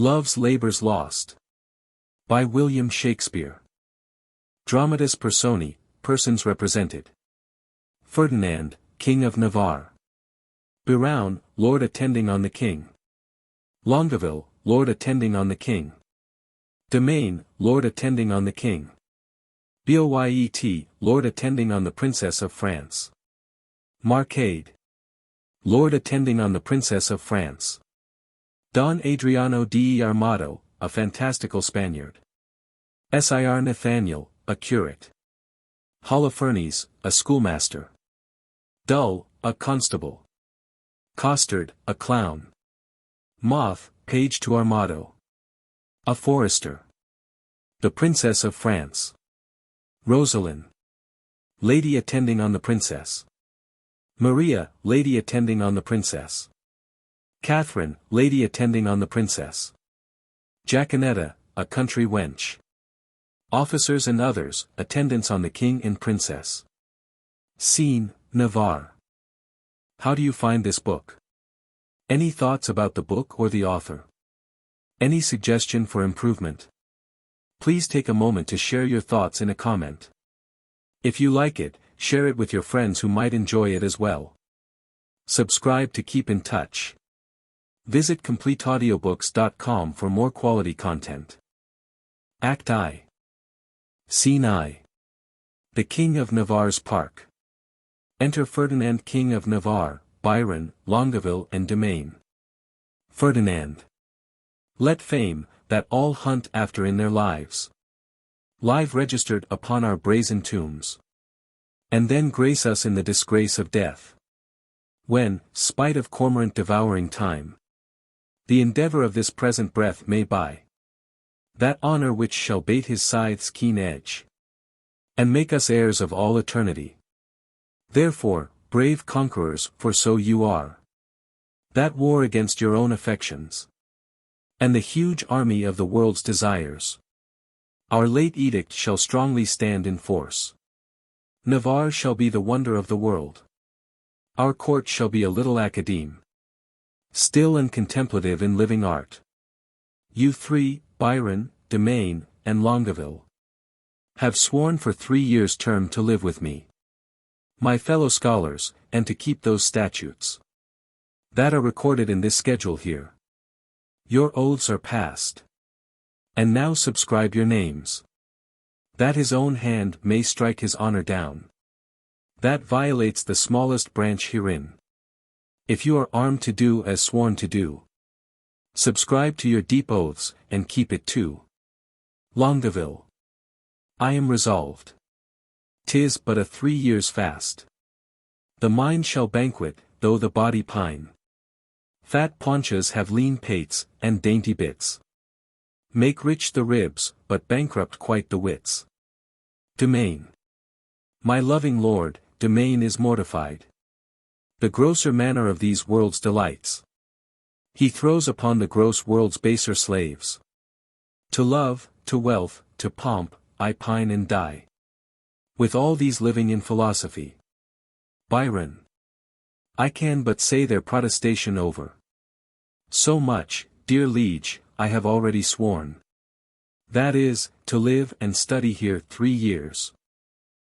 Love's Labours Lost. By William Shakespeare. Dramatis Personae, persons represented. Ferdinand, King of Navarre. Biron, Lord attending on the King. Longueville, Lord attending on the King. Domain, Lord attending on the King. Boyet, Lord attending on the Princess of France. Marcade, Lord attending on the Princess of France. Don Adriano de Armado, a fantastical Spaniard. Sir Nathaniel, a curate. Holofernes, a schoolmaster. Dull, a constable. Costard, a clown. Mote, page to Armado. A forester. The Princess of France. Rosaline, lady attending on the princess. Maria, lady attending on the princess. Katharine, lady attending on the princess. Jacquenetta, a country wench. Officers and others, attendants on the king and princess. Scene, Navarre. How do you find this book? Any thoughts about the book or the author? Any suggestion for improvement? Please take a moment to share your thoughts in a comment. If you like it, share it with your friends who might enjoy it as well. Subscribe to keep in touch. Visit CompleteAudiobooks.com for more quality content. Act I. Scene I. The King of Navarre's Park. Enter Ferdinand, King of Navarre, Biron, Longueville and Domain. Ferdinand. Let fame, that all hunt after in their lives. Live registered upon our brazen tombs. And then grace us in the disgrace of death. When, spite of cormorant devouring time, the endeavor of this present breath may buy that honor which shall bait his scythe's keen edge, and make us heirs of all eternity. Therefore, brave conquerors, for so you are, that war against your own affections, and the huge army of the world's desires, our late edict shall strongly stand in force. Navarre shall be the wonder of the world. Our court shall be a little academe, still and contemplative in living art. You three, Biron, Domain, and Longueville, have sworn for 3 years' term to live with me, my fellow scholars, and to keep those statutes that are recorded in this schedule here. Your oaths are passed. And now subscribe your names, that his own hand may strike his honor down, that violates the smallest branch herein. If you are armed to do as sworn to do, subscribe to your deep oaths, and keep it too. Longueville. I am resolved. 'Tis but a 3 years' fast. The mind shall banquet, though the body pine. Fat paunches have lean pates, and dainty bits make rich the ribs, but bankrupt quite the wits. Domain. My loving lord, Domain is mortified. The grosser manner of these world's delights he throws upon the gross world's baser slaves. To love, to wealth, to pomp, I pine and die, with all these living in philosophy. Biron. I can but say their protestation over. So much, dear liege, I have already sworn. That is, to live and study here 3 years.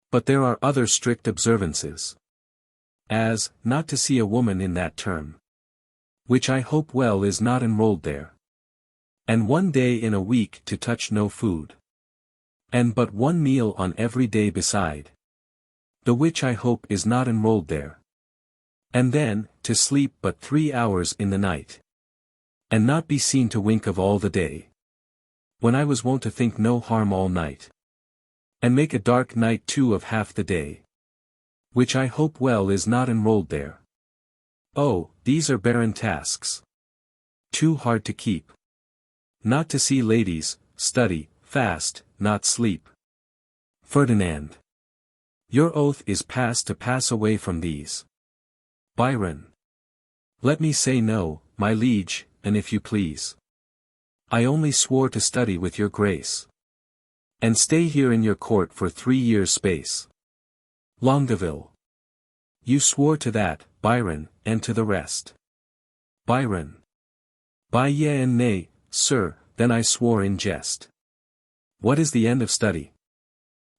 But there are other strict observances. As, not to see a woman in that term, which I hope well is not enrolled there. And 1 day in a week to touch no food. And but 1 meal on every day beside, the which I hope is not enrolled there. And then, to sleep but 3 hours in the night, and not be seen to wink of all the day, when I was wont to think no harm all night, and make a dark night too of half the day, which I hope well is not enrolled there. Oh, these are barren tasks, too hard to keep. Not to see ladies, study, fast, not sleep. Ferdinand. Your oath is passed to pass away from these. Biron. Let me say no, my liege, and if you please. I only swore to study with your grace, and stay here in your court for 3 years' space. Longueville. You swore to that, Biron, and to the rest. Biron. By yea and nay, sir, then I swore in jest. What is the end of study?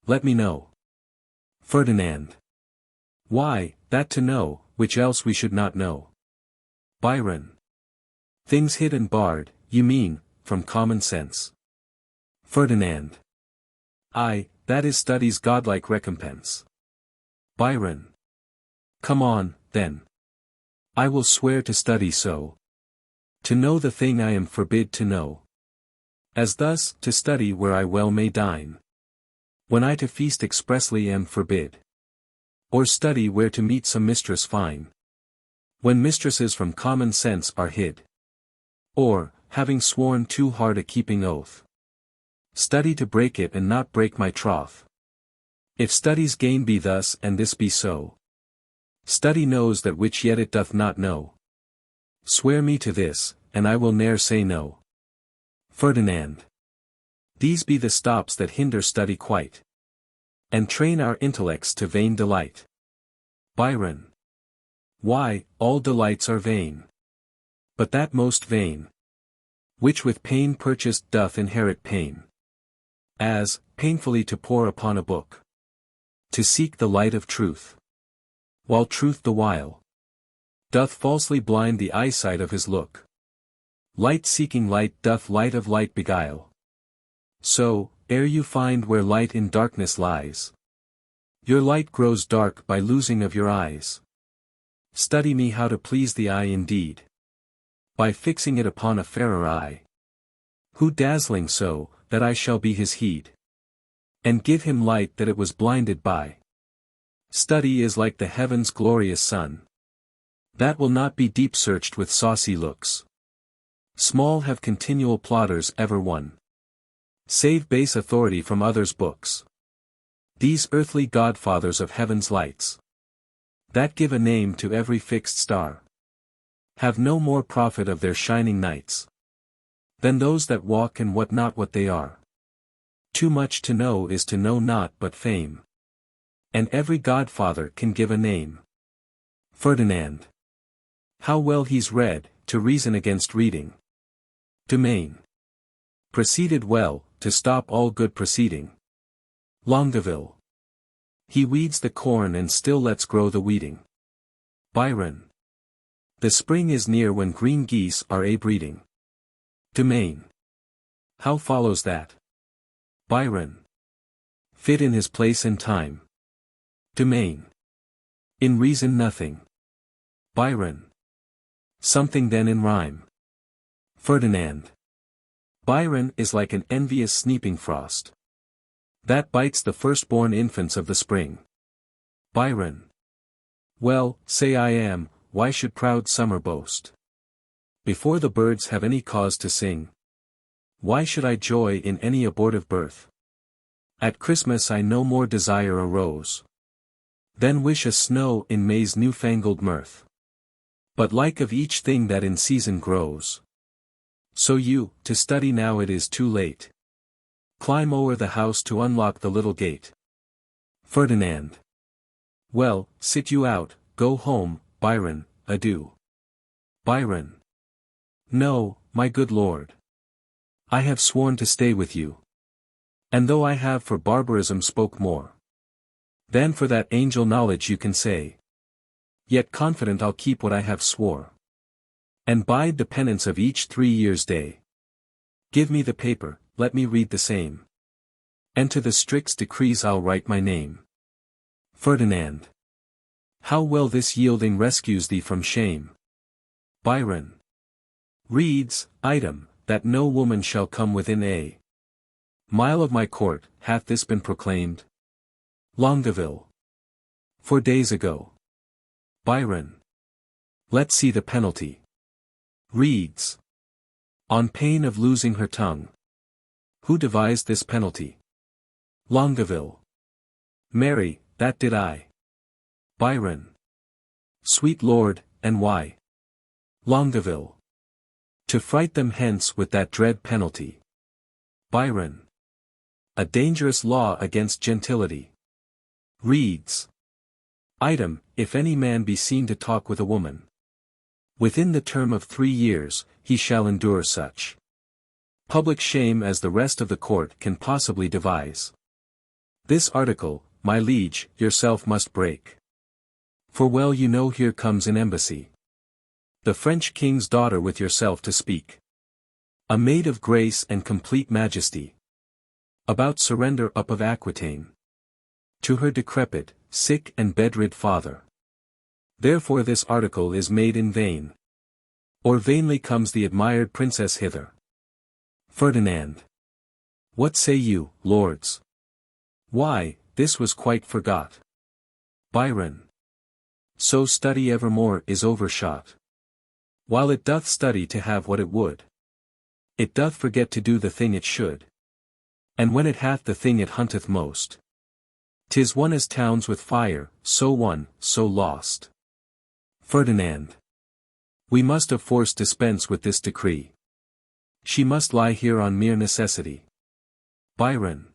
Let me know. Ferdinand. Why, that to know, which else we should not know. Biron. Things hid and barred, you mean, from common sense. Ferdinand. Aye, that is study's godlike recompense. Biron. Come on, then. I will swear to study so. To know the thing I am forbid to know. As thus, to study where I well may dine. When I to feast expressly am forbid. Or study where to meet some mistress fine. When mistresses from common sense are hid. Or, having sworn too hard a keeping oath. Study to break it and not break my troth. If study's gain be thus and this be so. Study knows that which yet it doth not know. Swear me to this, and I will ne'er say no. Ferdinand. These be the stops that hinder study quite. And train our intellects to vain delight. Biron. Why, all delights are vain. But that most vain. Which with pain purchased doth inherit pain. As, painfully to pore upon a book. To seek the light of truth. While truth the while. Doth falsely blind the eyesight of his look. Light seeking light doth light of light beguile. So, ere you find where light in darkness lies. Your light grows dark by losing of your eyes. Study me how to please the eye indeed. By fixing it upon a fairer eye. Who dazzling so, that I shall be his heed. And give him light that it was blinded by. Study is like the heaven's glorious sun. That will not be deep searched with saucy looks. Small have continual plotters ever won. Save base authority from others' books. These earthly godfathers of heaven's lights. That give a name to every fixed star. Have no more profit of their shining nights. Than those that walk and what not what they are. Too much to know is to know not but fame. And every godfather can give a name. Ferdinand. How well he's read, to reason against reading. Domain. Proceeded well, to stop all good proceeding. Longueville. He weeds the corn and still lets grow the weeding. Biron. The spring is near when green geese are a-breeding. Domain. How follows that? Biron. Fit in his place and time. Domain. In reason nothing. Biron. Something then in rhyme. Ferdinand. Biron is like an envious sneaping frost. That bites the firstborn infants of the spring. Biron. Well, say I am, why should proud summer boast? Before the birds have any cause to sing. Why should I joy in any abortive birth? At Christmas I no more desire a rose. Than wish a snow in May's new-fangled mirth. But like of each thing that in season grows. So you, to study now it is too late. Climb o'er the house to unlock the little gate. Ferdinand. Well, sit you out, go home, Biron, adieu. Biron. No, my good lord. I have sworn to stay with you. And though I have for barbarism spoke more than for that angel knowledge you can say. Yet confident I'll keep what I have swore. And bide the penance of each 3 years' day. Give me the paper, let me read the same. And to the strict decrees I'll write my name. Ferdinand. How well this yielding rescues thee from shame. Biron. Reads, item, that no woman shall come within a mile of my court, hath this been proclaimed? Longueville. 4 days ago. Biron. Let's see the penalty. Reads. On pain of losing her tongue. Who devised this penalty? Longueville. Marry, that did I. Biron. Sweet lord, and why? Longueville. To fright them hence with that dread penalty. Biron. A dangerous law against gentility. Reads. Item, if any man be seen to talk with a woman. Within the term of 3 years, he shall endure such Public shame as the rest of the court can possibly devise. This article, my liege, yourself must break. For well you know here comes an embassy. The French king's daughter with yourself to speak. A maid of grace and complete majesty. About surrender up of Aquitaine. To her decrepit, sick and bedrid father. Therefore this article is made in vain. Or vainly comes the admired princess hither. Ferdinand. What say you, lords? Why, this was quite forgot. Biron. So study evermore is overshot. While it doth study to have what it would, it doth forget to do the thing it should. And when it hath the thing it hunteth most, 'tis one as towns with fire, so won, so lost. Ferdinand. We must of force dispense with this decree. She must lie here on mere necessity. Biron.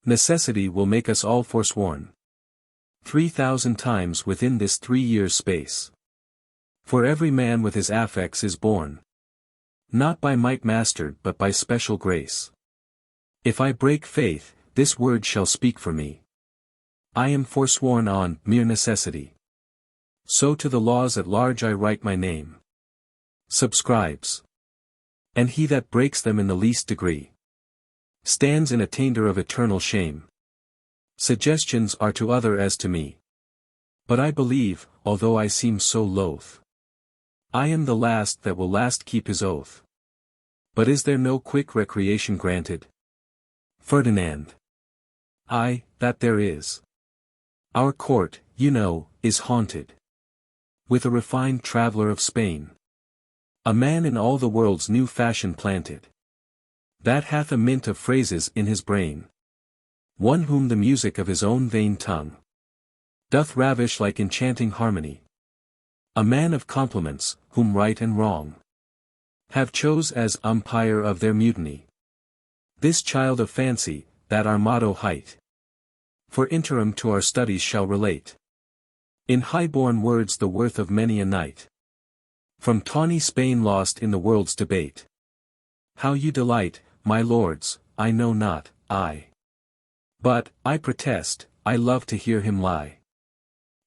Necessity will make us all forsworn. 3,000 times within this 3 years' space. For every man with his affects is born. Not by might mastered but by special grace. If I break faith, this word shall speak for me. I am forsworn on mere necessity. So to the laws at large I write my name. Subscribes. And he that breaks them in the least degree stands in attainder of eternal shame. Suggestions are to other as to me. But I believe, although I seem so loath, I am the last that will last keep his oath. But is there no quick recreation granted? Ferdinand. Aye, that there is. Our court, you know, is haunted with a refined traveller of Spain. A man in all the world's new fashion planted, that hath a mint of phrases in his brain. One whom the music of his own vain tongue doth ravish like enchanting harmony. A man of compliments, whom right and wrong have chose as umpire of their mutiny. This child of fancy, that Armado hight, for interim to our studies shall relate, in high-born words the worth of many a night. From tawny Spain lost in the world's debate. How you delight, my lords, I know not, I. But, I protest, I love to hear him lie.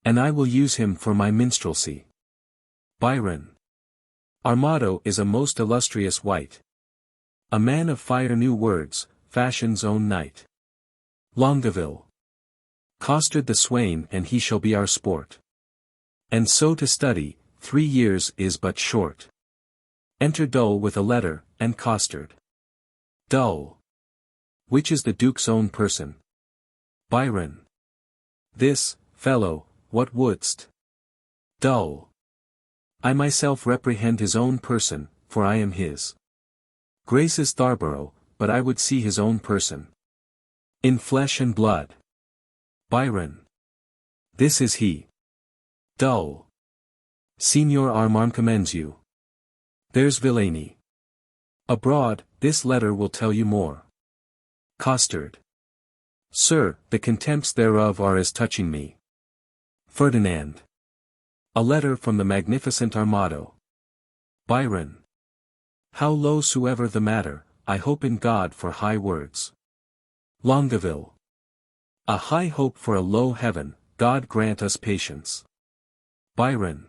And I will use him for my minstrelsy. Biron. Armado is a most illustrious wight. A man of fire, new words, fashion's own knight. Longueville. Costard the swain, and he shall be our sport. And so to study, 3 years is but short. Enter Dull with a letter, and Costard. Dull. Which is the Duke's own person. Biron. This, fellow, what wouldst? Dull. I myself reprehend his own person, for I am his Grace's Tharborough, but I would see his own person in flesh and blood. Biron. This is he. Dull. Signor Armand commends you. There's villainy abroad, this letter will tell you more. Costard. Sir, the contempts thereof are as touching me. Ferdinand. A letter from the magnificent Armado. Biron. How low soever the matter, I hope in God for high words. Longueville. A high hope for a low heaven, God grant us patience. Biron.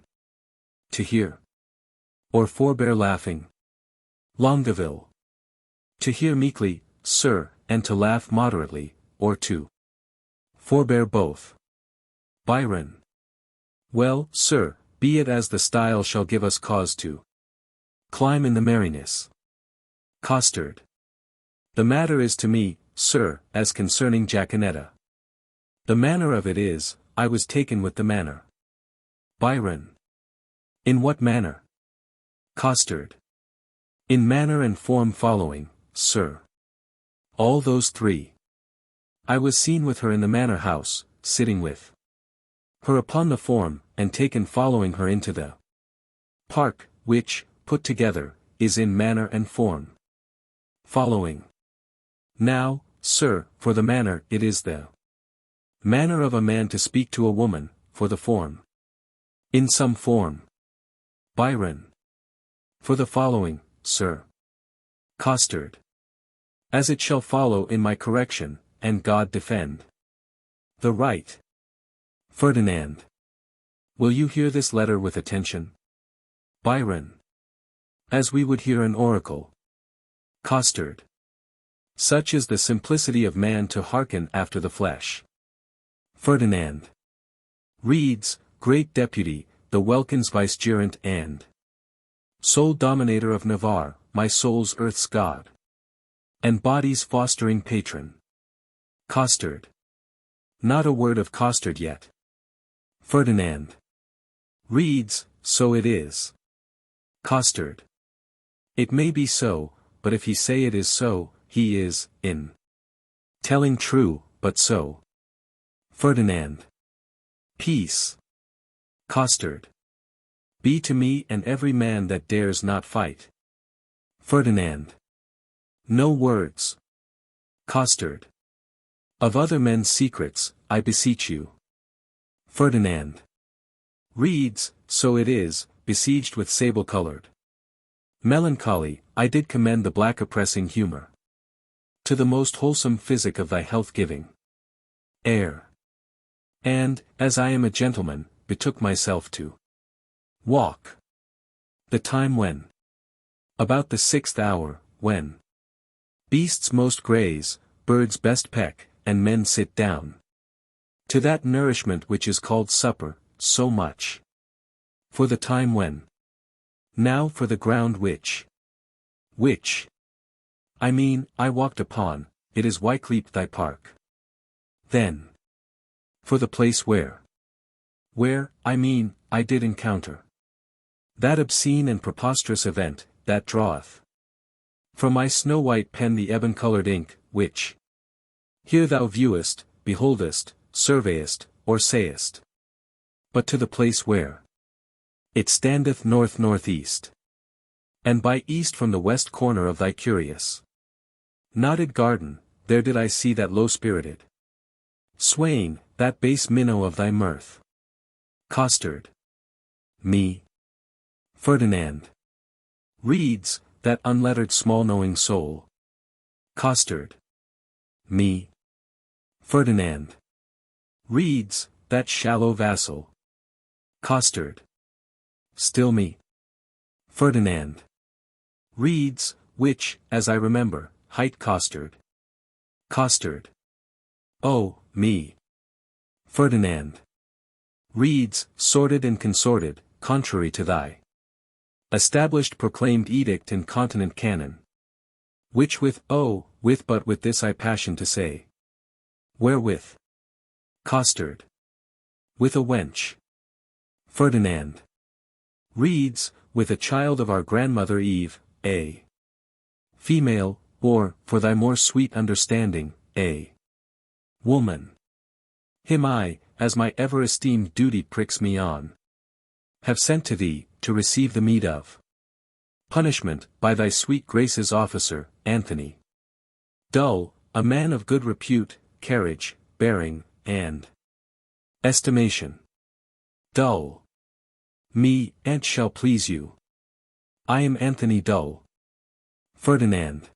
To hear. Or forbear laughing. Longueville. To hear meekly, sir, and to laugh moderately, or to forbear both. Biron. Well, sir, be it as the style shall give us cause to climb in the merriness. Costard. The matter is to me, sir, as concerning Jaquenetta. The manner of it is, I was taken with the manner. Biron. In what manner? Costard. In manner and form following, sir. All those 3. I was seen with her in the manor house, sitting with her upon the form, and taken following her into the park, which, put together, is in manner and form following. Now, sir, for the manner it is the manner of a man to speak to a woman, for the form in some form. Biron. For the following, sir. Costard. As it shall follow in my correction, and God defend the right. Ferdinand. Will you hear this letter with attention? Biron. As we would hear an oracle. Costard. Such is the simplicity of man to hearken after the flesh. Ferdinand. Reads, Great Deputy, the Welkin's Vicegerent and sole Dominator of Navarre, my soul's earth's God. And body's fostering patron. Costard. Not a word of Costard yet. Ferdinand. Reads, So it is. Costard. It may be so, but if he say it is so, he is, in telling true, but so. Ferdinand. Peace. Costard. Be to me and every man that dares not fight. Ferdinand. No words. Costard. Of other men's secrets, I beseech you. Ferdinand. Reads, So it is, besieged with sable-colored melancholy, I did commend the black oppressing humor to the most wholesome physic of thy health-giving air. And, as I am a gentleman, betook myself to walk. The time when? About the 6th hour, when beasts most graze, birds best peck, and men sit down to that nourishment which is called supper, so much for the time when. Now for the ground which I mean, I walked upon, it is Wycliffe thy park. Then for the place where, I mean, I did encounter that obscene and preposterous event, that draweth from my snow-white pen the ebon-colored ink, which here thou viewest, beholdest, surveyest, or sayest. But to the place where it standeth north-northeast, and by east from the west corner of thy curious knotted garden, there did I see that low-spirited swaying, that base minnow of thy mirth. Costard. Me. Ferdinand. Reads, that unlettered small knowing soul. Costard. Me. Ferdinand. Reads, that shallow vassal. Costard. Still me. Ferdinand. Reads, which, as I remember, hight Costard. Costard. Oh, me. Ferdinand. Reads, sordid and consorted, contrary to thy established proclaimed edict and continent canon. Which with this I passion to say. Wherewith? Costard. With a wench. Ferdinand. Reads, with a child of our grandmother Eve, a female, or, for thy more sweet understanding, a woman. Him I, as my ever-esteemed duty pricks me on, have sent to thee, to receive the meed of punishment, by thy sweet grace's officer, Anthony. Dull, a man of good repute, carriage, bearing, and estimation. Dull. Me, and shall please you. I am Anthony Dull. Ferdinand.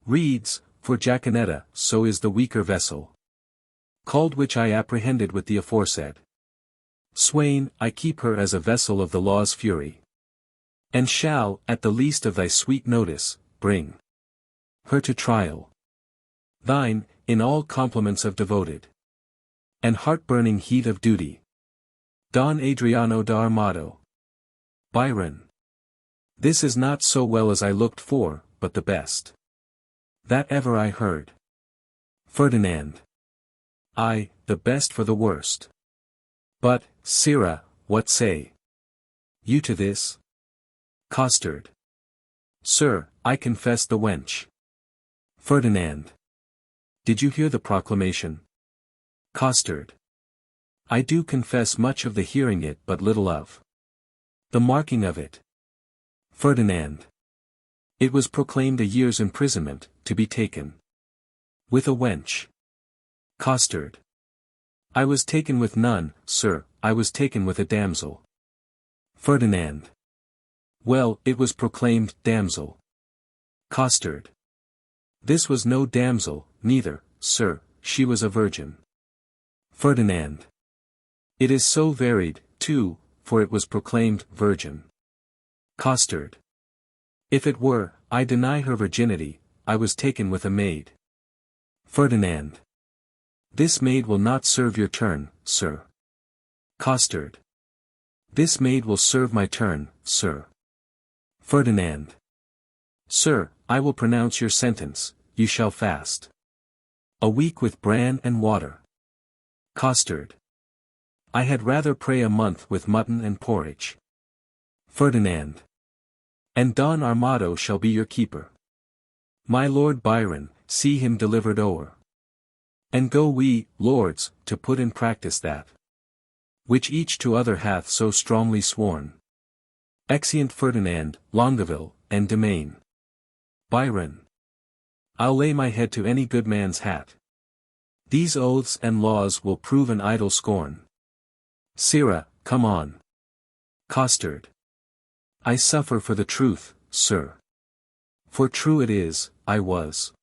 Reads, for Jaquenetta, so is the weaker vessel called which I apprehended with the aforesaid swain, I keep her as a vessel of the law's fury. And shall, at the least of thy sweet notice, bring her to trial. Thine, in all compliments of devoted and heart-burning heat of duty. Don Adriano da Armado. Biron. This is not so well as I looked for, but the best that ever I heard. Ferdinand. Ay, the best for the worst. But, sirrah, what say you to this? Costard. Sir, I confess the wench. Ferdinand. Did you hear the proclamation? Costard. I do confess much of the hearing it but little of the marking of it. Ferdinand. It was proclaimed a year's imprisonment, to be taken with a wench. Costard. I was taken with none, sir, I was taken with a damsel. Ferdinand. Well, it was proclaimed damsel. Costard. This was no damsel, neither, sir, she was a virgin. Ferdinand. It is so varied, too, for it was proclaimed virgin. Costard. If it were, I deny her virginity, I was taken with a maid. Ferdinand. This maid will not serve your turn, sir. Costard. This maid will serve my turn, sir. Ferdinand. Sir, I will pronounce your sentence, you shall fast a week with bran and water. Costard. I had rather pray a month with mutton and porridge. Ferdinand. And Don Armado shall be your keeper. My lord Biron, see him delivered o'er. And go we, lords, to put in practice that which each to other hath so strongly sworn. Exeunt Ferdinand, Longueville, and Domain. Biron. I'll lay my head to any good man's hat. These oaths and laws will prove an idle scorn. Sirrah, come on. Costard. I suffer for the truth, sir. For true it is, I was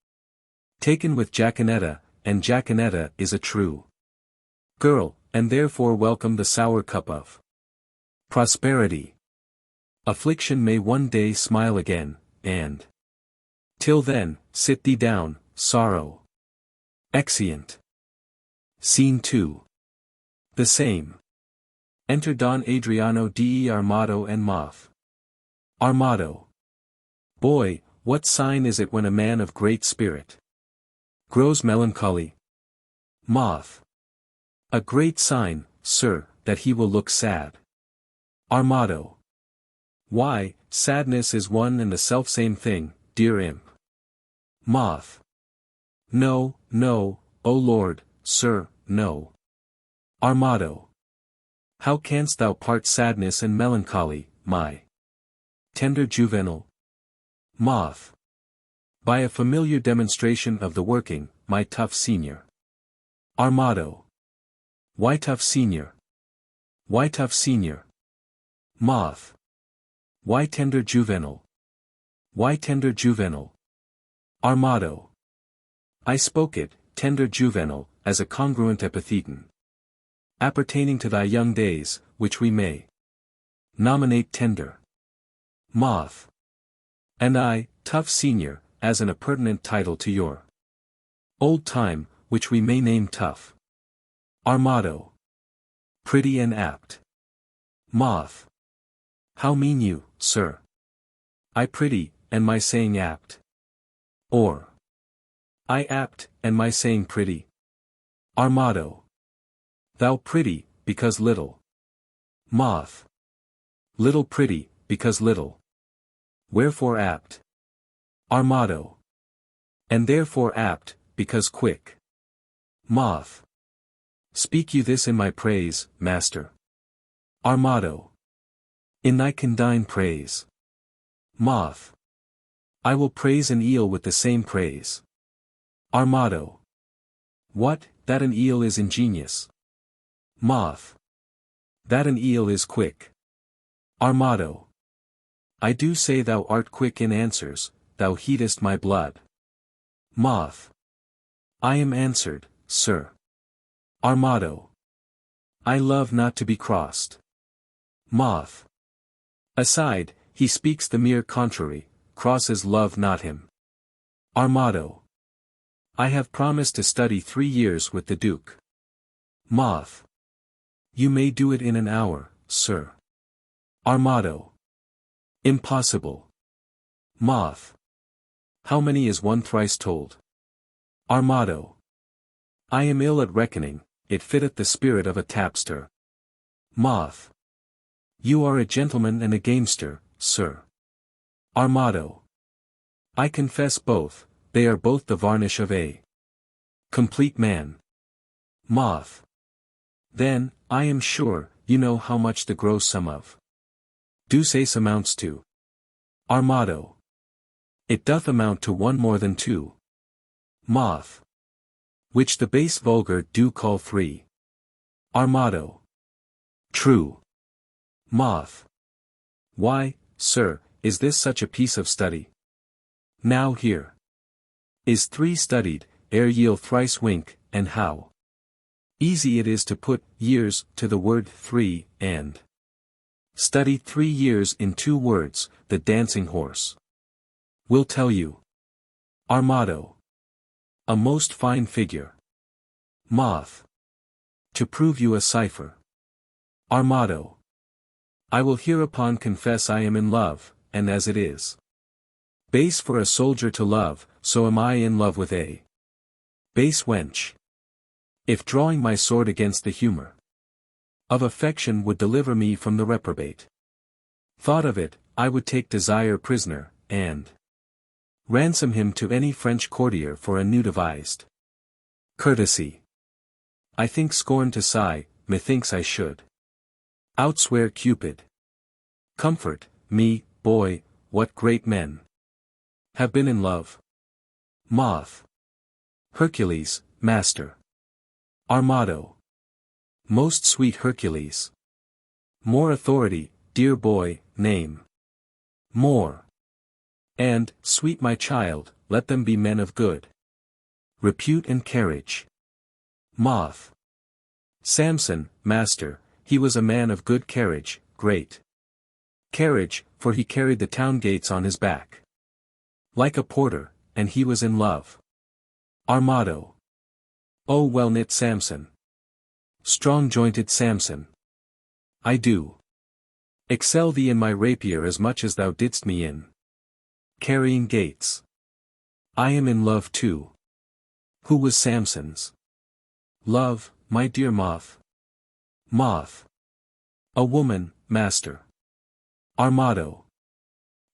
taken with Jaquenetta, and Jaquenetta is a true girl, and therefore welcome the sour cup of prosperity. Affliction may one day smile again, and till then, sit thee down, sorrow. Exeunt. Scene 2. The same. Enter Don Adriano de Armado and Mote. Armado. Boy, what sign is it when a man of great spirit grows melancholy? Mote. A great sign, sir, that he will look sad. Armado. Why, sadness is one and the selfsame thing, dear imp. Mote. No, no, O Lord, sir, no. Armado. How canst thou part sadness and melancholy, my tender juvenile? Mote. By a familiar demonstration of the working, my tough senior. Armado. Why tough senior? Why tough senior? Mote. Why tender juvenile? Why tender juvenile? Armado. I spoke it, tender juvenile, as a congruent epitheton appertaining to thy young days, which we may nominate tender. Mote. And I, tough senior, as an appurtenant title to your old time, which we may name tough. Armado. Pretty and apt. Mote. How mean you, sir? I pretty, and my saying apt? Or I apt, and my saying pretty? Armado. Thou pretty, because little. Mote. Little pretty, because little. Wherefore apt? Armado. And therefore apt, because quick. Mote. Speak you this in my praise, master? Armado. In thy condign praise. Mote. I will praise an eel with the same praise. Armado. What, that an eel is ingenious? Mote. That an eel is quick. Armado. I do say thou art quick in answers, thou heatest my blood. Mote. I am answered, sir. Armado. I love not to be crossed. Mote. Aside, he speaks the mere contrary, crosses love not him. Armado. I have promised to study 3 years with the Duke. Mote. You may do it in an hour, sir. Armado. Impossible. Mote. How many is one thrice told? Armado. I am ill at reckoning, it fitteth the spirit of a tapster. Mote. You are a gentleman and a gamester, sir. Armado. I confess both, they are both the varnish of a complete man. Mote. Then, I am sure, you know how much the gross sum of duces amounts to. Armado. It doth amount to one more than 2. Mote. Which the base vulgar do call 3. Armado. True. Mote. Why, sir, is this such a piece of study? Now here is 3 studied, ere ye'll thrice wink, and how easy it is to put years to the word 3, and study 3 years in 2 words, the dancing horse will tell you. Armado. A most fine figure. Moth. To prove you a cipher. Armado. I will hereupon confess I am in love, and as it is base for a soldier to love, so am I in love with a base wench. If drawing my sword against the humor of affection would deliver me from the reprobate thought of it, I would take desire prisoner, and ransom him to any French courtier for a new devised courtesy. I think scorn to sigh, methinks I should outswear Cupid. Comfort me, boy, what great men have been in love. Moth. Hercules, master. Armado. Most sweet Hercules. More authority, dear boy, name. More. And, sweet my child, let them be men of good repute and carriage. Moth. Samson, master, he was a man of good carriage, great carriage, for he carried the town gates on his back like a porter, and he was in love. Armado. O well-knit Samson. Strong-jointed Samson. I do excel thee in my rapier as much as thou didst me in carrying gates. I am in love too. Who was Samson's love, my dear Moth? Moth. A woman, master. Armado.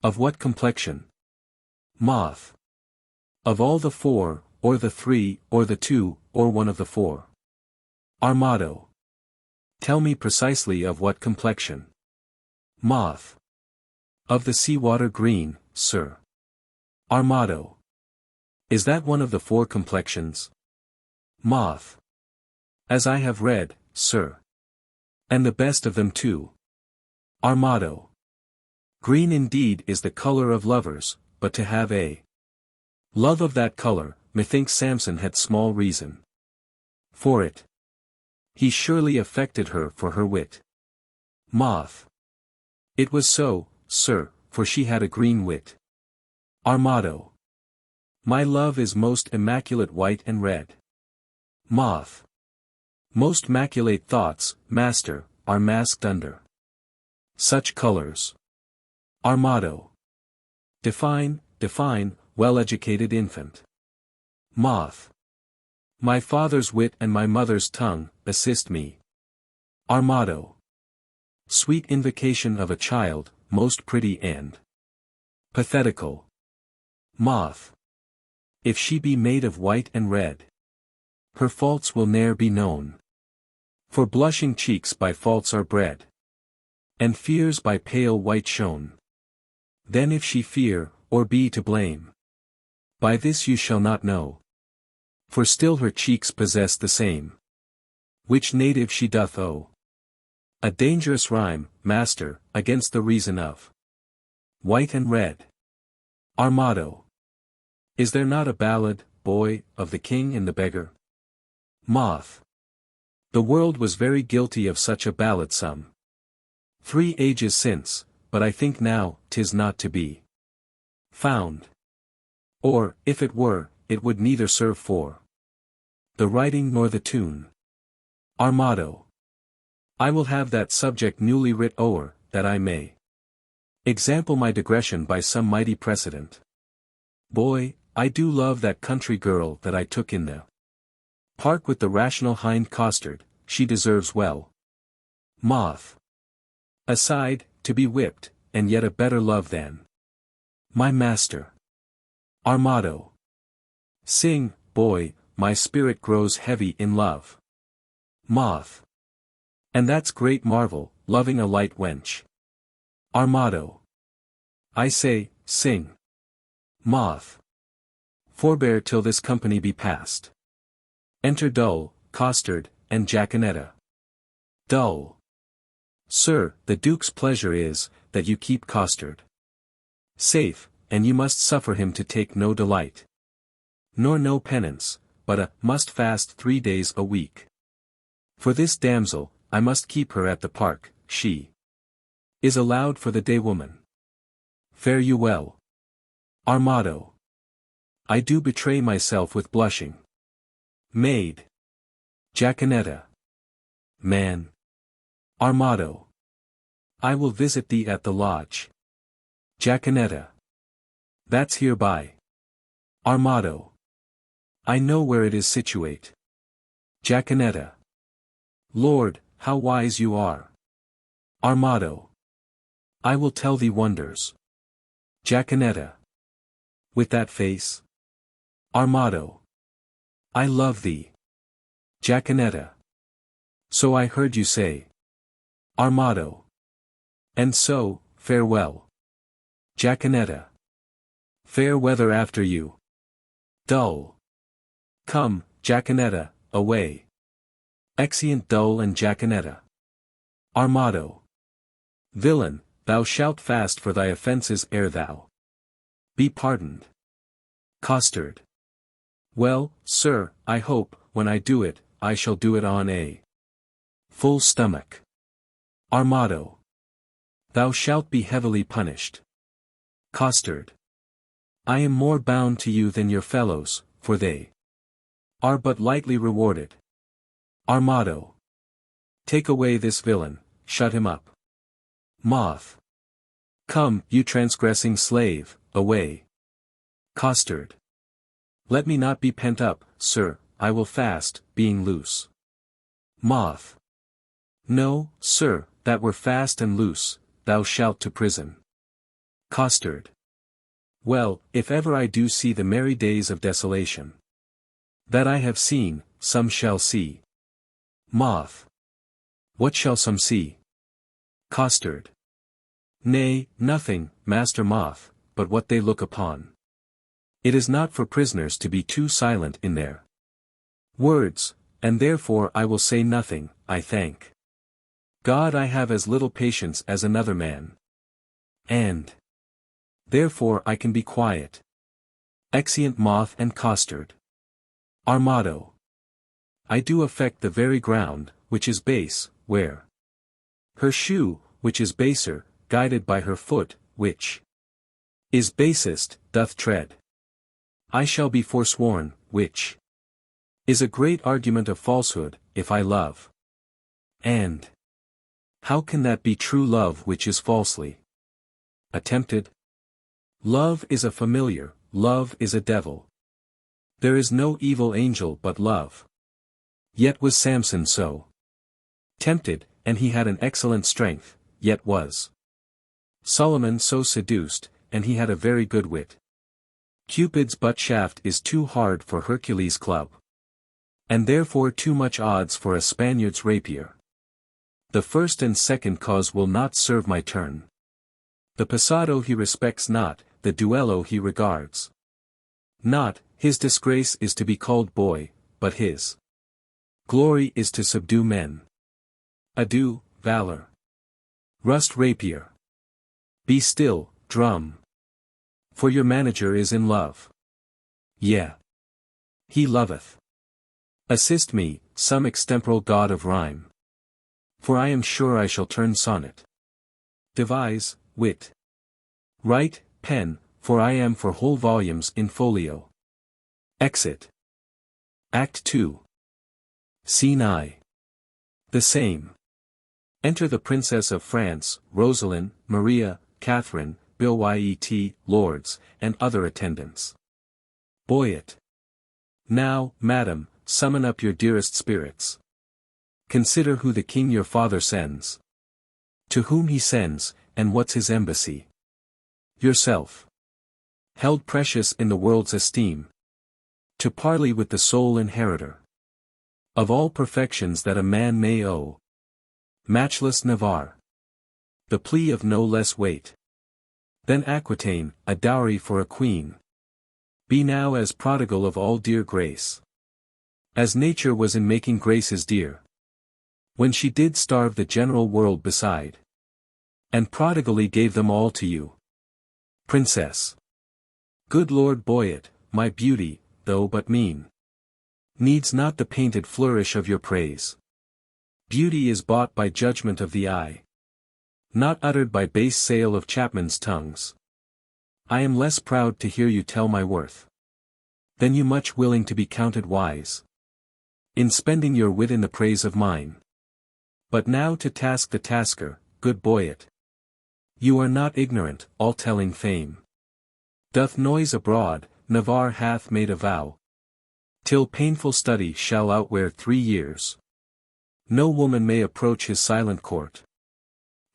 Of what complexion? Moth. Of all the 4, or the 3, or the 2, or one of the 4. Armado. Tell me precisely of what complexion. Moth. Of the sea-water green, sir. Armado. Is that one of the 4 complexions? Moth. As I have read, sir. And the best of them too. Armado. Green indeed is the color of lovers, but to have a love of that color, methinks Samson had small reason for it. He surely affected her for her wit. Moth. It was so, sir, for she had a green wit. Armado. My love is most immaculate white and red. Moth. Most maculate thoughts, master, are masked under such colors. Armado. Define, well-educated infant. Moth. My father's wit and my mother's tongue, assist me. Armado. Sweet invocation of a child, most pretty and pathetical. Moth. If she be made of white and red, her faults will ne'er be known. For blushing cheeks by faults are bred, and fears by pale white shown. Then if she fear, or be to blame, by this you shall not know. For still her cheeks possess the same, which native she doth owe. A dangerous rhyme, master, against the reason of white and red. Armado. Is there not a ballad, boy, of the king and the beggar? Moth. The world was very guilty of such a ballad some 3 ages since, but I think now, 'tis not to be found. Or, if it were, it would neither serve for the writing nor the tune. Armado. I will have that subject newly writ o'er, that I may example my digression by some mighty precedent. Boy, I do love that country girl that I took in the park with the rational hind Costard, she deserves well. Moth. Aside, to be whipped, and yet a better love than my master. Armado. Sing, boy, my spirit grows heavy in love. Moth. And that's great marvel, loving a light wench. Armado. I say, sing. Moth. Forbear till this company be past. Enter Dull, Costard, and Jacquenetta. Dull. Sir, the Duke's pleasure is, that you keep Costard safe, and you must suffer him to take no delight. Nor no penance, but must fast 3 days a week. For this damsel, I must keep her at the park, she is allowed for the day woman. Fare you well. Armado. I do betray myself with blushing. Maid. Jaquenetta. Man. Armado. I will visit thee at the lodge. Jaquenetta. That's hereby. Armado. I know where it is situate. Jaquenetta. Lord, how wise you are. Armado. I will tell thee wonders. Jaquenetta. With that face. Armado. I love thee. Jaquenetta. So I heard you say. Armado. And so, farewell. Jaquenetta. Fair weather after you. Dull. Come, Jaquenetta, away. Exeunt dull and Jaquenetta. Armado. Villain, thou shalt fast for thy offences ere thou be pardoned. Costard. Well, sir, I hope, when I do it, I shall do it on a full stomach. Armado. Thou shalt be heavily punished. Costard. I am more bound to you than your fellows, for they are but lightly rewarded. Armado. Take away this villain, shut him up. Mote. Come, you transgressing slave, away. Costard. Let me not be pent up, sir, I will fast, being loose. Mote. No, sir, that were fast and loose, thou shalt to prison. Costard. Well, if ever I do see the merry days of desolation that I have seen, some shall see. Mote. What shall some see? Costard. Nay, nothing, Master Mote, but what they look upon. It is not for prisoners to be too silent in their words, and therefore I will say nothing, I thank God I have as little patience as another man. And therefore I can be quiet. Exeunt Mote and Costard. Armado. I do affect the very ground, which is base, where her shoe, which is baser, guided by her foot, which is basest, doth tread. I shall be forsworn, which is a great argument of falsehood, if I love. And how can that be true love which is falsely attempted? Love is a familiar, love is a devil. There is no evil angel but love. Yet was Samson so tempted, and he had an excellent strength, yet was Solomon so seduced, and he had a very good wit. Cupid's butt shaft is too hard for Hercules' club, and therefore too much odds for a Spaniard's rapier. The first and second cause will not serve my turn. The passado he respects not, the duello he regards not, his disgrace is to be called boy, but his glory is to subdue men. Adieu, valor. Rust rapier. Be still, drum. For your manager is in love. Yeah. He loveth. Assist me, some extemporal god of rhyme. For I am sure I shall turn sonnet. Devise, wit. Write, pen, for I am for whole volumes in folio. Exit. Act 2. Scene I. The same. Enter the Princess of France, Rosaline, Maria, Katharine, Billet, lords, and other attendants. Boyet. Now, madam, summon up your dearest spirits. Consider who the king your father sends. To whom he sends, and what's his embassy. Yourself. Held precious in the world's esteem. To parley with the sole inheritor of all perfections that a man may owe. Matchless Navarre. The plea of no less weight than Aquitaine, a dowry for a queen. Be now as prodigal of all dear grace as nature was in making graces dear, when she did starve the general world beside, and prodigally gave them all to you. Princess. Good Lord Boyet, my beauty, though but mean, needs not the painted flourish of your praise. Beauty is bought by judgment of the eye, not uttered by base sale of chapmen's tongues. I am less proud to hear you tell my worth, than you much willing to be counted wise, in spending your wit in the praise of mine. But now to task the tasker, good Boyet. You are not ignorant, all-telling fame doth noise abroad, Navarre hath made a vow, till painful study shall outwear 3 years. No woman may approach his silent court.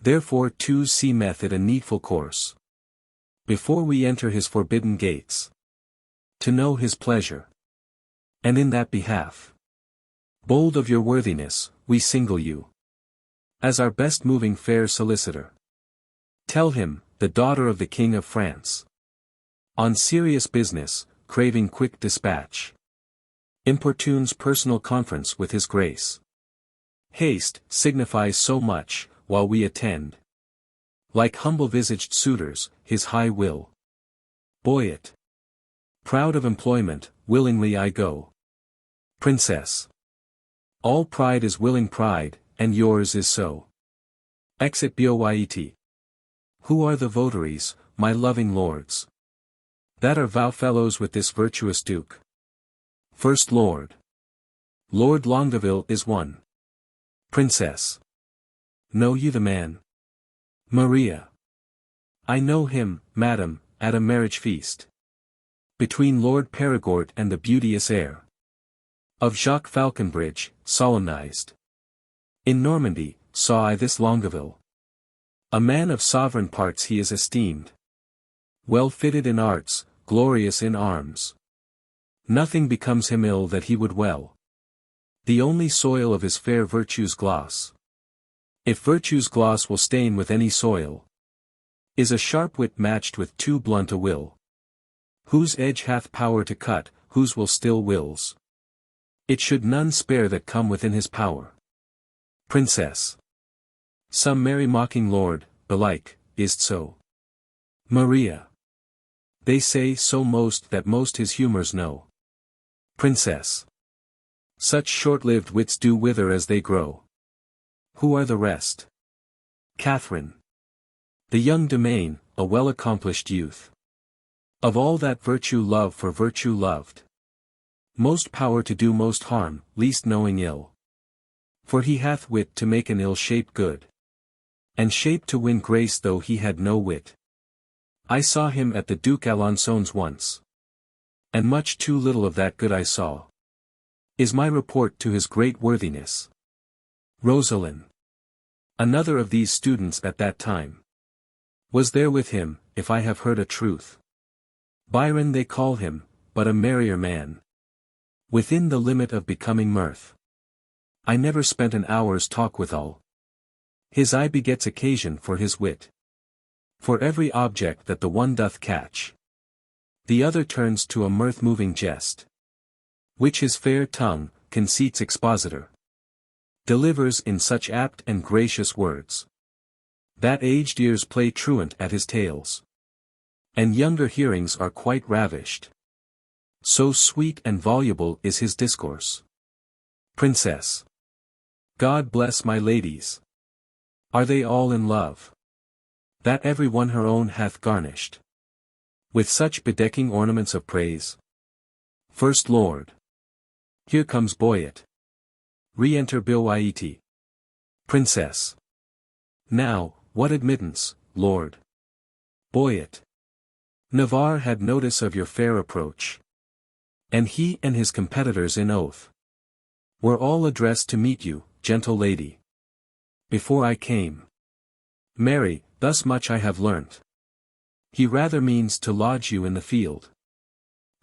Therefore too see method a needful course, before we enter his forbidden gates, to know his pleasure. And in that behalf, bold of your worthiness, we single you, as our best moving fair solicitor. Tell him, the daughter of the King of France, on serious business, craving quick dispatch, importunes personal conference with his grace. Haste signifies so much, while we attend, like humble-visaged suitors, his high will. Boyet, proud of employment, willingly I go. Princess, all pride is willing pride, and yours is so. Exit Boyet. Who are the votaries, my loving lords, that are vow-fellows with this virtuous duke? First Lord. Lord Longaville is one. Princess. Know you the man? Maria. I know him, madam, at a marriage feast, between Lord Perigord and the beauteous heir of Jacques Falconbridge, solemnized. In Normandy, saw I this Longaville. A man of sovereign parts he is esteemed, well fitted in arts, glorious in arms. Nothing becomes him ill that he would well. The only soil of his fair virtue's gloss, if virtue's gloss will stain with any soil, is a sharp wit matched with too blunt a will, whose edge hath power to cut, whose will still wills. It should none spare that come within his power. Princess. Some merry mocking lord, belike, is't so. Maria. They say so most that most his humours know. Princess. Such short-lived wits do wither as they grow. Who are the rest? Katharine. The young Domain, a well-accomplished youth, of all that virtue love for virtue loved, most power to do most harm, least knowing ill. For he hath wit to make an ill shape good, and shape to win grace though he had no wit. I saw him at the Duke Alençon's once, and much too little of that good I saw, is my report to his great worthiness. Rosaline, another of these students at that time, was there with him, if I have heard a truth. Biron they call him, but a merrier man, within the limit of becoming mirth. I never spent an hour's talk withal. His eye begets occasion for his wit. For every object that the one doth catch, the other turns to a mirth-moving jest, which his fair tongue, conceit's expositor, delivers in such apt and gracious words, that aged ears play truant at his tales, and younger hearings are quite ravished. So sweet and voluble is his discourse. Princess. God bless my ladies. Are they all in love? That every one her own hath garnished with such bedecking ornaments of praise? First Lord. Here comes Boyet. Re-enter Boyet. Princess. Now, what admittance, Lord? Boyet. Navarre had notice of your fair approach, and he and his competitors in oath were all addressed to meet you, gentle lady. Before I came, marry, thus much I have learnt. He rather means to lodge you in the field,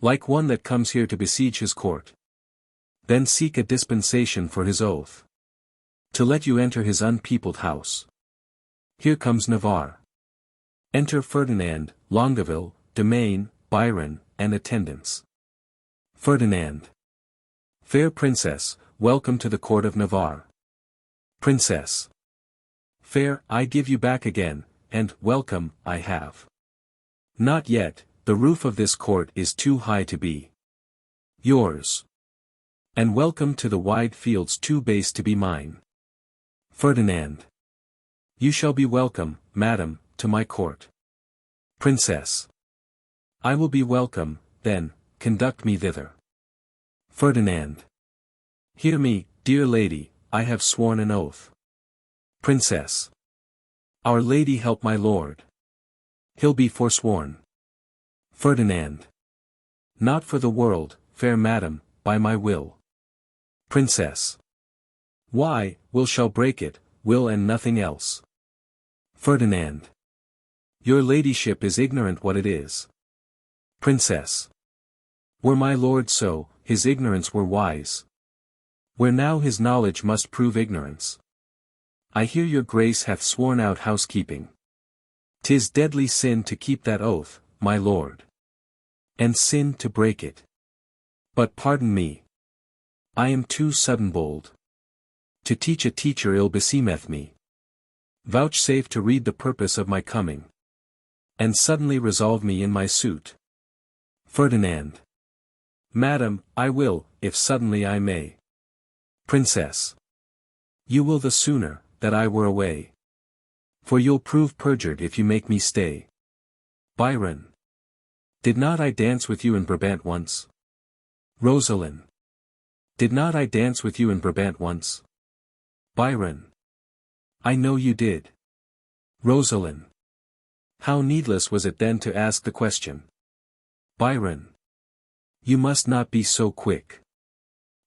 like one that comes here to besiege his court, then seek a dispensation for his oath, to let you enter his unpeopled house. Here comes Navarre. Enter Ferdinand, Longaville, Domain, Biron, and attendants. Ferdinand. Fair princess, welcome to the court of Navarre. Princess. Fair, I give you back again, and welcome, I have. Not yet, the roof of this court is too high to be yours. And welcome to the wide fields too base to be mine. Ferdinand. You shall be welcome, madam, to my court. Princess. I will be welcome, then, conduct me thither. Ferdinand. Hear me, dear lady, I have sworn an oath. Princess. Our Lady help my lord. He'll be forsworn. Ferdinand. Not for the world, fair madam, by my will. Princess. Why, will shall break it, will and nothing else. Ferdinand. Your ladyship is ignorant what it is. Princess. Were my lord so, his ignorance were wise. Where now his knowledge must prove ignorance. I hear your grace hath sworn out housekeeping. 'Tis deadly sin to keep that oath, my lord. And sin to break it. But pardon me. I am too sudden bold. To teach a teacher ill beseemeth me. Vouchsafe to read the purpose of my coming. And suddenly resolve me in my suit. Ferdinand. Madam, I will, if suddenly I may. Princess. You will the sooner, that I were away. For you'll prove perjured if you make me stay. Biron. Did not I dance with you in Brabant once? Rosaline. Did not I dance with you in Brabant once? Biron. I know you did. Rosaline. How needless was it then to ask the question? Biron. You must not be so quick.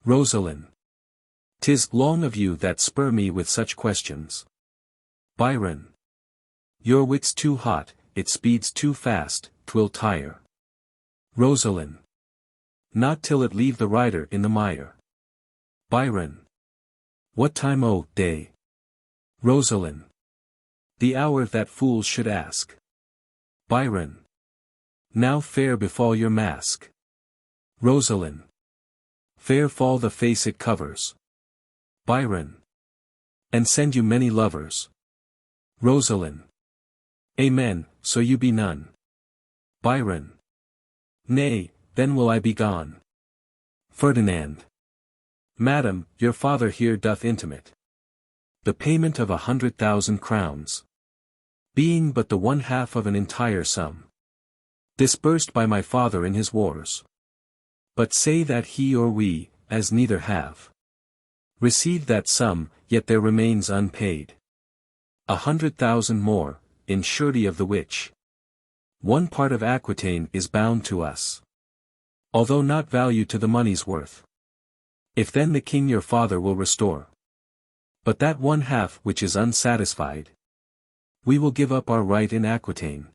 Rosaline. 'Tis long of you that spur me with such questions. Biron. Your wit's too hot, it speeds too fast, 'twill tire. Rosaline. Not till it leave the rider in the mire. Biron. What time o' day? Rosaline. The hour that fools should ask. Biron. Now fair befall your mask. Rosaline. Fair fall the face it covers. Biron. And send you many lovers. Rosaline. Amen, so you be none. Biron. Nay, then will I be gone. Ferdinand. Madam, your father here doth intimate the payment of 100,000 crowns. Being but the 1/2 of an entire sum. Disbursed by my father in his wars. But say that he or we, as neither have received that sum, yet there remains unpaid 100,000 more, in surety of the which one part of Aquitaine is bound to us. Although not value to the money's worth. If then the king your father will restore but that 1/2 which is unsatisfied, we will give up our right in Aquitaine,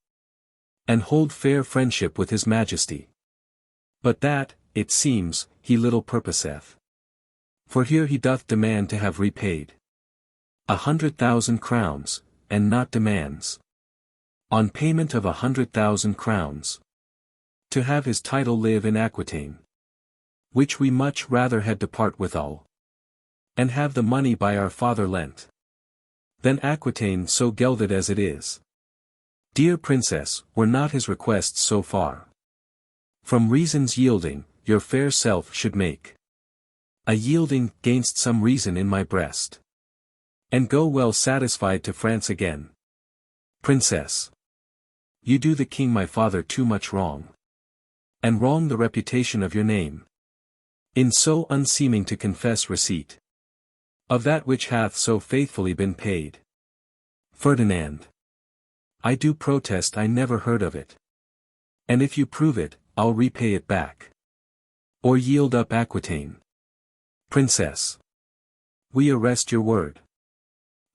and hold fair friendship with his majesty. But that, it seems, he little purposeth. For here he doth demand to have repaid 100,000 crowns, and not demands, on payment of 100,000 crowns, to have his title live in Aquitaine, which we much rather had depart withal, and have the money by our father lent, than Aquitaine so gelded as it is. Dear princess, were not his requests so far from reason's yielding, your fair self should make a yielding gainst some reason in my breast, and go well satisfied to France again. Princess. You do the king my father too much wrong, and wrong the reputation of your name, in so unseeming to confess receipt of that which hath so faithfully been paid. Ferdinand. I do protest I never heard of it. And if you prove it, I'll repay it back. Or yield up Aquitaine. Princess. We arrest your word.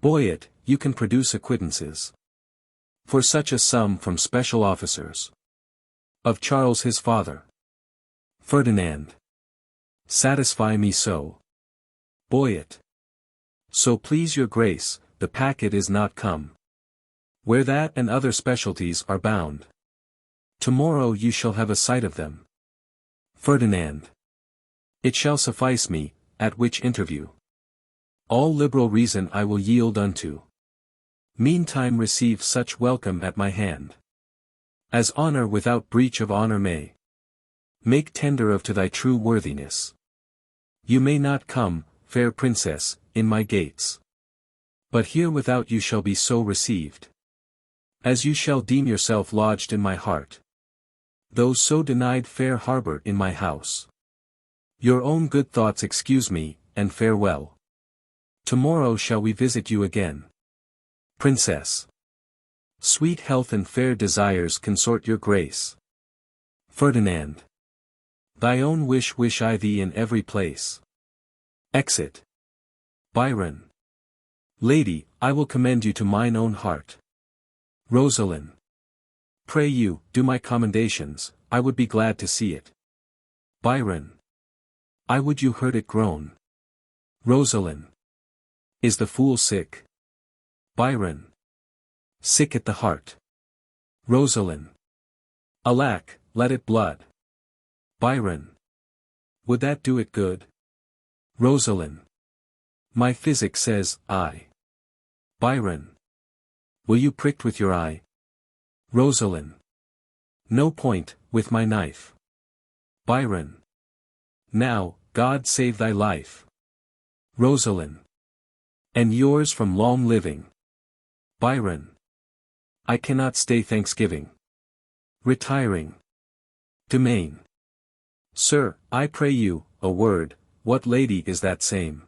Boy it, you can produce acquittances for such a sum from special officers of Charles his father. Ferdinand. Satisfy me so. Boy it. So please your grace, the packet is not come. Where that and other specialties are bound. Tomorrow you shall have a sight of them. Ferdinand. It shall suffice me, at which interview all liberal reason I will yield unto. Meantime receive such welcome at my hand As honor without breach of honor may make tender of to thy true worthiness. You may not come, fair princess, in my gates. But here without you shall be so received, as you shall deem yourself lodged in my heart. Though so denied fair harbor in my house. Your own good thoughts excuse me, and farewell. Tomorrow shall we visit you again. Princess. Sweet health and fair desires consort your grace. Ferdinand. Thy own wish I thee in every place. Exit. Biron. Lady, I will commend you to mine own heart. Rosaline. Pray you, do my commendations, I would be glad to see it. Biron. I would you heard it groan. Rosaline. Is the fool sick? Biron. Sick at the heart. Rosaline. Alack, let it blood. Biron. Would that do it good? Rosaline. My physic says, I. Biron. Will you pricked with your eye? Rosaline. No point, with my knife. Biron. Now, God save thy life. Rosaline. And yours from long living. Biron. I cannot stay Thanksgiving. Retiring. Domain. Sir, I pray you, a word, what lady is that same?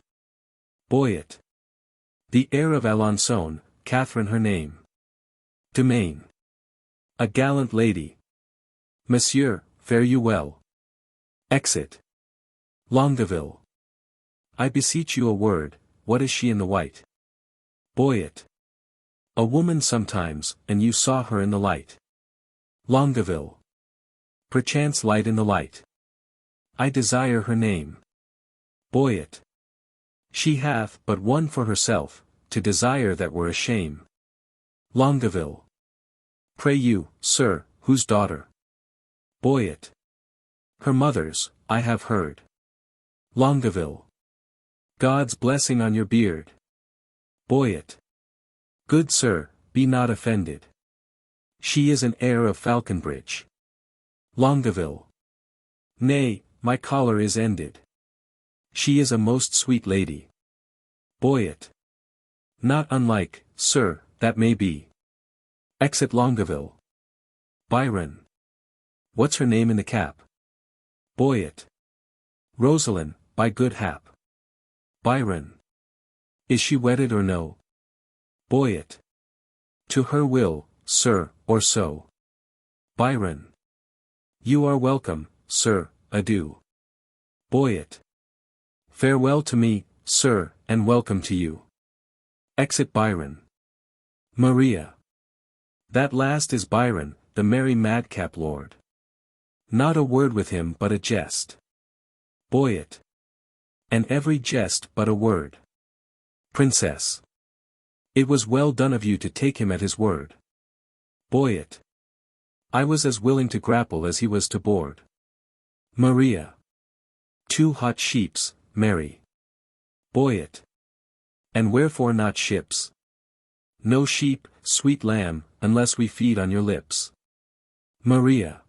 Boyet. The heir of Alençon, Katharine her name. Domain. A gallant lady. Monsieur, fare you well. Exit. Longueville. I beseech you a word, what is she in the white? Boyet. A woman sometimes, and you saw her in the light. Longueville. Perchance light in the light. I desire her name. Boyet. She hath but one for herself, to desire that were a shame. Longueville. Pray you, sir, whose daughter? Boyet. Her mother's, I have heard. Longueville. God's blessing on your beard. Boyet. Good sir, be not offended. She is an heir of Falconbridge. Longueville. Nay, my choler is ended. She is a most sweet lady. Boyet. Not unlike, sir, that may be. Exit Longueville. Biron. What's her name in the cap? Boyet. Rosaline, by good hap. Biron. Is she wedded or no? Boyet. To her will, sir, or so. Biron. You are welcome, sir, adieu. Boyet. Farewell to me, sir, and welcome to you. Exit Biron. Maria. That last is Biron, the merry madcap lord. Not a word with him but a jest. Boyet. And every jest but a word. Princess. It was well done of you to take him at his word. Boyet. I was as willing to grapple as he was to board. Maria. Two hot sheeps, marry. Boyet. And wherefore not ships? No sheep, sweet lamb, unless we feed on your lips. Maria.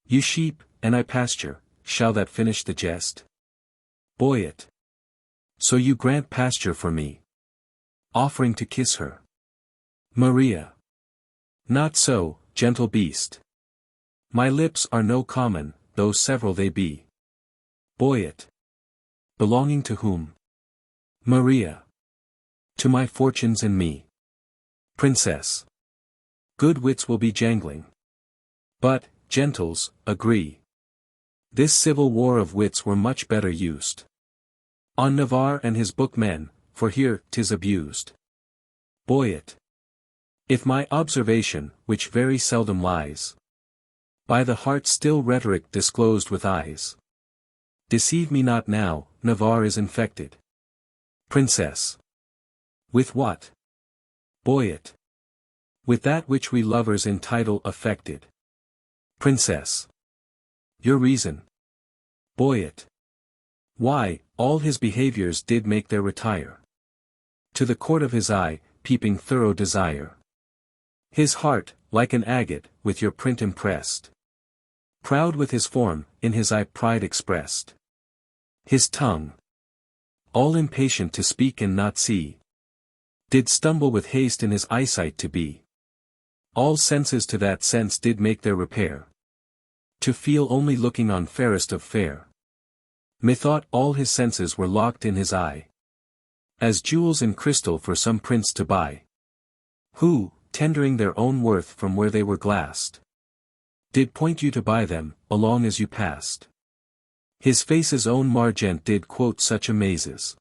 You sheep, and I pasture, shall that finish the jest? Boyet. So you grant pasture for me. Offering to kiss her. Maria. Not so, gentle beast. My lips are no common, though several they be. Boyet. Belonging to whom? Maria. To my fortunes and me. Princess. Good wits will be jangling. But, gentles, agree. This civil war of wits were much better used. On Navarre and his bookmen, for here 'tis abused. Boyet. If my observation, which very seldom lies, by the heart still rhetoric disclosed with eyes. Deceive me not now, Navarre is infected. Princess. With what? Boyet. With that which we lovers in title affected. Princess. Your reason? Boyet. Why, all his behaviors did make their retire. To the court of his eye, peeping thorough desire. His heart, like an agate, with your print impressed. Proud with his form, in his eye pride expressed. His tongue, all impatient to speak and not see, did stumble with haste in his eyesight to be. All senses to that sense did make their repair, to feel only looking on fairest of fair. Methought all his senses were locked in his eye, as jewels in crystal for some prince to buy, who, tendering their own worth from where they were glassed, did point you to buy them, along as you passed. His face's own margent did quote such amazes,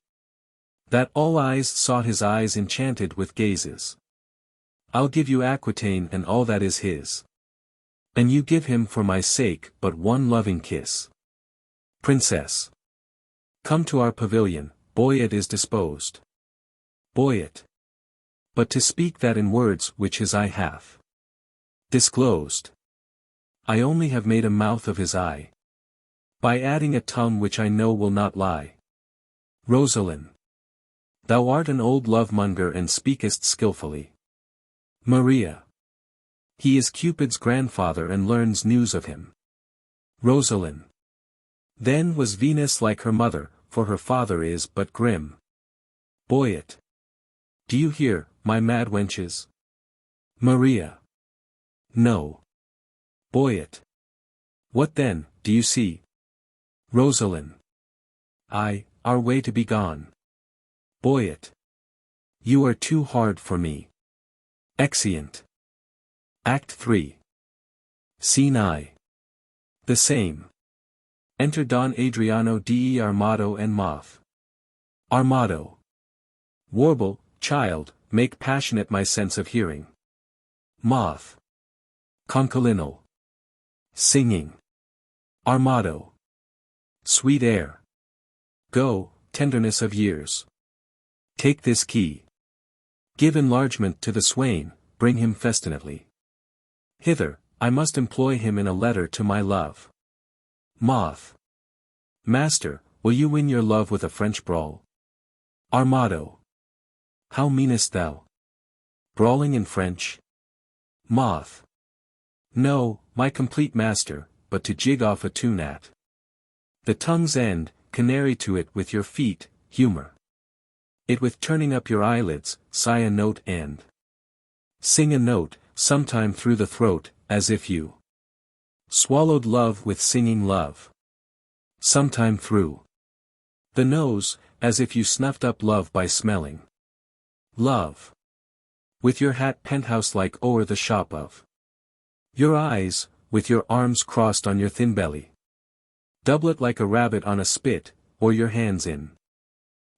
that all eyes sought his eyes enchanted with gazes. I'll give you Aquitaine and all that is his, and you give him for my sake but one loving kiss. Princess, come to our pavilion, boy it is disposed. Boy it. But to speak that in words which his eye hath disclosed, I only have made a mouth of his eye, by adding a tongue which I know will not lie. Rosaline, thou art an old love-monger and speakest skilfully. Maria, he is Cupid's grandfather and learns news of him. Rosaline, then was Venus like her mother, for her father is but grim. Boy it. Do you hear, my mad wenches? Maria, no. Boy it. What then, do you see? Rosaline, our way to be gone. Boy it. You are too hard for me. Exeunt. Act 3. Scene I. The same. Enter Don Adriano de Armado and Mote. Armado. Warble, child, make passionate my sense of hearing. Mote. Concholinal. Singing. Armado. Sweet air. Go, tenderness of years. Take this key. Give enlargement to the swain, bring him festinately hither, I must employ him in a letter to my love. Mote. Master, will you win your love with a French brawl? Armado. How meanest thou? Brawling in French? Mote. No, my complete master, but to jig off a tune at the tongue's end, canary to it with your feet, humor it with turning up your eyelids, sigh a note and sing a note, sometime through the throat, as if you swallowed love with singing love. Sometime through the nose, as if you snuffed up love by smelling love. With your hat penthouse-like o'er the shop of your eyes, with your arms crossed on your thin belly. Doublet like a rabbit on a spit, or your hands in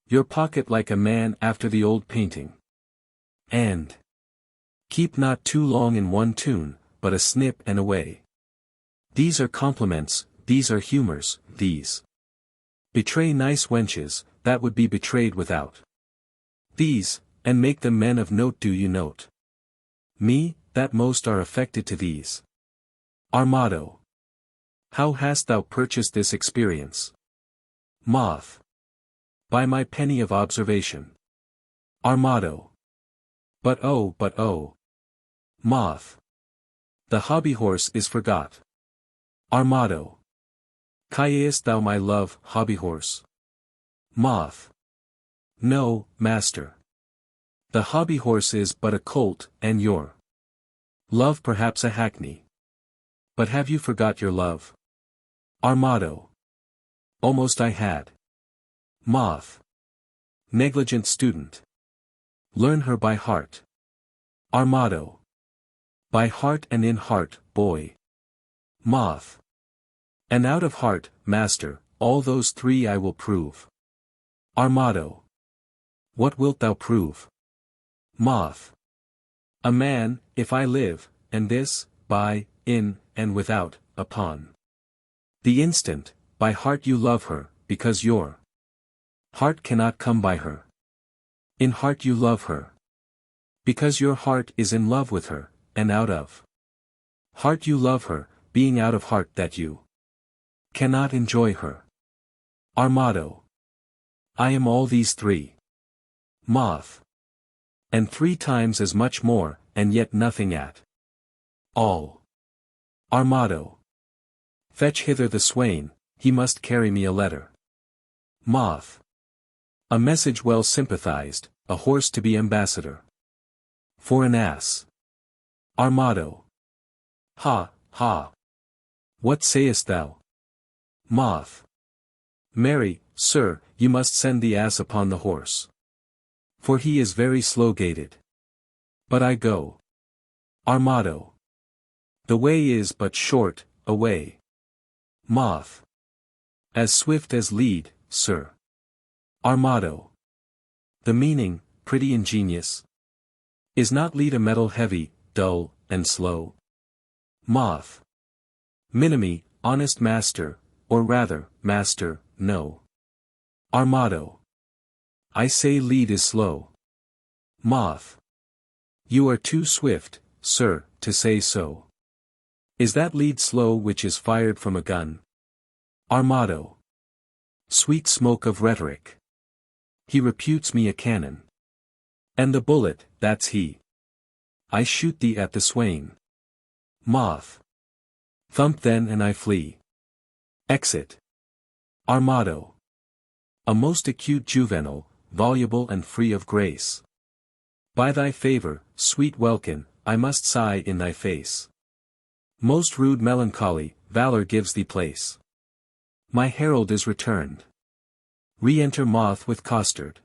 your pocket like a man after the old painting. And keep not too long in one tune, but a snip and away. These are compliments, these are humors, these betray nice wenches, that would be betrayed without these, and make them men of note. Do you note me, that most are affected to these? Armado. How hast thou purchased this experience? Mote. By my penny of observation. Armado. But oh. Mote. The hobby horse is forgot. Armado. Callest thou my love, hobby horse? Mote. No, master. The hobby horse is but a colt, and your love perhaps a hackney. But have you forgot your love? Armado. Almost I had. Mote. Negligent student. Learn her by heart. Armado. By heart and in heart, boy. Mote. And out of heart, master, all those three I will prove. Armado. What wilt thou prove? Mote. A man, if I live, and this, by, in, and without, upon the instant, by heart you love her, because your heart cannot come by her. In heart you love her, because your heart is in love with her, and out of heart you love her, being out of heart that you cannot enjoy her. Armado. I am all these three. Mote. And 3 times as much more, and yet nothing at All. Armado. Fetch hither the swain, he must carry me a letter. Mote. A message well sympathized, a horse to be ambassador. For an ass. Armado. Ha, ha. What sayest thou? Mote. Marry, sir, you must send the ass upon the horse. For he is very slow-gaited. But I go. Armado. The way is but short, away. Mote. As swift as lead, sir. Armado. The meaning, pretty ingenious. Is not lead a metal heavy, dull, and slow? Mote. Minimi, honest master, or rather, master, no. Armado. I say lead is slow. Mote. You are too swift, sir, to say so. Is that lead slow which is fired from a gun? Armado. Sweet smoke of rhetoric. He reputes me a cannon. And the bullet, that's he. I shoot thee at the swain. Mote. Thump then and I flee. Exit. Armado. A most acute juvenile, voluble and free of grace. By thy favor, sweet welkin, I must sigh in thy face. Most rude melancholy, valor gives thee place. My herald is returned. Re-enter Mote with Costard.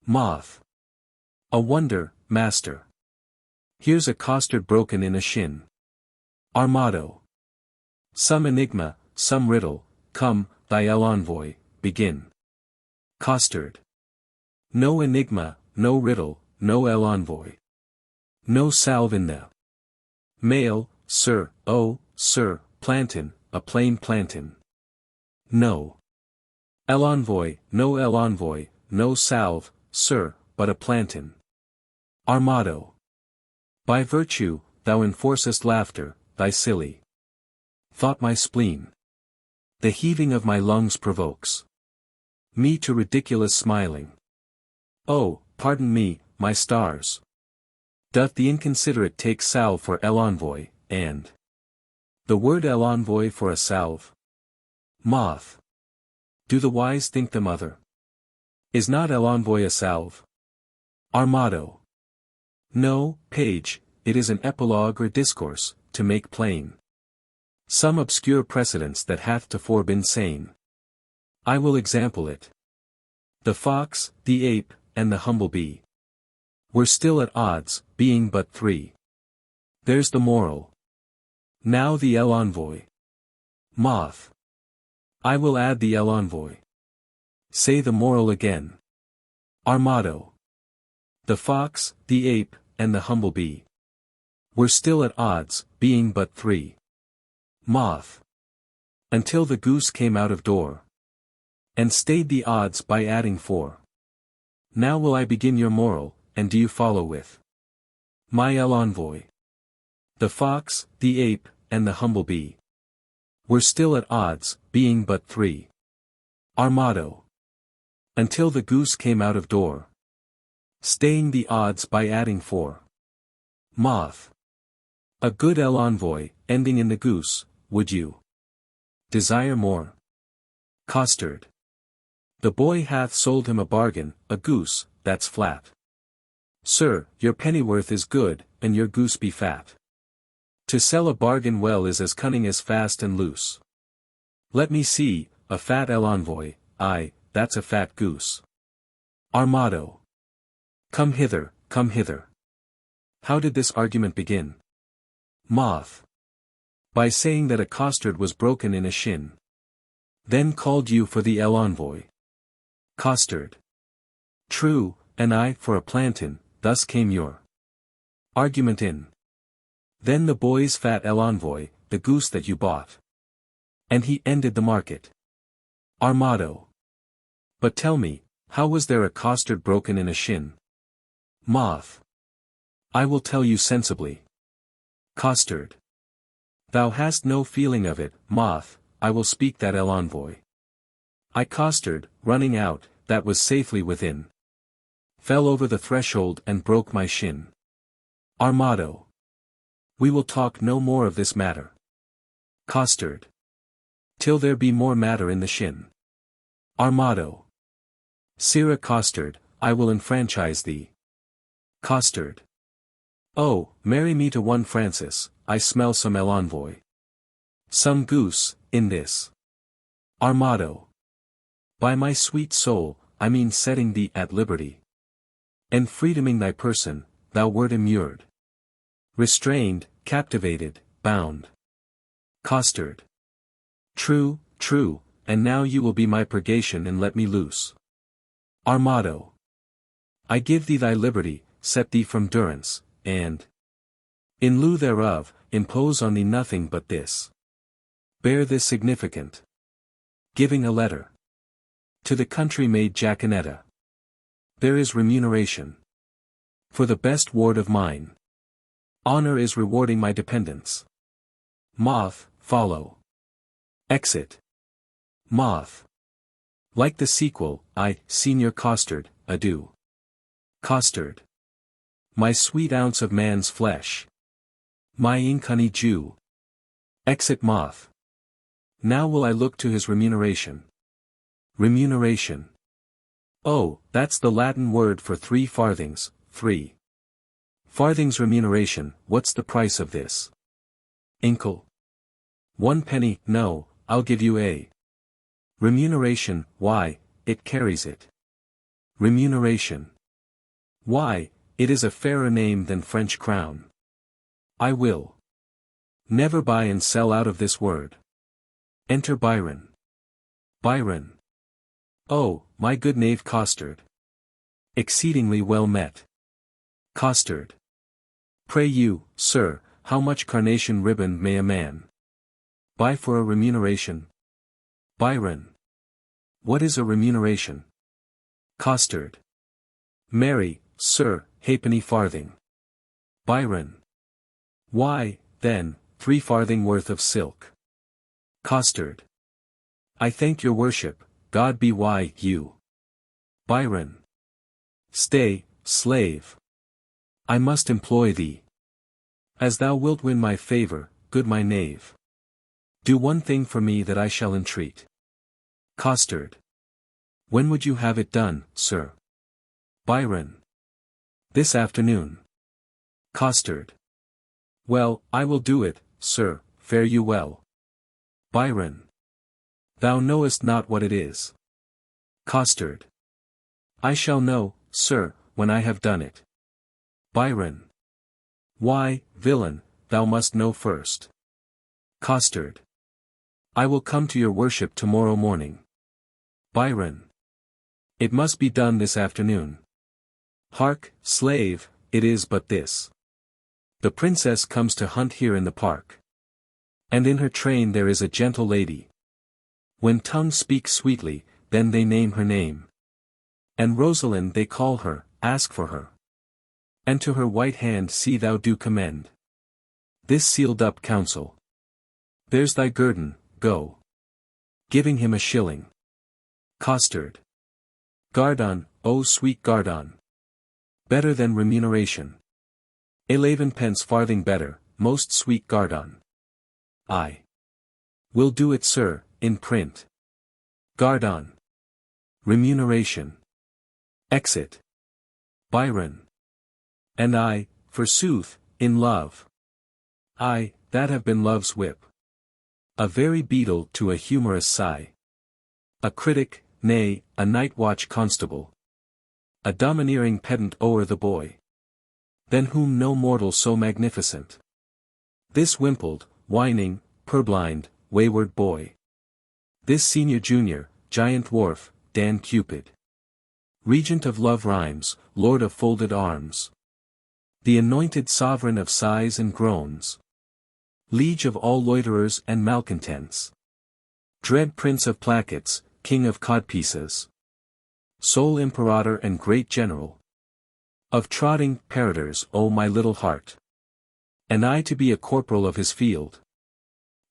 Mote. A wonder, master. Here's a costard broken in a shin. Armado. Some enigma, some riddle, come, thy envoy, begin. Costard. No enigma, no riddle, no envoy. No salve in the mail, sir, oh, sir, plantain, a plain plantain. No. Envoy, no envoy, no salve, sir, but a plantain. Armado. By virtue, thou enforcest laughter, thy silly thought my spleen. The heaving of my lungs provokes me to ridiculous smiling. Oh, pardon me, my stars. Doth the inconsiderate take salve for envoy, and the word envoy for a salve? Mote. Do the wise think them other? Is not envoy a salve? Armado. No, page, it is an epilogue or discourse, to make plain some obscure precedents that hath tofore been sane. I will example it. The fox, the ape, and the humble bee were still at odds, being but three. There's the moral. Now the envoy. Mote. I will add the envoy. Say the moral again. Armado. The fox, the ape, and the humble bee were still at odds, being but three. Mote. Until the goose came out of door and stayed the odds by adding four. Now will I begin your moral, and do you follow with my envoy? The fox, the ape, and the humble bee were still at odds, being but three. Armado. Until the goose came out of door, staying the odds by adding four. Mote. A good envoy, ending in the goose, would you desire more? Costard. The boy hath sold him a bargain, a goose, that's flat. Sir, your pennyworth is good, and your goose be fat. To sell a bargain well is as cunning as fast and loose. Let me see, a fat envoy, aye, that's a fat goose. Armado. Come hither, come hither. How did this argument begin? Mote. By saying that a costard was broken in a shin. Then called you for the envoy. Costard. True, and I for a plantain, thus came your argument in. Then the boy's fat envoy, the goose that you bought. And he ended the market. Armado. But tell me, how was there a costard broken in a shin? Mote. I will tell you sensibly. Costard. Thou hast no feeling of it, Mote, I will speak that envoy. I costard, running out, that was safely within. Fell over the threshold and broke my shin. Armado. We will talk no more of this matter. Costard. Till there be more matter in the shin. Armado. Sirrah Costard, I will enfranchise thee. Costard. Oh, marry me to one Francis, I smell some envoy. Some goose, in this. Armado. By my sweet soul, I mean setting thee at liberty. And freedoming thy person, thou wert immured. Restrained, captivated, bound. Costard. True, true, and now you will be my purgation and let me loose. Armado. I give thee thy liberty, set thee from durance, and in lieu thereof, impose on thee nothing but this. Bear this significant. Giving a letter. To the country maid Jacquenetta. There is remuneration. For the best ward of mine. Honor is rewarding my dependence. Moth, follow. Exit. Moth. Like the sequel, Senior Costard, adieu. Costard. My sweet ounce of man's flesh. My inconny Jew. Exit moth. Now will I look to his remuneration. Remuneration. Oh, that's the Latin word for 3 farthings, 3 farthings remuneration. What's the price of this? Inkle. 1 penny, no, I'll give you a remuneration. Why, it carries it. Remuneration. Why, it is a fairer name than French crown. I will never buy and sell out of this word. Enter Biron. Biron. Oh, my good knave Costard. Exceedingly well met. Costard. Pray you, sir, how much carnation ribbon may a man buy for a remuneration? Biron. What is a remuneration? Costard. Marry, sir, halfpenny farthing. Biron. Why, then, 3 farthing worth of silk. Costard. I thank your worship, God be why you. Biron. Stay, slave. I must employ thee. As thou wilt win my favor, good my knave. Do one thing for me that I shall entreat. Costard. When would you have it done, sir? Biron. This afternoon. Costard. Well, I will do it, sir, fare you well. Biron. Thou knowest not what it is. Costard. I shall know, sir, when I have done it. Biron. Why, villain, thou must know first. Costard. I will come to your worship tomorrow morning. Biron. It must be done this afternoon. Hark, slave, it is but this. The princess comes to hunt here in the park. And in her train there is a gentle lady. When tongue speaks sweetly, then they name her name. And Rosaline they call her, ask for her. And to her white hand see thou do commend this sealed up counsel. There's thy guerdon, go. Giving him a shilling. Costard. Guerdon, oh sweet guerdon. Better than remuneration. 11 farthing better, most sweet guerdon. I will do it, sir, in print. Guerdon. Remuneration. Exit. Biron. And I, forsooth, in love. I, that have been love's whip. A very beetle to a humorous sigh. A critic, nay, a night-watch constable. A domineering pedant o'er the boy. Than whom no mortal so magnificent. This wimpled, whining, purblind, wayward boy. This senior junior, giant dwarf, Dan Cupid. Regent of love rhymes, lord of folded arms. The anointed sovereign of sighs and groans. Liege of all loiterers and malcontents. Dread prince of plackets, king of codpieces. Sole imperator and great general. Of trotting paradors, O my little heart. And I to be a corporal of his field.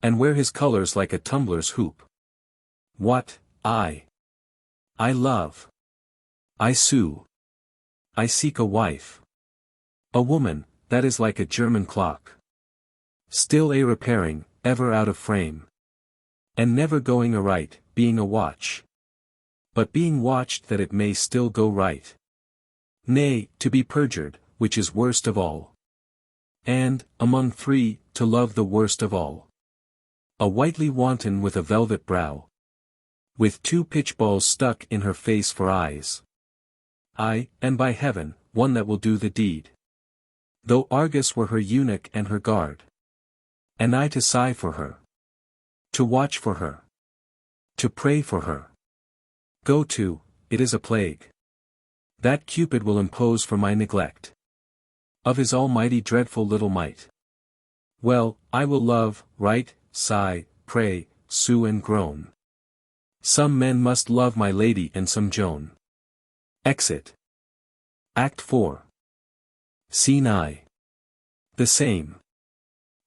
And wear his colors like a tumbler's hoop. What, I love. I sue. I seek a wife. A woman, that is like a German clock. Still a repairing, ever out of frame. And never going aright, being a watch. But being watched that it may still go right. Nay, to be perjured, which is worst of all. And, among three, to love the worst of all. A whitely wanton with a velvet brow. With 2 pitchballs stuck in her face for eyes. Ay, and by heaven, one that will do the deed. Though Argus were her eunuch and her guard. And I to sigh for her. To watch for her. To pray for her. Go to, it is a plague. That Cupid will impose for my neglect. Of his almighty dreadful little might. Well, I will love, write, sigh, pray, sue and groan. Some men must love my lady and some Joan. Exit. Act 4. Scene I. The same.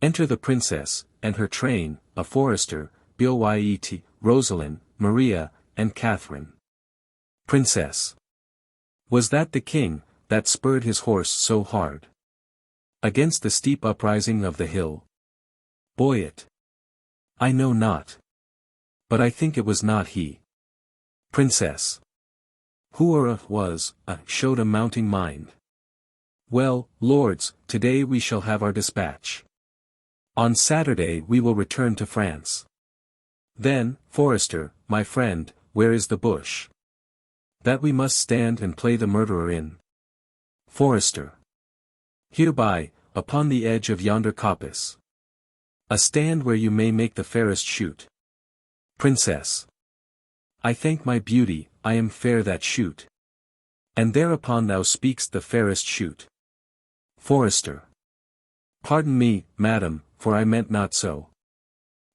Enter the princess, and her train, a forester, Boyet, Rosaline, Maria, and Katharine. Princess. Was that the king, that spurred his horse so hard? Against the steep uprising of the hill? Boyet. I know not. But I think it was not he. Princess. Whoe'er was, showed a mounting mind. Well, lords, today we shall have our dispatch. On Saturday we will return to France. Then, forester, my friend, where is the bush? That we must stand and play the murderer in. Forester. Hereby, upon the edge of yonder coppice. A stand where you may make the fairest shoot. Princess. I thank my beauty, I am fair that shoot. And thereupon thou speak'st the fairest shoot. Forester. Pardon me, madam, for I meant not so.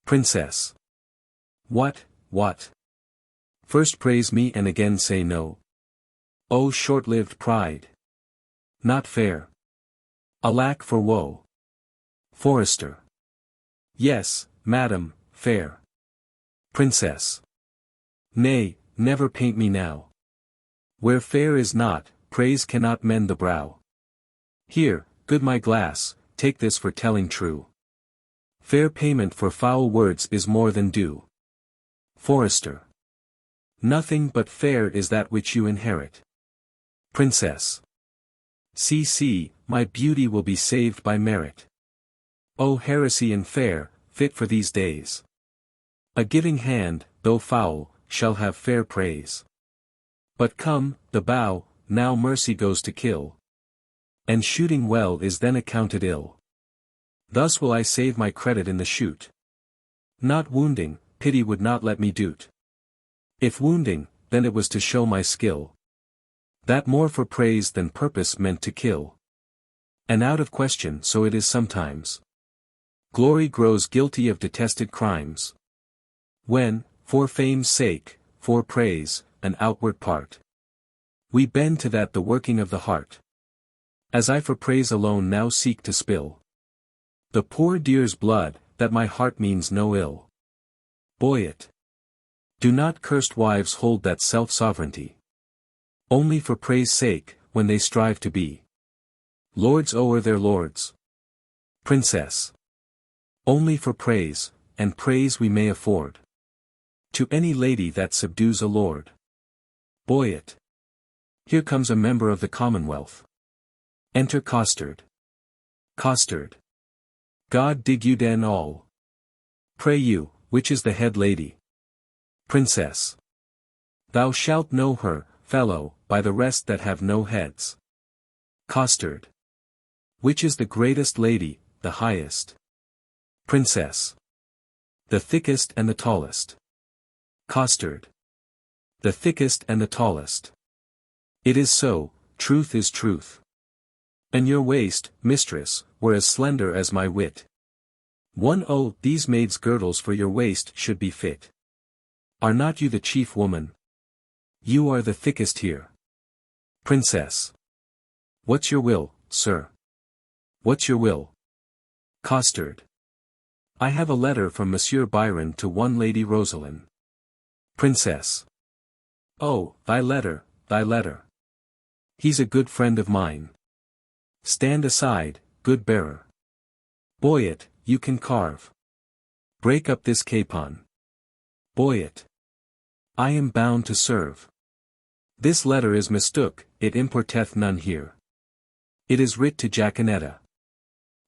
Princess. What? First praise me and again say no. O short-lived pride. Not fair. Alack for woe. Forester. Yes, madam, fair. Princess. Nay, never paint me now. Where fair is not, praise cannot mend the brow. Here, good my glass, take this for telling true. Fair payment for foul words is more than due. Forester. Nothing but fair is that which you inherit. Princess. See, my beauty will be saved by merit. O heresy and fair, fit for these days. A giving hand, though foul, shall have fair praise. But come, the bow, now mercy goes to kill. And shooting well is then accounted ill. Thus will I save my credit in the shoot. Not wounding, pity would not let me do't. If wounding, then it was to show my skill. That more for praise than purpose meant to kill. And out of question so it is sometimes. Glory grows guilty of detested crimes. When, for fame's sake, for praise, an outward part. We bend to that the working of the heart. As I for praise alone now seek to spill. The poor dear's blood, that my heart means no ill. Boyet. Do not cursed wives hold that self-sovereignty. Only for praise sake, when they strive to be lords o'er their lords. Princess. Only for praise, and praise we may afford. To any lady that subdues a lord. Boyet. Here comes a member of the Commonwealth. Enter Costard. Costard. God dig you den all. Pray you, which is the head lady? Princess. Thou shalt know her, fellow, by the rest that have no heads. Costard. Which is the greatest lady, the highest? Princess. The thickest and the tallest. Costard. The thickest and the tallest. It is so, truth is truth. And your waist, mistress, were as slender as my wit. These maids' girdles for your waist should be fit. Are not you the chief woman? You are the thickest here. Princess. What's your will, sir? What's your will? Costard. I have a letter from Monsieur Biron to one Lady Rosaline. Princess. Oh, thy letter, thy letter. He's a good friend of mine. Stand aside, good bearer. Boyet, you can carve. Break up this capon. Boy it. I am bound to serve. This letter is mistook, it importeth none here. It is writ to Jacquenetta.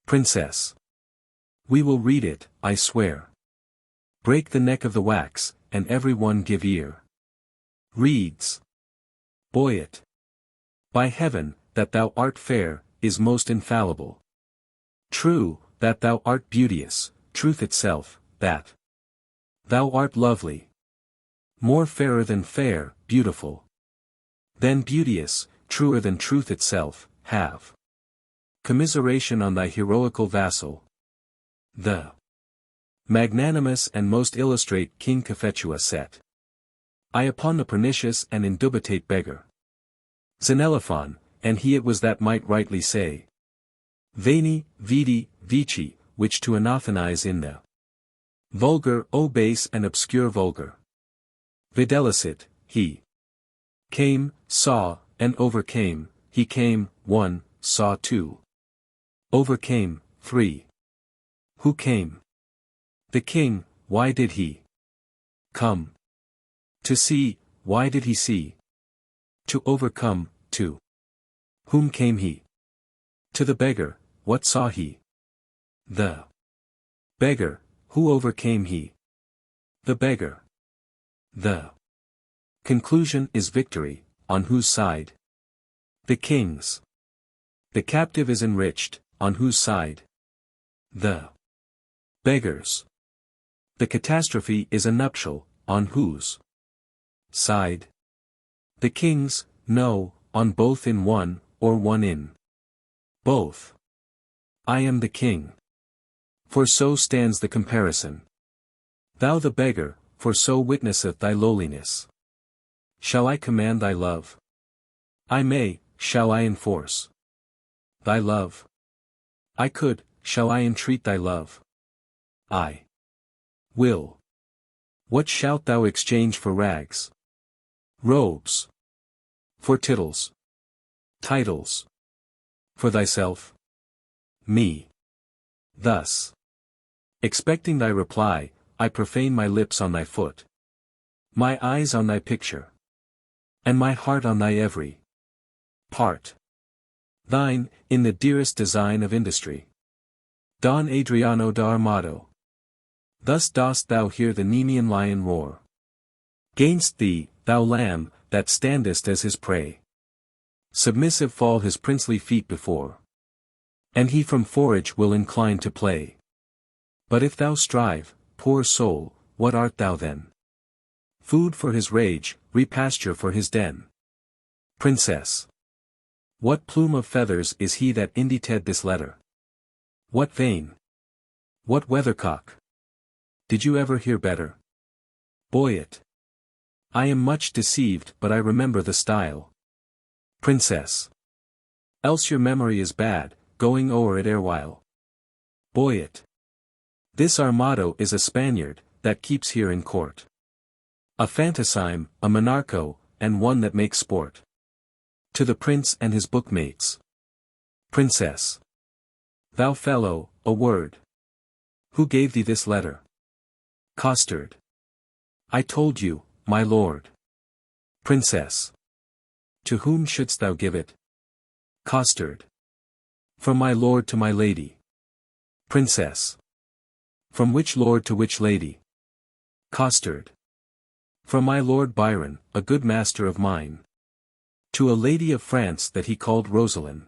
Princess. We will read it, I swear. Break the neck of the wax, and every one give ear. Reads. Boy it. By heaven, that thou art fair, is most infallible. True, that thou art beauteous, truth itself, that thou art lovely. More fairer than fair, beautiful. Than beauteous, truer than truth itself, have commiseration on thy heroical vassal. The magnanimous and most illustrate King Cophetua set I upon the pernicious and indubitate beggar. Xenophon, and he it was that might rightly say. Veni, vidi, vici, which to anathenize in the vulgar, O base and obscure vulgar. Videlicet, he came, saw, and overcame, he came, 1, saw 2. Overcame, 3. Who came? The king, why did he come? To see, why did he see? To overcome, 2. Whom came he? To the beggar, what saw he? The beggar, who overcame he? The beggar. The conclusion is victory, on whose side? The king's. The captive is enriched, on whose side? The beggar's. The catastrophe is a nuptial, on whose side? The king's, no, on both in one, or one in both. I am the king. For so stands the comparison. Thou the beggar, for so witnesseth thy lowliness. Shall I command thy love? I may, shall I enforce thy love? I could, shall I entreat thy love? I will. What shalt thou exchange for rags? Robes. For tittles. Titles. For thyself? Me. Thus. Expecting thy reply, I profane my lips on thy foot. My eyes on thy picture. And my heart on thy every part. Thine, in the dearest design of industry. Don Adriano da Armado. Thus dost thou hear the Nemean lion roar. Gainst thee, thou lamb, that standest as his prey. Submissive fall his princely feet before. And he from forage will incline to play. But if thou strive, poor soul, what art thou then? Food for his rage, repasture for his den. Princess. What plume of feathers is he that indited this letter? What vane? What weathercock? Did you ever hear better? Boy it. I am much deceived, but I remember the style. Princess. Else your memory is bad, going o'er it erewhile. Boy it. This Armado is a Spaniard, that keeps here in court. A fantasime, a monarcho, and one that makes sport. To the prince and his bookmates. Princess. Thou fellow, a word. Who gave thee this letter? Costard. I told you, my lord. Princess. To whom shouldst thou give it? Costard. From my lord to my lady. Princess. From which lord to which lady? Costard. From my lord Biron, a good master of mine. To a lady of France that he called Rosaline.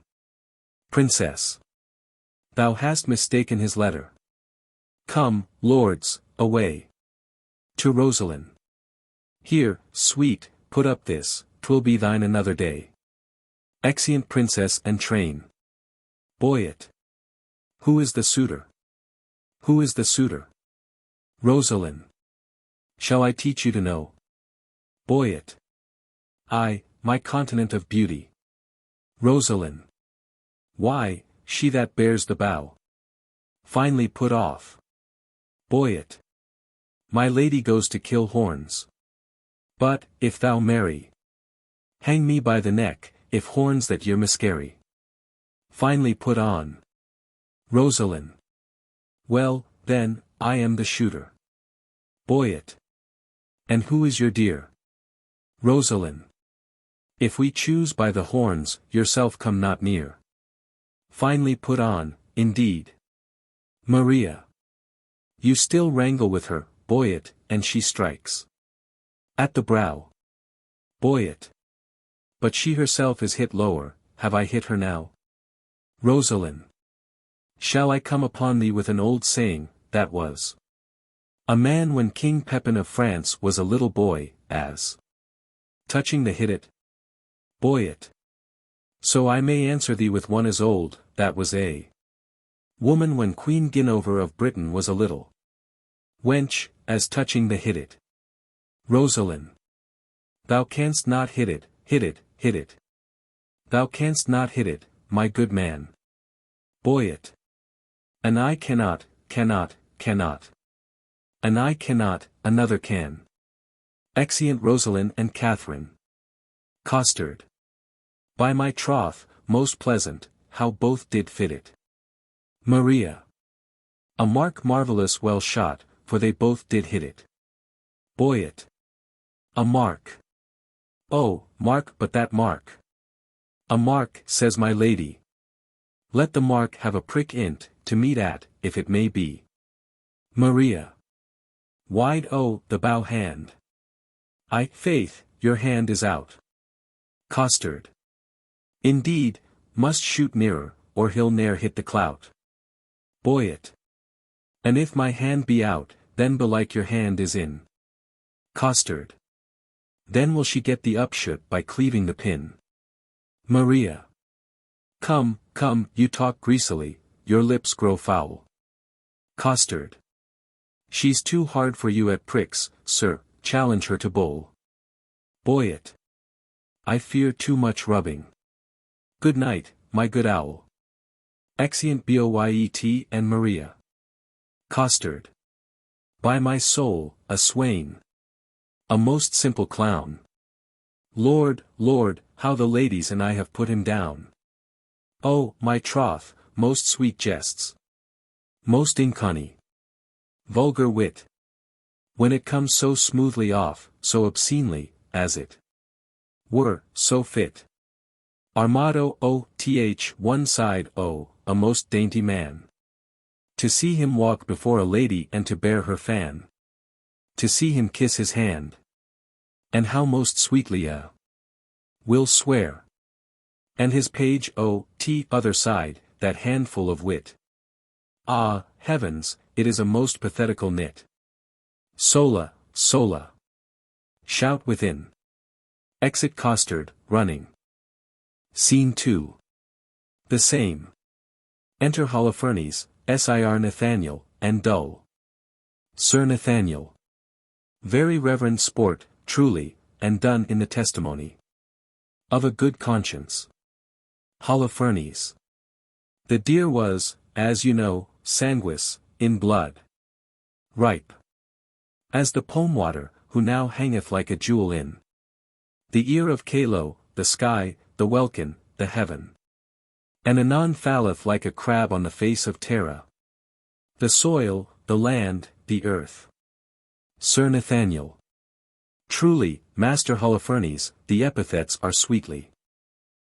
Princess. Thou hast mistaken his letter. Come, lords, away. To Rosaline. Here, sweet, put up this, 'twill be thine another day. Exeunt princess and train. Boy it. Who is the suitor? Who is the suitor? Rosaline. Shall I teach you to know? Boy it. I, my continent of beauty. Rosaline. Why, she that bears the bow. Finely put off. Boy it. My lady goes to kill horns. But, if thou marry, hang me by the neck, if horns that ye miscarry. Finely put on. Rosaline. Well, then, I am the shooter. Boy it. And who is your dear? Rosaline. If we choose by the horns, yourself come not near. Finely put on, indeed. Maria. You still wrangle with her, boy it, and she strikes. At the brow. Boy it. But she herself is hit lower, have I hit her now? Rosaline. Shall I come upon thee with an old saying, that was a man when King Pepin of France was a little boy, as touching the hit it? Boy it. So I may answer thee with one as old, that was a woman when Queen Guinevere of Britain was a little wench, as touching the hit it. Rosaline. Thou canst not hit it, hit it, hit it. Thou canst not hit it, my good man. Boy it. And I cannot, cannot. And I cannot, another can. Exeunt Rosaline and Katharine. Costard. By my troth, most pleasant, how both did fit it. Maria. A mark marvellous well shot, for they both did hit it. Boy it. A mark. Oh, mark but that mark. A mark, says my lady. Let the mark have a prick in't, to meet at, if it may be. Maria. Wide oh, the bow hand. Faith, your hand is out. Costard. Indeed, must shoot nearer, or he'll ne'er hit the clout. Boy it. And if my hand be out, then belike your hand is in. Costard. Then will she get the upshot by cleaving the pin. Maria. Come, you talk greasily, your lips grow foul. Costard. She's too hard for you at pricks, sir, challenge her to bowl. Boy it. I fear too much rubbing. Good night, my good owl. Exeunt Boyet and Maria. Costard. By my soul, a swain. A most simple clown. Lord, how the ladies and I have put him down. Oh, my troth, most sweet jests. Most inconny. Vulgar wit. When it comes so smoothly off, so obscenely, as it were, so fit. Armado one side a most dainty man. To see him walk before a lady and to bear her fan. To see him kiss his hand. And how most sweetly will swear. And his page other side, that handful of wit. Ah, heavens, it is a most pathetical knit. Sola. Shout within. Exit Costard, running. Scene 2. The same. Enter Holofernes, Sir Nathaniel, and dull. Sir Nathaniel. Very reverend sport, truly, and done in the testimony of a good conscience. Holofernes. The deer was, as you know, sanguis, in blood. Ripe. As the pombe water, who now hangeth like a jewel in the ear of Calo, the sky, the welkin, the heaven. And anon falleth like a crab on the face of Terra. The soil, the land, the earth. Sir Nathaniel. Truly, Master Holofernes, the epithets are sweetly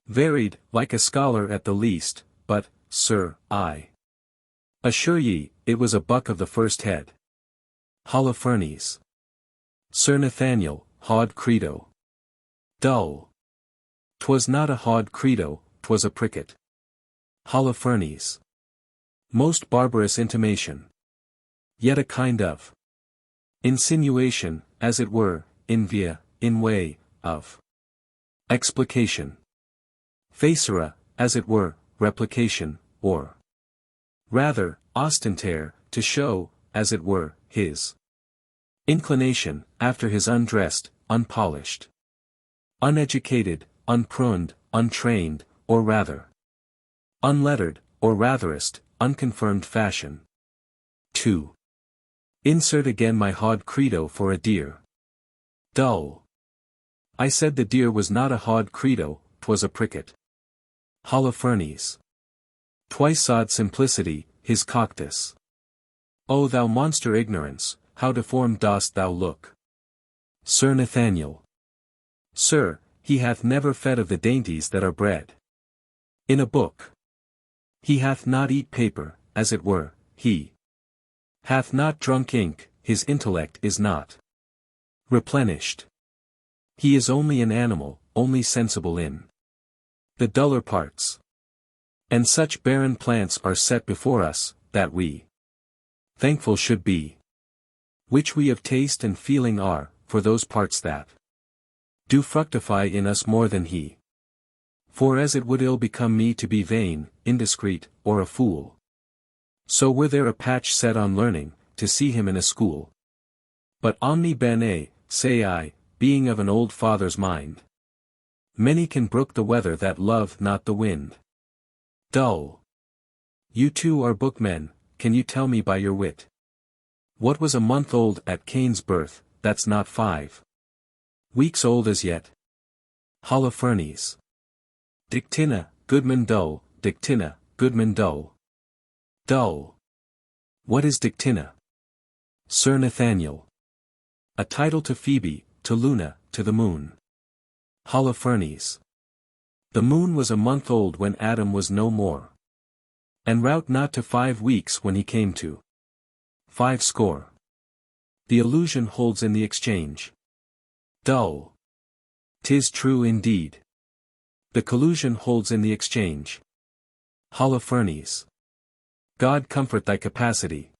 varied, like a scholar at the least, but, sir, I assure ye, it was a buck of the first head. Holofernes. Sir Nathaniel, haud credo. Dull. 'Twas not a haud credo, 'twas a pricket. Holofernes. Most barbarous intimation. Yet a kind of insinuation, as it were, in way, of explication. Facere, as it were, replication, or rather, ostentare, to show, as it were, his inclination, after his undressed, unpolished, uneducated, unpruned, untrained, or rather, unlettered, or ratherest, unconfirmed fashion. 2. Insert again my haud credo for a deer. Dull. I said the deer was not a haud credo, 'twas a pricket. Holofernes. Twice sod simplicity, his coctus. O thou monster ignorance, how deformed dost thou look! Sir Nathaniel. Sir, he hath never fed of the dainties that are bred in a book. He hath not eat paper, as it were, he hath not drunk ink, his intellect is not replenished. He is only an animal, only sensible in the duller parts. And such barren plants are set before us, that we thankful should be, which we of taste and feeling are, for those parts that do fructify in us more than he. For as it would ill become me to be vain, indiscreet, or a fool, so were there a patch set on learning, to see him in a school. But omni bene, say I, being of an old father's mind, many can brook the weather that love not the wind. Dull. You too are bookmen, can you tell me by your wit what was a month old at Cain's birth, that's not 5 weeks old as yet? Holofernes. Dictina, Goodman dull, Dictina, Goodman dull. Dull. What is Dictina? Sir Nathaniel. A title to Phoebe, to Luna, to the moon. Holofernes. The moon was a month old when Adam was no more. And rout not to 5 weeks when he came to 50. The illusion holds in the exchange. Dull. 'Tis true indeed. The collusion holds in the exchange. Holofernes. God comfort thy capacity.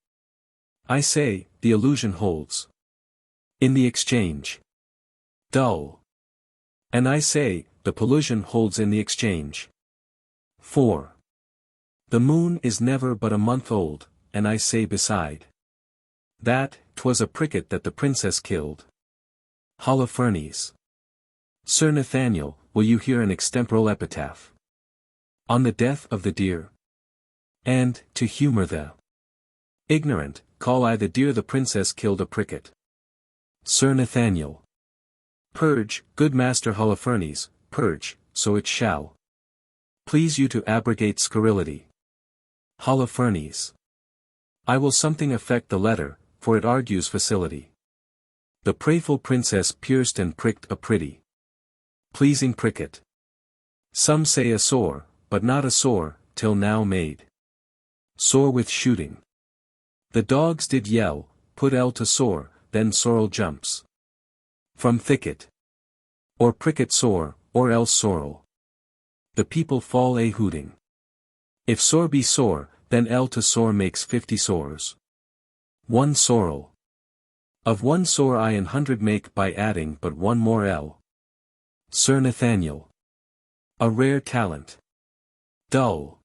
I say, the illusion holds in the exchange. Dull. And I say, the pollution holds in the exchange. 4. The moon is never but a month old, and I say beside that, 'twas a pricket that the princess killed. Holofernes. Sir Nathaniel, will you hear an extemporal epitaph on the death of the deer? And, to humor the ignorant, call I the deer the princess killed a pricket. Sir Nathaniel. Purge, good master Holofernes, purge, so it shall please you to abrogate scurrility. Holofernes. I will something affect the letter, for it argues facility. The prayful princess pierced and pricked a pretty pleasing pricket. Some say a sore, but not a sore, till now made sore with shooting. The dogs did yell, put L to sore, then sorrel jumps from thicket. Or pricket sore, or else sorrel. The people fall a hooting. If sore be sore, then L to sore makes 50 sores. 1 sorrel. Of 1 sore I 100 make by adding but 1 more L. Sir Nathaniel. A rare talent. Dull.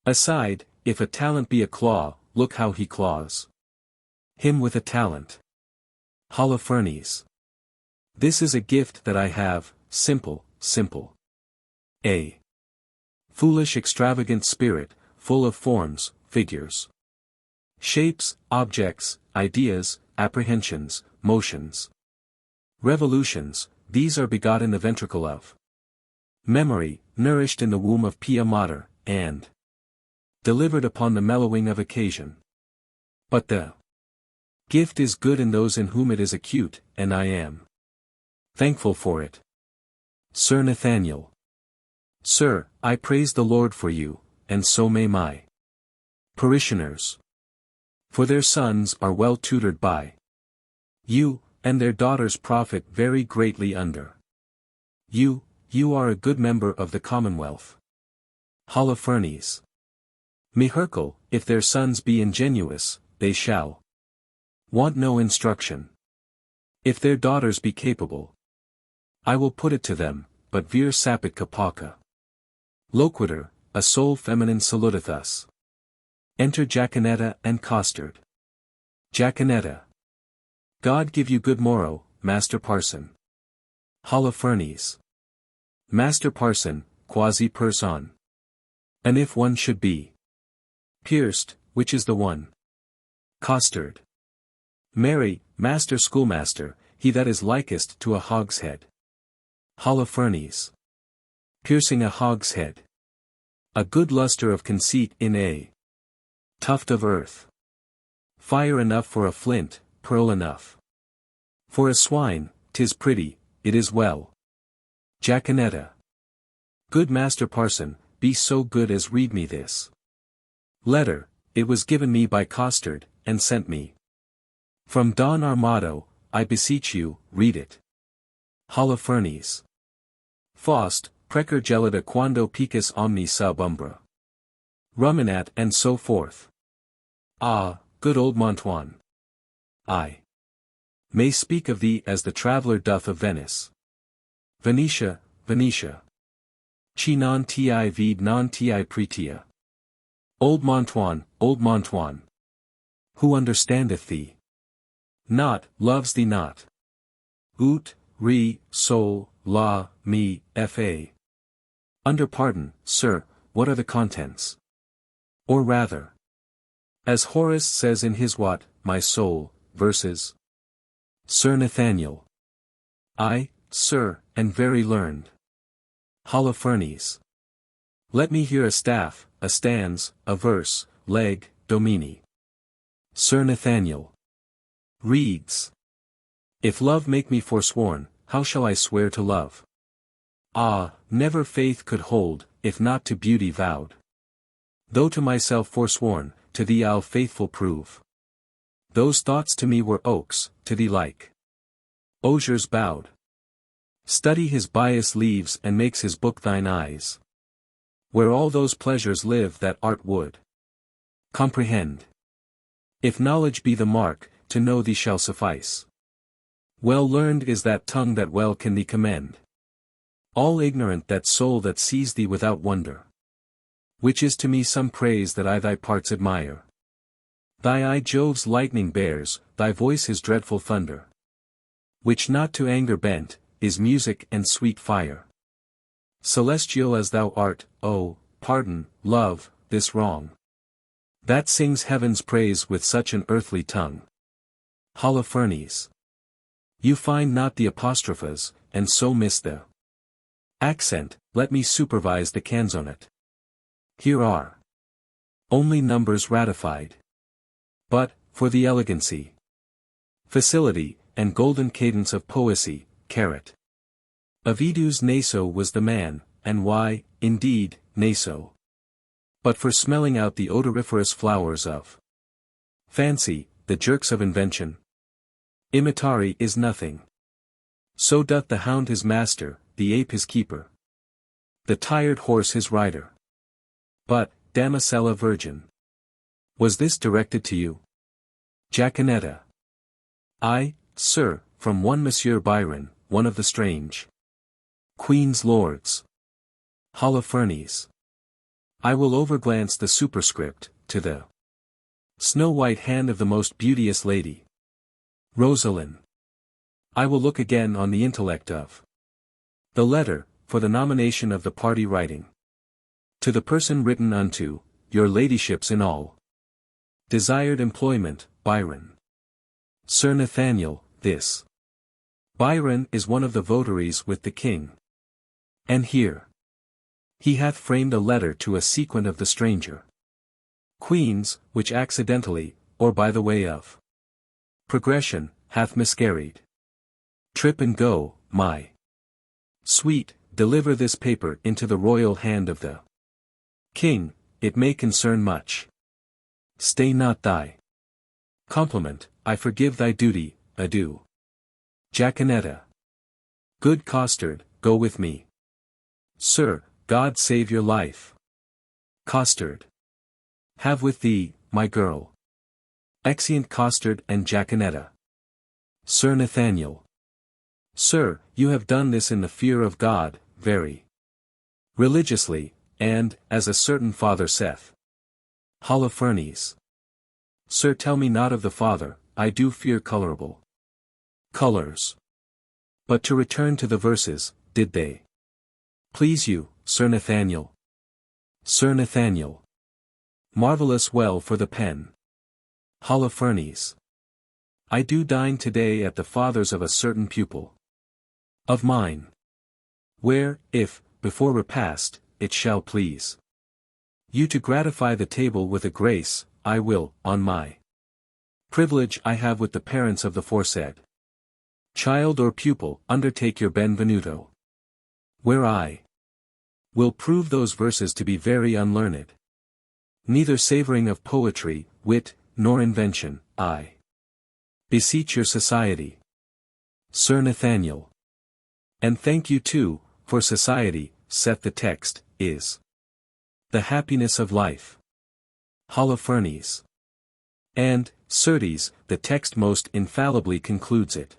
Aside, if a talent be a claw, look how he claws him with a talent. Holofernes. This is a gift that I have, simple, simple. A foolish extravagant spirit, full of forms, figures, shapes, objects, ideas, apprehensions, motions, revolutions, these are begot in the ventricle of memory, nourished in the womb of Pia Mater, and delivered upon the mellowing of occasion. But the gift is good in those in whom it is acute, and I am thankful for it. Sir Nathaniel. Sir, I praise the Lord for you, and so may my parishioners. For their sons are well tutored by you, and their daughters profit very greatly under you. You are a good member of the Commonwealth. Holofernes. Mihircle, if their sons be ingenuous, they shall want no instruction. If their daughters be capable, I will put it to them, but vir sapit capaca. Loquitur, a soul feminine saluteth us. Enter Jacquenetta and Costard. Jaquenetta. God give you good morrow, Master Parson. Holofernes. Master Parson, quasi person. And if one should be pierced, which is the one? Costard. Marry, Master Schoolmaster, he that is likest to a hogshead. Holofernes. Piercing a hogshead. A good lustre of conceit in a tuft of earth. Fire enough for a flint, pearl enough. For a swine, 'tis pretty, it is well. Jaquenetta. Good master parson, be so good as read me this letter. It was given me by Costard, and sent me from Don Armado. I beseech you, read it. Holofernes. Faust, precer gelida quando picus omni sub umbra. Ruminat and so forth. Ah, good old Montoine. I may speak of thee as the traveller doth of Venice. Venetia, Venetia. Chi non ti vide non ti pretia. Old Montoine. Who understandeth thee? Not, loves thee not. Ut, re, sol, la, mi, fa. Under pardon, sir, what are the contents? Or rather, as Horace says in his What, my soul, verses. Sir Nathaniel. I, sir, and very learned. Holofernes. Let me hear a staff, a stanz, a verse, leg, domini. Sir Nathaniel. Reads. If love make me forsworn, how shall I swear to love? Ah, never faith could hold, if not to beauty vowed. Though to myself forsworn, to thee I'll faithful prove. Those thoughts to me were oaks, to thee like osiers bowed. Study his bias leaves and makes his book thine eyes. Where all those pleasures live that art would comprehend. If knowledge be the mark, to know thee shall suffice. Well learned is that tongue that well can thee commend. All ignorant that soul that sees thee without wonder. Which is to me some praise that I thy parts admire. Thy eye Jove's lightning bears, thy voice his dreadful thunder. Which not to anger bent, is music and sweet fire. Celestial as thou art, oh, pardon, love, this wrong. That sings heaven's praise with such an earthly tongue. Holofernes. You find not the apostrophas, and so miss the accent. Let me supervise the canzonet. Here are only numbers ratified. But, for the elegancy, facility, and golden cadence of poesy, carat. Avidus Naso was the man, and why, indeed, Naso. But for smelling out the odoriferous flowers of fancy, the jerks of invention. Imitari is nothing. So doth the hound his master, the ape his keeper. The tired horse his rider. But, Damosella Virgin. Was this directed to you? Jaquenetta. I, sir, from one Monsieur Biron, one of the strange Queen's lords. Holofernes. I will overglance the superscript, to the snow-white hand of the most beauteous lady. Rosaline. I will look again on the intellect of the letter, for the nomination of the party writing. To the person written unto, your ladyships in all desired employment, Biron. Sir Nathaniel, this Biron is one of the votaries with the king. And here he hath framed a letter to a sequent of the stranger queens, which accidentally, or by the way of progression, hath miscarried. Trip and go, my sweet, deliver this paper into the royal hand of the king, it may concern much. Stay not thy compliment, I forgive thy duty, adieu. Jaquenetta. Good Costard, go with me. Sir, God save your life. Costard. Have with thee, my girl. Exeunt Costard and Jaquenetta. Sir Nathaniel. Sir, you have done this in the fear of God, very religiously, and, as a certain father saith. Holofernes. Sir, tell me not of the father, I do fear colorable colors. But to return to the verses, did they please you, Sir Nathaniel? Sir Nathaniel. Marvellous well for the pen. Holofernes. I do dine today at the father's of a certain pupil of mine. Where, if, before repast, it shall please you to gratify the table with a grace, I will, on my Privilege I have with the parents of the foresaid child or pupil, undertake your benvenuto. Where I will prove those verses to be very unlearned. Neither savouring of poetry, wit, nor invention, I beseech your society, Sir Nathaniel. And thank you too, for society, saith the text, is the happiness of life. Holofernes. And, certes, the text most infallibly concludes it.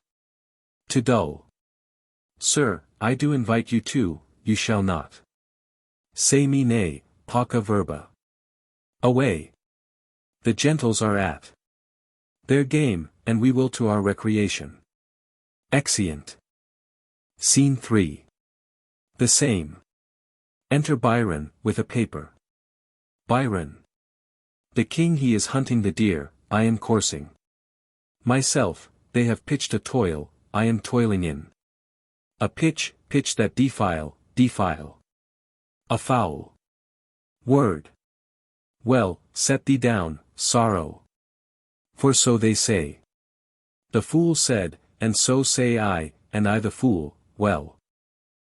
To dull. Sir, I do invite you too, you shall not say me nay, pauca verba. Away. The gentles are at their game, and we will to our recreation. Exeunt. Scene 3. The same. Enter Biron, with a paper. Biron. The king he is hunting the deer, I am coursing. Myself, they have pitched a toil, I am toiling in. A pitch that defile. A foul word. Well, set thee down, sorrow. For so they say. The fool said, and so say I, and I the fool, well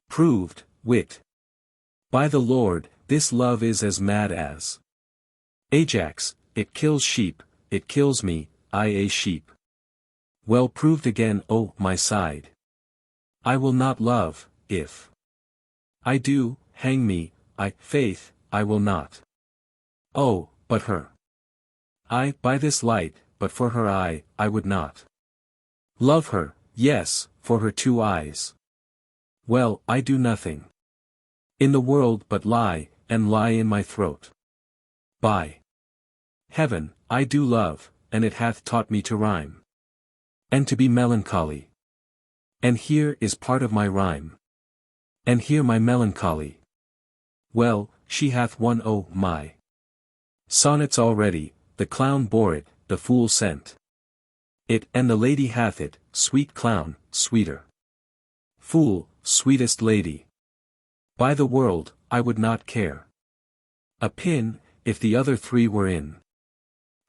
proved, wit. By the Lord, this love is as mad as Ajax, it kills sheep, it kills me, I a sheep. Well proved again, oh, my side. I will not love, if I do, hang me, faith, I will not. Oh, but her. I, by this light, but for her I would not. Love her, yes, for her 2 eyes. Well, I do nothing in the world but lie, and lie in my throat. By heaven, I do love, and it hath taught me to rhyme. And to be melancholy. And here is part of my rhyme. And here my melancholy. Well, she hath won, oh, my sonnets already, the clown bore it, the fool sent it, and the lady hath it, sweet clown, sweeter fool, sweetest lady. By the world, I would not care a pin, if the other 3 were in.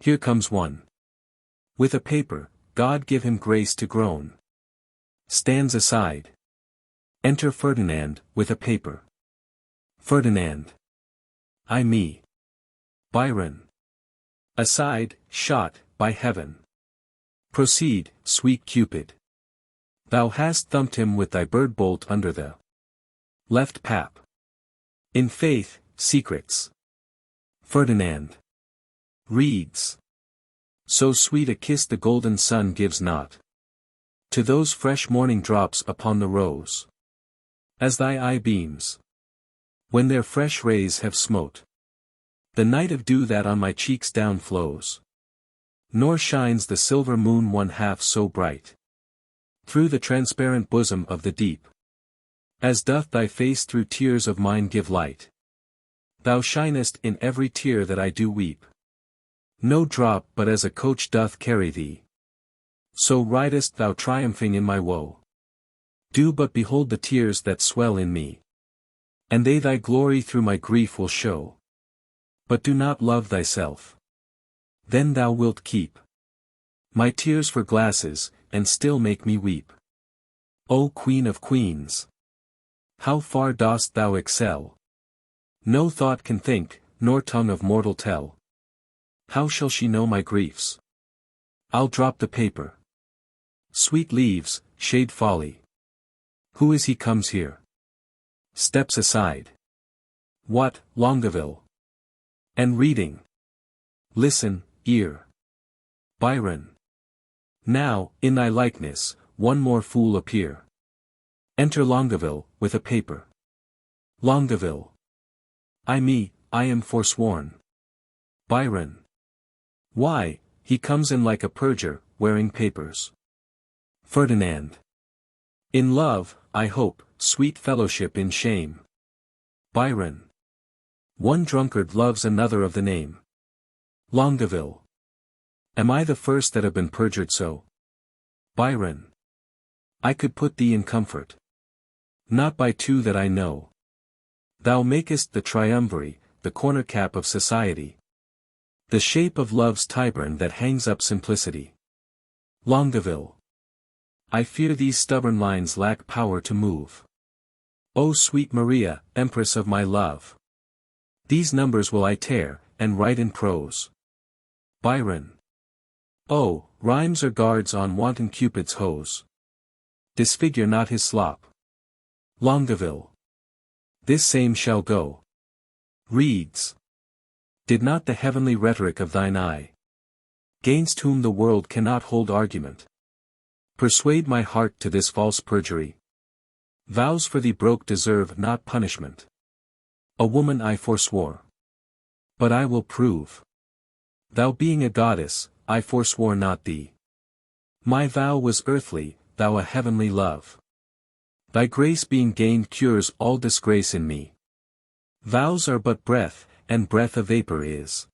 Here comes one. With a paper, God give him grace to groan. Stands aside. Enter Ferdinand, with a paper. Ferdinand. I me. Biron. Aside, shot, by heaven. Proceed, sweet Cupid. Thou hast thumped him with thy bird bolt under the left pap. In faith, secrets. Ferdinand. Reads. So sweet a kiss the golden sun gives not to those fresh morning drops upon the rose, as thy eye beams, when their fresh rays have smote the night of dew that on my cheeks down flows. Nor shines the silver moon 1/2 so bright through the transparent bosom of the deep, as doth thy face through tears of mine give light. Thou shinest in every tear that I do weep. No drop but as a coach doth carry thee. So ridest thou triumphing in my woe. Do but behold the tears that swell in me, and they thy glory through my grief will show. But do not love thyself. Then thou wilt keep my tears for glasses, and still make me weep. O Queen of Queens! How far dost thou excel? No thought can think, nor tongue of mortal tell. How shall she know my griefs? I'll drop the paper. Sweet leaves, shade folly. Who is he comes here? Steps aside. What, Longueville? And reading. Listen, ear. Biron. Now, in thy likeness, one more fool appear. Enter Longueville, with a paper. Longueville. I am forsworn. Biron. Why, he comes in like a perjure, wearing papers. Ferdinand. In love, I hope, sweet fellowship in shame. Biron. One drunkard loves another of the name. Longueville. Am I the first that have been perjured so? Biron. I could put thee in comfort. Not by 2 that I know. Thou makest the triumvirate, the corner cap of society. The shape of love's Tyburn that hangs up simplicity. Longueville. I fear these stubborn lines lack power to move. O sweet Maria, empress of my love! These numbers will I tear, and write in prose. Biron. Oh, rhymes are guards on wanton Cupid's hose. Disfigure not his slop. Longueville. This same shall go. Reads. Did not the heavenly rhetoric of thine eye, gainst whom the world cannot hold argument, persuade my heart to this false perjury? Vows for thee broke deserve not punishment. A woman I forswore. But I will prove. Thou being a goddess, I forswore not thee. My vow was earthly, thou a heavenly love. Thy grace being gained cures all disgrace in me. Vows are but breath, and breath a vapor is.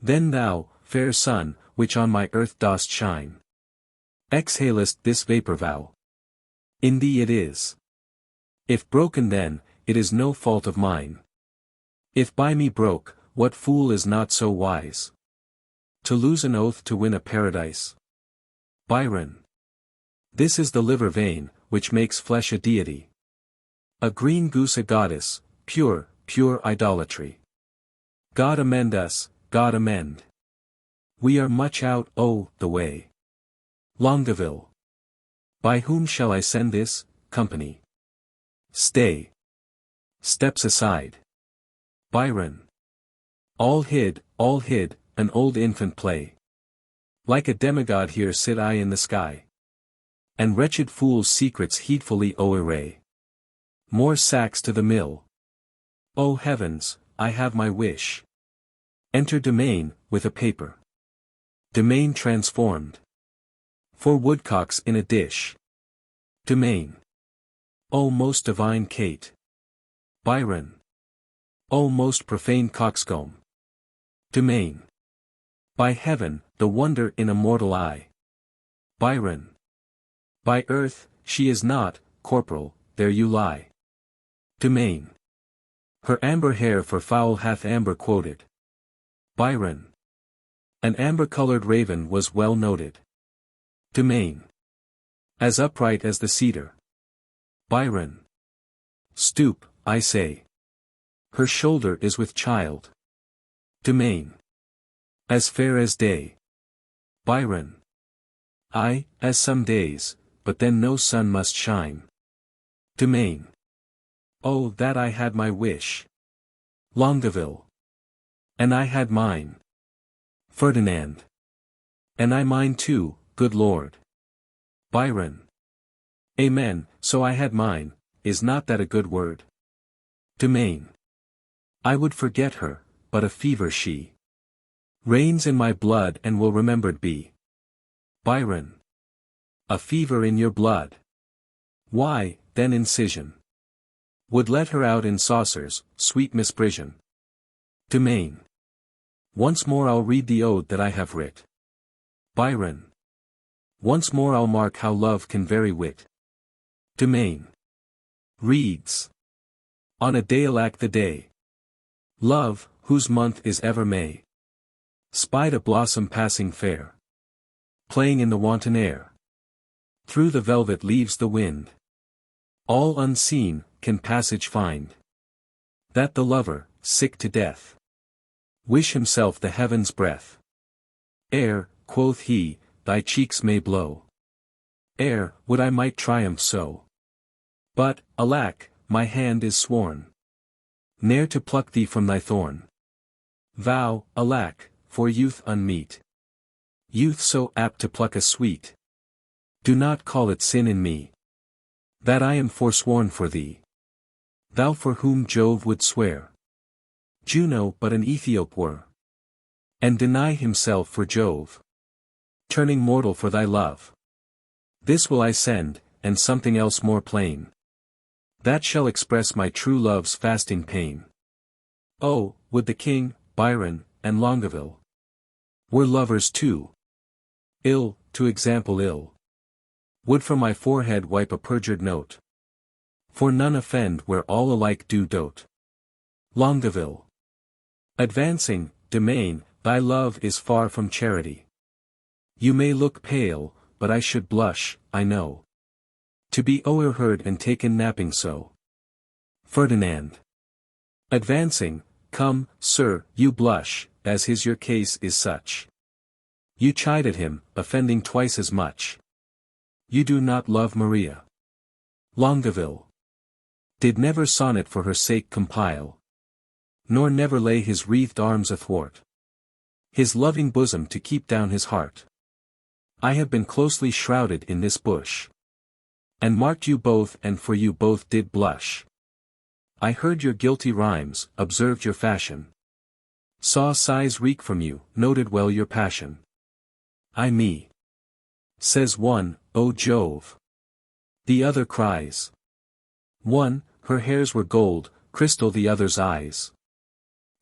Then thou, fair sun, which on my earth dost shine, exhalest this vapor vow. In thee it is. If broken then, it is no fault of mine. If by me broke, what fool is not so wise to lose an oath to win a paradise? Biron. This is the liver vein, which makes flesh a deity. A green goose a goddess, pure, pure idolatry. God amend us, God amend. We are much out, oh, the way. Longueville. By whom shall I send this, company? Stay. Steps aside. Biron. All hid, an old infant play. Like a demigod here sit I in the sky. And wretched fools secrets heedfully array. More sacks to the mill. O heavens, I have my wish. Enter domain, with a paper. Domain transformed. 4 woodcocks in a dish. Domain. O most divine Kate. Biron. O most profane coxcomb. Domain. By heaven, the wonder in a mortal eye. Biron. By earth, she is not, corporal, there you lie. Domain. Her amber hair for fowl hath amber quoted. Biron. An amber-colored raven was well noted. Domain. As upright as the cedar. Biron. Stoop, I say. Her shoulder is with child. Domain. As fair as day. Biron. Ay, as some days, but then no sun must shine. Domain. Oh, that I had my wish. Longueville. And I had mine. Ferdinand. And I mine too, good Lord. Biron. Amen, so I had mine, is not that a good word? Domain. I would forget her, but a fever she reigns in my blood and will remembered be. Biron. A fever in your blood. Why, then incision. Would let her out in saucers, sweet misprision. Domain. Once more I'll read the ode that I have writ. Biron. Once more I'll mark how love can vary wit. Domain. Reads. On a day alack the day. Love, whose month is ever May, spied a blossom passing fair, playing in the wanton air. Through the velvet leaves the wind, all unseen, can passage find. That the lover, sick to death, wish himself the heaven's breath. Ere, quoth he, thy cheeks may blow. Ere, would I might triumph so. But, alack, my hand is sworn ne'er to pluck thee from thy thorn. Vow, alack, for youth unmeet. Youth so apt to pluck a sweet. Do not call it sin in me, that I am forsworn for thee. Thou for whom Jove would swear Juno but an Ethiop were, and deny himself for Jove, turning mortal for thy love. This will I send, and something else more plain, that shall express my true love's fasting pain. Oh, would the king, Biron, and Longueville were lovers too. Ill, to example ill, would from my forehead wipe a perjured note. For none offend where all alike do dote. Longueville. Advancing, domain, thy love is far from charity. You may look pale, but I should blush, I know, to be o'erheard and taken napping so. Ferdinand. Advancing, come, sir, you blush, as his your case is such. You chided him, offending twice as much. You do not love Maria. Longueville. Did never sonnet for her sake compile, nor never lay his wreathed arms athwart his loving bosom to keep down his heart. I have been closely shrouded in this bush, and marked you both and for you both did blush. I heard your guilty rhymes, observed your fashion, saw sighs reek from you, noted well your passion. Ay me, says one, O Jove. The other cries. One, her hairs were gold, crystal the other's eyes.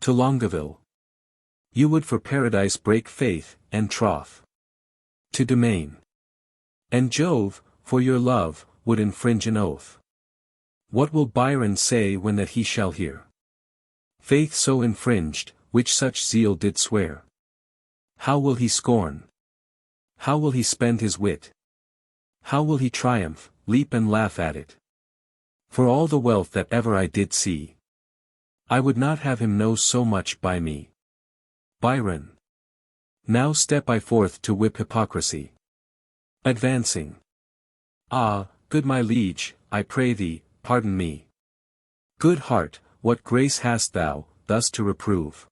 To Longueville. You would for paradise break faith, and troth. To Domain. And Jove, for your love, would infringe an oath. What will Biron say when that he shall hear faith so infringed, which such zeal did swear? How will he scorn? How will he spend his wit? How will he triumph, leap and laugh at it? For all the wealth that ever I did see, I would not have him know so much by me. Biron. Now step I forth to whip hypocrisy. Advancing. Ah, good my liege, I pray thee, pardon me. Good heart, what grace hast thou, thus to reprove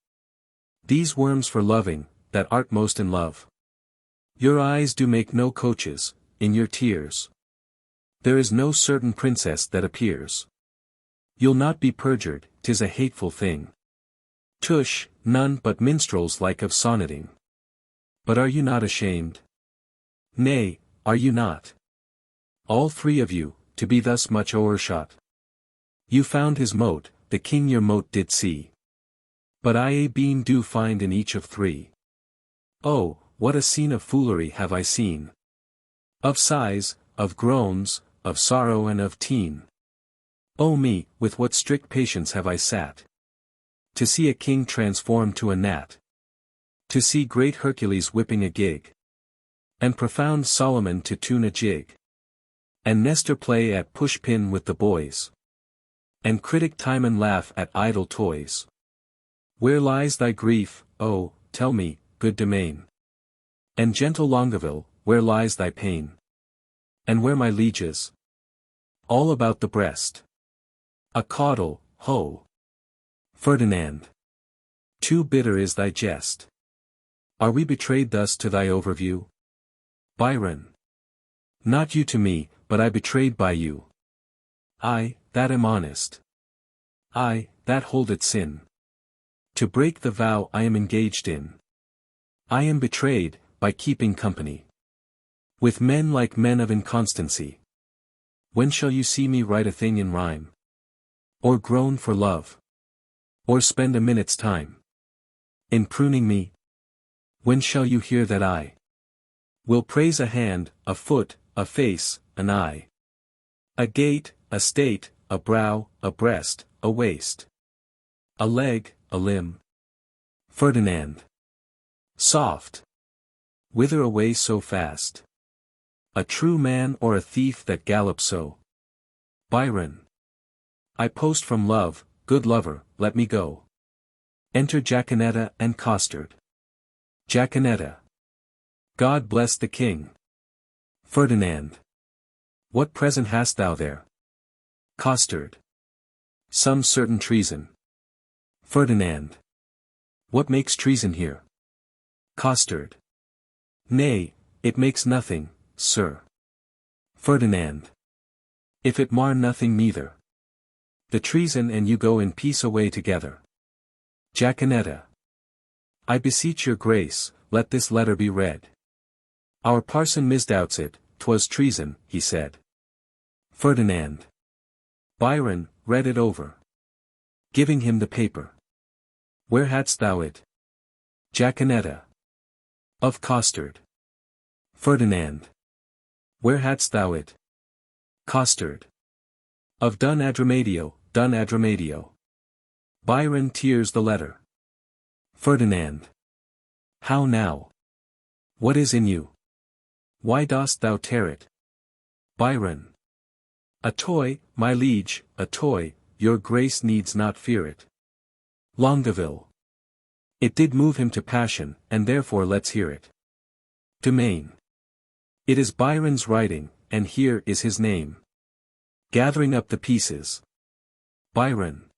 these worms for loving, that art most in love? Your eyes do make no coaches, in your tears there is no certain princess that appears. You'll not be perjured, 'tis a hateful thing. Tush, none but minstrels like of sonneting. But are you not ashamed? Nay, are you not? All three of you, to be thus much o'ershot. You found his mote, the king your mote did see. But I a beam do find in each of three. Oh, what a scene of foolery have I seen! Of sighs, of groans, of sorrow and of teen. Oh me, with what strict patience have I sat, to see a king transformed to a gnat, to see great Hercules whipping a gig, and profound Solomon to tune a jig, and Nestor play at push-pin with the boys, and critic Timon laugh at idle toys. Where lies thy grief, oh, tell me, good Domain? And gentle Longueville, where lies thy pain? And where my lieges? All about the breast. A caudle, ho! Ferdinand. Too bitter is thy jest. Are we betrayed thus to thy overview? Biron. Not you to me, but I betrayed by you. I, that am honest. I, that hold it sin. To break the vow I am engaged in. I am betrayed, by keeping company with men like men of inconstancy. When shall you see me write a thing in rhyme? Or groan for love? Or spend a minute's time in pruning me? When shall you hear that I will praise a hand, a foot, a face, an eye, a gait, a state, a brow, a breast, a waist, a leg, a limb? Ferdinand. Soft. Whither away so fast? A true man or a thief that gallops so? Biron. I post from love, good lover, let me go. Enter Jaquenetta and Costard. Jaquenetta. God bless the king. Ferdinand. What present hast thou there? Costard. Some certain treason. Ferdinand. What makes treason here? Costard. Nay, it makes nothing, sir. Ferdinand. If it mar nothing neither. The treason and you go in peace away together. Jaquenetta. I beseech your grace, let this letter be read. Our parson misdoubts it, 'twas treason, he said. Ferdinand. Biron, read it over, giving him the paper. Where hadst thou it? Jaquenetta. Of Costard. Ferdinand. Where hadst thou it? Costard. Of Don Armado, Don Armado. Biron tears the letter. Ferdinand. How now? What is in you? Why dost thou tear it? Biron. A toy, my liege, a toy, your grace needs not fear it. Longueville. It did move him to passion, and therefore let's hear it. Domain. It is Biron's writing, and here is his name. Gathering up the pieces. Biron.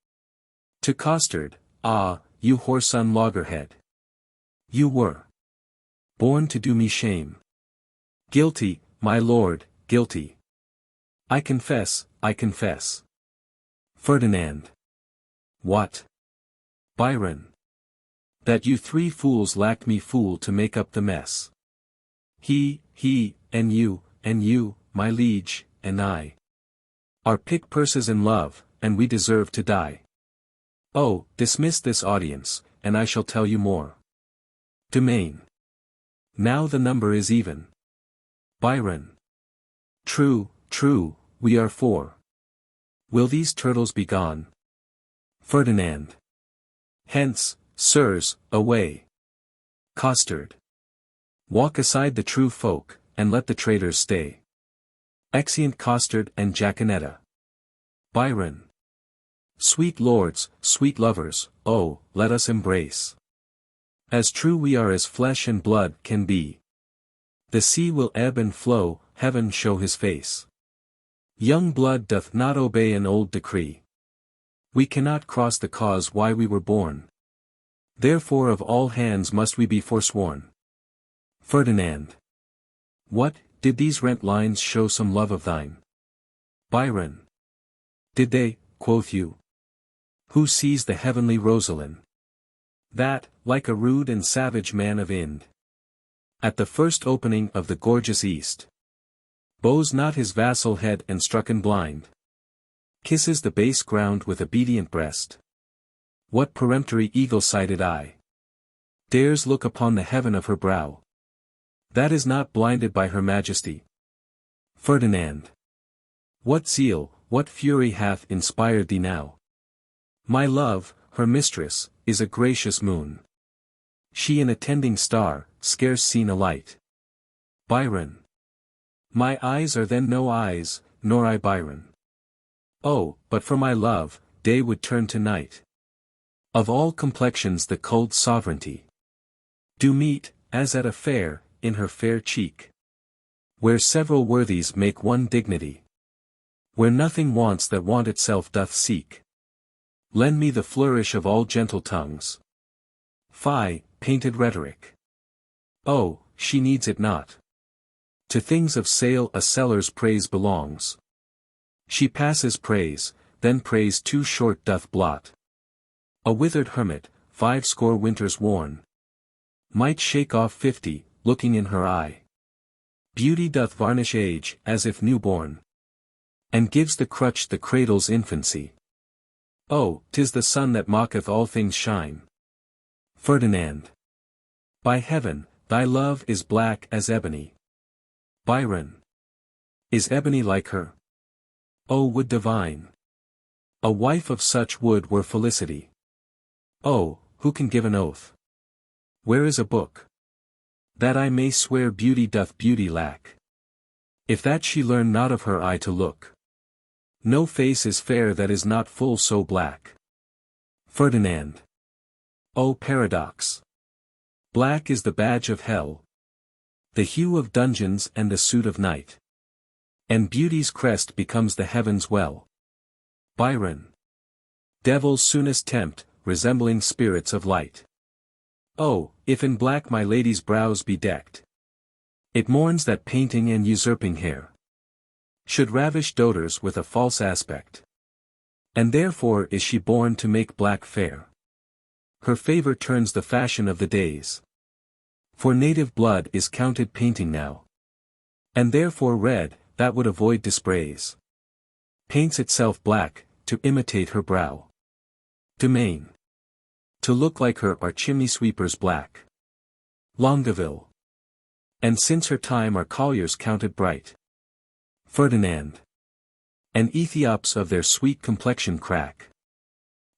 To Costard, ah, you whoreson loggerhead. You were born to do me shame. Guilty, my lord, guilty. I confess, I confess. Ferdinand. What? Biron. That you three fools lacked me fool to make up the mess. He, and you, my liege, and I. Are pick purses in love, and we deserve to die. Oh, dismiss this audience, and I shall tell you more. Domain. Now the number is even. Biron. True, we are four. Will these turtles be gone? Ferdinand. Hence, sirs, away. Costard. Walk aside the true folk, and let the traitors stay. Exeunt Costard and Jacquenetta. Biron. Sweet lords, sweet lovers, oh, let us embrace. As true we are as flesh and blood can be. The sea will ebb and flow, heaven show his face. Young blood doth not obey an old decree. We cannot cross the cause why we were born. Therefore of all hands must we be forsworn. Ferdinand. What, did these rent lines show some love of thine? Biron. Did they, quoth you? Who sees the heavenly Rosaline? That, like a rude and savage man of Ind. At the first opening of the gorgeous east. Bows not his vassal head and strucken blind. Kisses the base ground with obedient breast. What peremptory eagle-sighted eye dares look upon the heaven of her brow? That is not blinded by her majesty. Ferdinand. What zeal, what fury hath inspired thee now? My love, her mistress, is a gracious moon. She an attending star, scarce seen a light. Biron. My eyes are then no eyes, nor I Biron. Oh, but for my love, day would turn to night. Of all complexions the cold sovereignty do meet, as at a fair, in her fair cheek. Where several worthies make one dignity. Where nothing wants that want itself doth seek. Lend me the flourish of all gentle tongues. Fie, painted rhetoric. Oh, she needs it not. To things of sale a seller's praise belongs. She passes praise, then praise too short doth blot. A withered hermit, 50 winters worn, might shake off 50, looking in her eye. Beauty doth varnish age, as if newborn, and gives the crutch the cradle's infancy. Oh, 'tis the sun that mocketh all things shine. Ferdinand. By heaven, thy love is black as ebony. Biron. Is ebony like her? O would divine! A wife of such wood were felicity. Oh, who can give an oath? Where is a book? That I may swear beauty doth beauty lack. If that she learn not of her eye to look. No face is fair that is not full so black. Ferdinand. O paradox! Black is the badge of hell. The hue of dungeons and the suit of night. And beauty's crest becomes the heavens' well. Biron. Devils soonest tempt, resembling spirits of light. Oh, if in black my lady's brows be decked. It mourns that painting and usurping hair should ravish doters with a false aspect. And therefore is she born to make black fair. Her favor turns the fashion of the days. For native blood is counted painting now. And therefore red, that would avoid dispraise, paints itself black, to imitate her brow. Domain. To look like her are chimney sweepers black. Longueville. And since her time are colliers counted bright. Ferdinand. And Ethiops of their sweet complexion crack.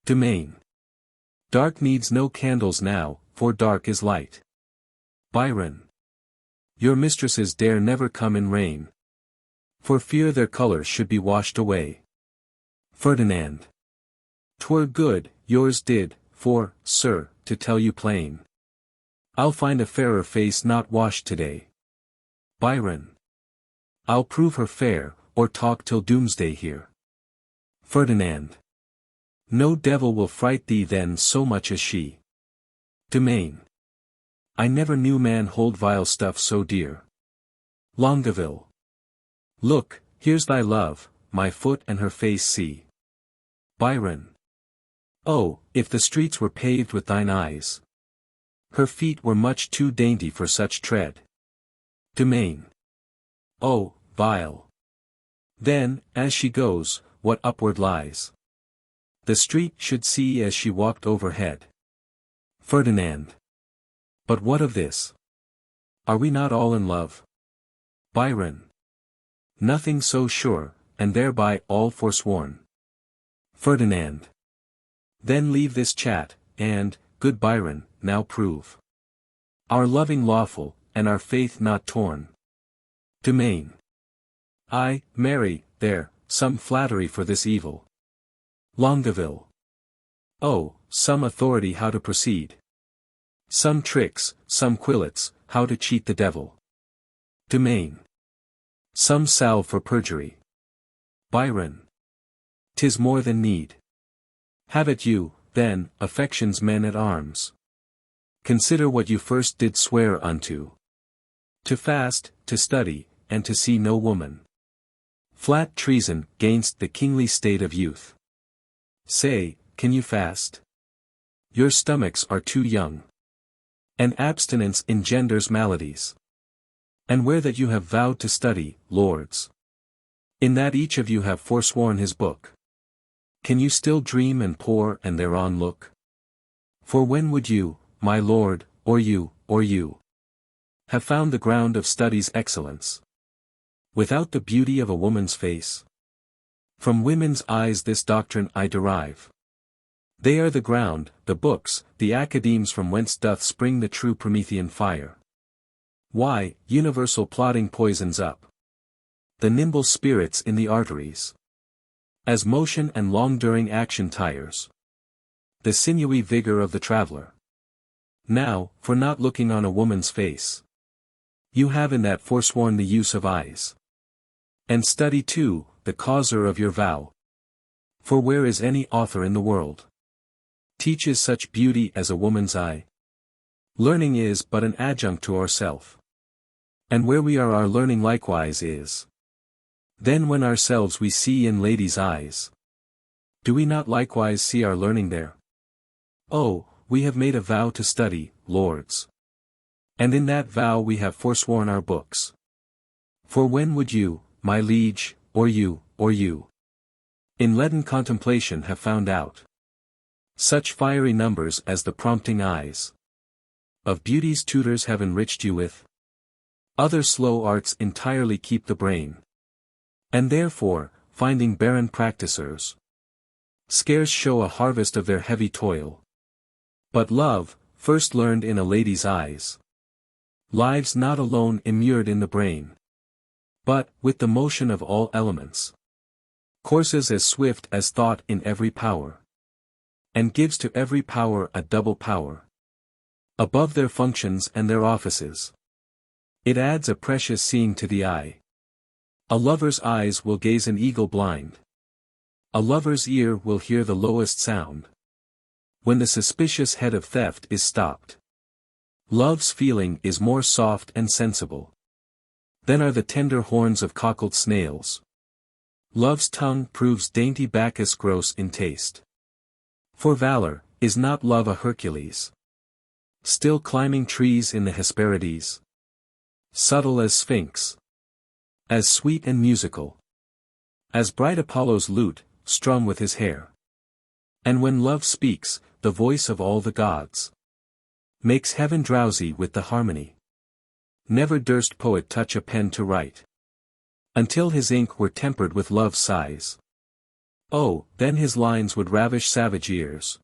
Domain. Dark needs no candles now, for dark is light. Biron. Your mistresses dare never come in rain, for fear their colours should be washed away. Ferdinand. 'Twere good, yours did, for, sir, to tell you plain, I'll find a fairer face not washed today. Biron. I'll prove her fair, or talk till doomsday here. Ferdinand. No devil will fright thee then so much as she. Domain. I never knew man hold vile stuff so dear. Longueville. Look, here's thy love, my foot and her face see. Biron. Oh, if the streets were paved with thine eyes! Her feet were much too dainty for such tread. Domain. Oh, vile! Then, as she goes, what upward lies? The street should see as she walked overhead. Ferdinand. But what of this? Are we not all in love? Biron. Nothing so sure, and thereby all forsworn. Ferdinand. Then leave this chat, and, good Biron, now prove our loving lawful, and our faith not torn. Domain. Ay, marry, there, some flattery for this evil. Longueville. Oh, some authority how to proceed. Some tricks, some quillets, how to cheat the devil. Domain. Some salve for perjury. Biron. 'Tis more than need. Have it you, then, affection's men at arms. Consider what you first did swear unto. To fast, to study, and to see no woman. Flat treason gainst the kingly state of youth. Say, can you fast? Your stomachs are too young. And abstinence engenders maladies. And where that you have vowed to study, lords? In that each of you have forsworn his book. Can you still dream and pore and thereon look? For when would you, my lord, or you, have found the ground of study's excellence? Without the beauty of a woman's face? From women's eyes this doctrine I derive. They are the ground, the books, the academes from whence doth spring the true Promethean fire. Why, universal plodding poisons up the nimble spirits in the arteries. As motion and long-during action tires the sinewy vigor of the traveler. Now, for not looking on a woman's face, you have in that forsworn the use of eyes. And study too, the causer of your vow. For where is any author in the world teaches such beauty as a woman's eye? Learning is but an adjunct to ourself. And where we are our learning likewise is. Then when ourselves we see in ladies' eyes, do we not likewise see our learning there? Oh, we have made a vow to study, lords. And in that vow we have forsworn our books. For when would you, my liege, or you, in leaden contemplation have found out such fiery numbers as the prompting eyes of beauty's tutors have enriched you with? Other slow arts entirely keep the brain. And therefore, finding barren practisers, scarce show a harvest of their heavy toil. But love, first learned in a lady's eyes, lives not alone immured in the brain, but, with the motion of all elements, courses as swift as thought in every power, and gives to every power a double power, above their functions and their offices. It adds a precious seeing to the eye. A lover's eyes will gaze an eagle blind. A lover's ear will hear the lowest sound, when the suspicious head of theft is stopped. Love's feeling is more soft and sensible than are the tender horns of cockled snails. Love's tongue proves dainty Bacchus gross in taste. For valor, is not love a Hercules, still climbing trees in the Hesperides? Subtle as Sphinx, as sweet and musical as bright Apollo's lute, strung with his hair. And when love speaks, the voice of all the gods makes heaven drowsy with the harmony. Never durst poet touch a pen to write, until his ink were tempered with love's sighs. Oh, then his lines would ravish savage ears,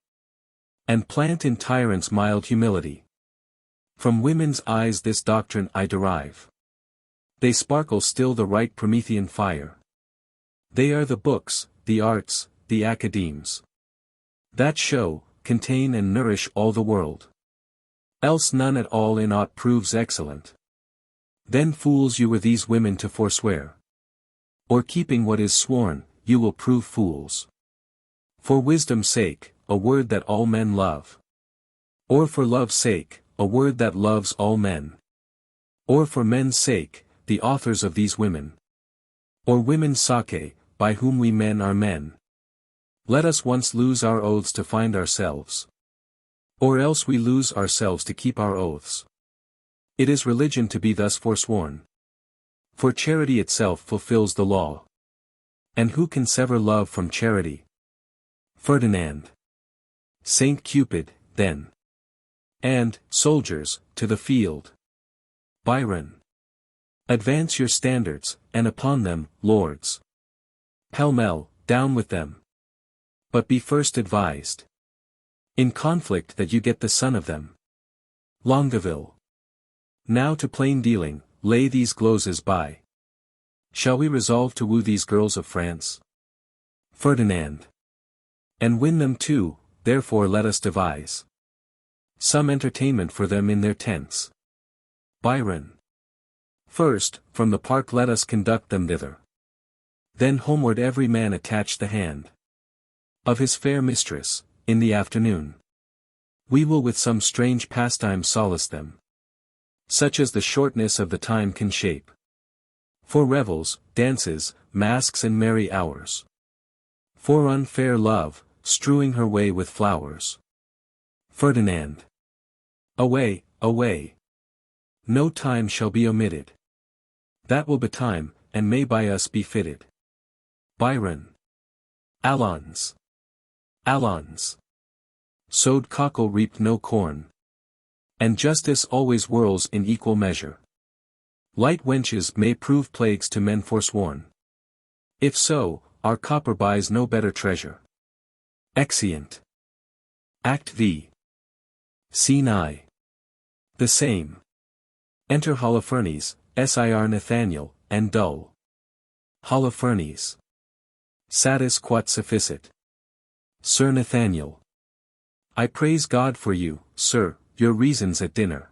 and plant in tyrants mild humility. From women's eyes this doctrine I derive. They sparkle still the right Promethean fire. They are the books, the arts, the academes, that show, contain and nourish all the world. Else none at all in aught proves excellent. Then fools you were these women to forswear. Or keeping what is sworn, you will prove fools. For wisdom's sake, a word that all men love. Or for love's sake, a word that loves all men. Or for men's sake, the authors of these women. Or women's sake, by whom we men are men. Let us once lose our oaths to find ourselves. Or else we lose ourselves to keep our oaths. It is religion to be thus forsworn. For charity itself fulfills the law. And who can sever love from charity? Ferdinand. Saint Cupid, then. And, soldiers, to the field. Biron. Advance your standards, and upon them, lords. Pell-mell, down with them. But be first advised. In conflict that you get the son of them. Longueville. Now to plain dealing, lay these glozes by. Shall we resolve to woo these girls of France? Ferdinand. And win them too, therefore let us devise some entertainment for them in their tents. Biron. First, from the park let us conduct them thither. Then homeward every man attach the hand of his fair mistress, in the afternoon. We will with some strange pastime solace them, such as the shortness of the time can shape. For revels, dances, masks and merry hours. For unfair love, strewing her way with flowers. Ferdinand. Away, away. No time shall be omitted. That will betime, and may by us be fitted. Biron. Allons. Allons. Sowed cockle reaped no corn. And justice always whirls in equal measure. Light wenches may prove plagues to men forsworn. If so, our copper buys no better treasure. Exeunt. Act V. Scene I. The same. Enter Holofernes, Sir Nathaniel, and Dull. Holofernes. Satis quot sufficit. Sir Nathaniel. I praise God for you, sir, your reasons at dinner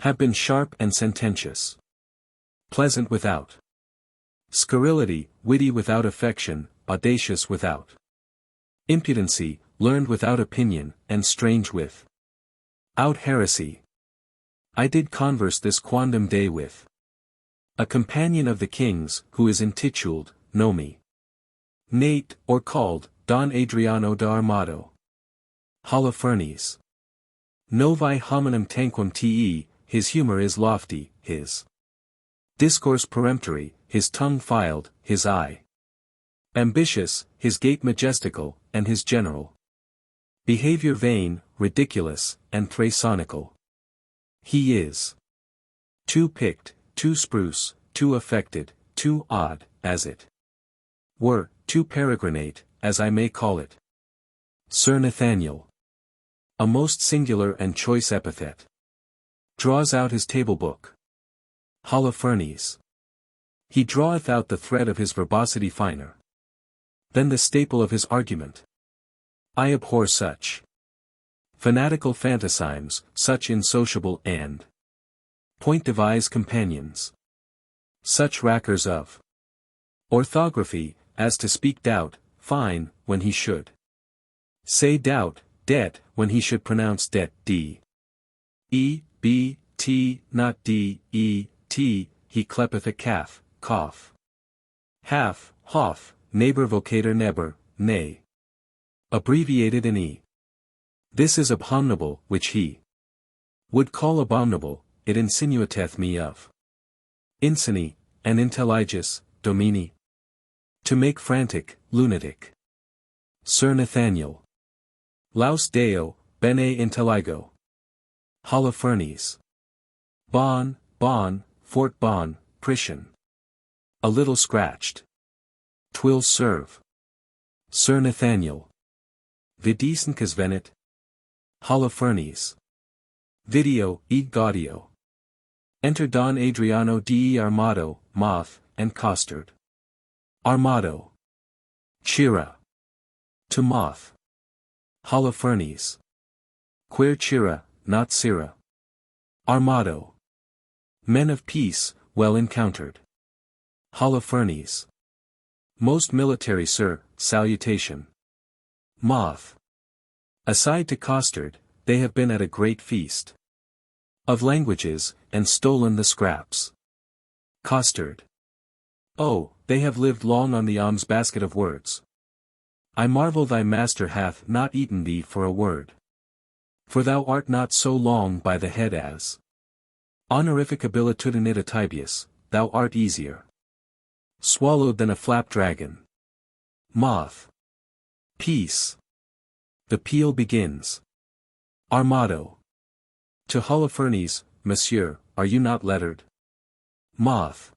have been sharp and sententious. Pleasant without scurrility, witty without affection, audacious without impudency, learned without opinion, and strange with out heresy. I did converse this quondam day with a companion of the king's, who is intituled, nomi Nate, or called, Don Adriano de Armado. Holofernes. Novi hominum tanquam te, his humor is lofty, his discourse peremptory, his tongue filed, his eye ambitious, his gait majestical, and his general behavior vain, ridiculous, and thrasonical. He is too picked, too spruce, too affected, too odd, as it were, too peregrinate, as I may call it. Sir Nathaniel. A most singular and choice epithet. Draws out his table book. Holofernes. He draweth out the thread of his verbosity finer than the staple of his argument. I abhor such fanatical phantasimes, such insociable and point devise companions, such rackers of orthography, as to speak doubt, fine, when he should say doubt, debt, when he should pronounce debt, d. E, b, t, not d, e, t, he clepeth a calf, cough. Half, hoff, neighbor vocator neber, nay. Abbreviated in e. This is abominable, which he would call abominable, it insinuateth me of insani, and intelligus, domini. To make frantic, lunatic. Sir Nathaniel. Laus Deo, bene intelligo. Holofernes. Bon, Fort Bon, Priscian. A little scratched. 'Twill serve. Sir Nathaniel. Vidiscus venit. Holofernes. Video, e Gaudio. Enter Don Adriano de Armado, Mote, and Costard. Armado. Chira. To Mote. Holofernes. Quer chira, not sira. Armado. Men of peace, well encountered. Holofernes. Most military sir, salutation. Mote. Aside to Costard, they have been at a great feast of languages, and stolen the scraps. Costard. Oh, they have lived long on the alms basket of words. I marvel thy master hath not eaten thee for a word. For thou art not so long by the head as honorificabilitudinita tibius, thou art easier swallowed than a flap dragon. Mote. Peace. The peal begins. Armado. To Holofernes, Monsieur, are you not lettered? Mote.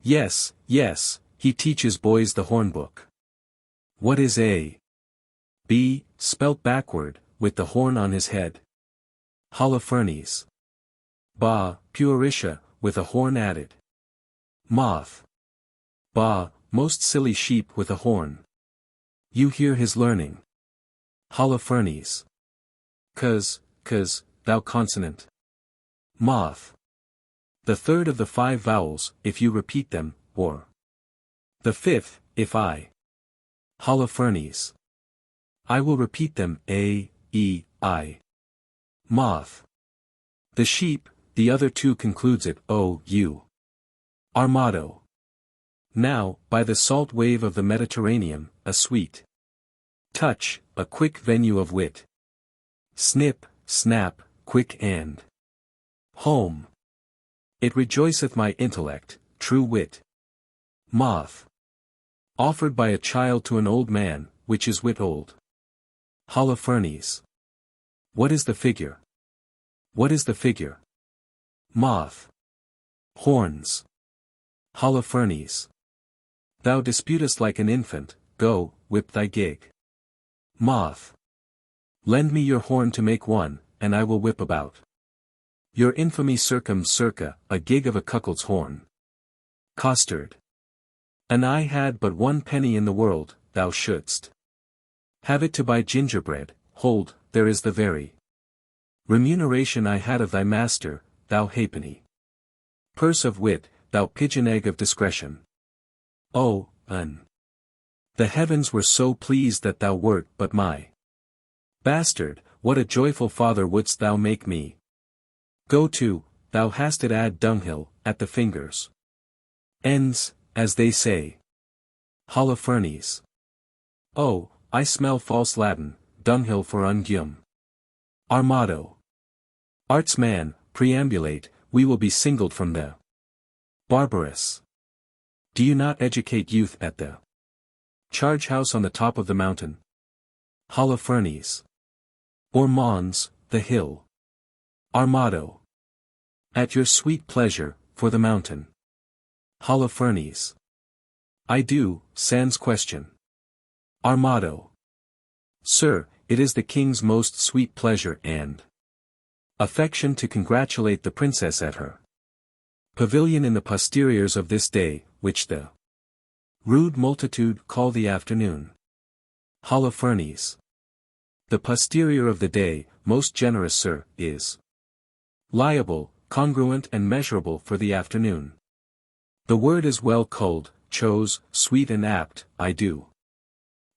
Yes, yes, he teaches boys the hornbook. What is A? B, spelt backward, with the horn on his head? Holofernes. Ba, pueritia, with a horn added. Mote. Ba, most silly sheep with a horn. You hear his learning. Holofernes. Cause, thou consonant. Mote. The third of the 5 vowels, if you repeat them, or the 5th, if I. Holofernes. I will repeat them, A, E, I. Mote. The sheep, the other 2 concludes it, O, U. Armado. Now, by the salt wave of the Mediterranean, a sweet touch, a quick venue of wit. Snip, snap, quick and home. It rejoiceth my intellect, true wit. Mote. Offered by a child to an old man, which is wit old. Holofernes. What is the figure? What is the figure? Mote. Horns. Holofernes. Thou disputest like an infant, go, whip thy gig. Mote. Lend me your horn to make one, and I will whip about your infamy circa, a gig of a cuckold's horn. Costard. An I had but 1 penny in the world, thou shouldst have it to buy gingerbread. Hold, there is the very remuneration I had of thy master, thou halfpenny purse of wit, thou pigeon egg of discretion. Oh, the heavens were so pleased that thou wert but my bastard, what a joyful father wouldst thou make me. Go to, thou hast it add dunghill, at the fingers. Ends, as they say. Holofernes. Oh, I smell false Latin, dunghill for unguim. Armado. Art's man, preambulate, we will be singled from the barbarous. Do you not educate youth at the charge house on the top of the mountain? Holofernes. Or Mons, the hill. Armado. At your sweet pleasure, for the mountain. Holofernes. I do, sans question. Armado. Sir, it is the king's most sweet pleasure and affection to congratulate the princess at her pavilion in the posteriors of this day, which the rude multitude call the afternoon. Holofernes. The posterior of the day, most generous sir, is liable, congruent and measurable for the afternoon. The word is well culled, chose, sweet and apt, I do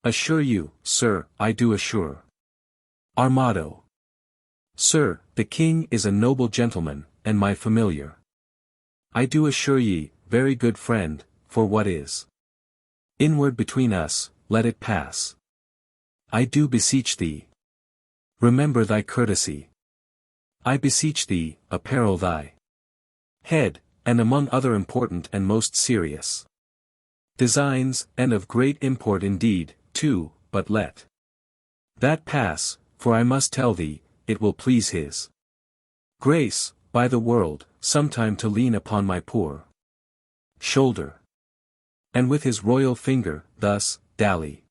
assure you, sir, I do assure. Armado. Sir, the king is a noble gentleman, and my familiar. I do assure ye, very good friend, for what is inward between us, let it pass. I do beseech thee. Remember thy courtesy. I beseech thee, apparel thy head, and among other important and most serious designs, and of great import indeed, too, but let that pass, for I must tell thee, it will please his grace, by the world, sometime to lean upon my poor shoulder, and with his royal finger, thus, dally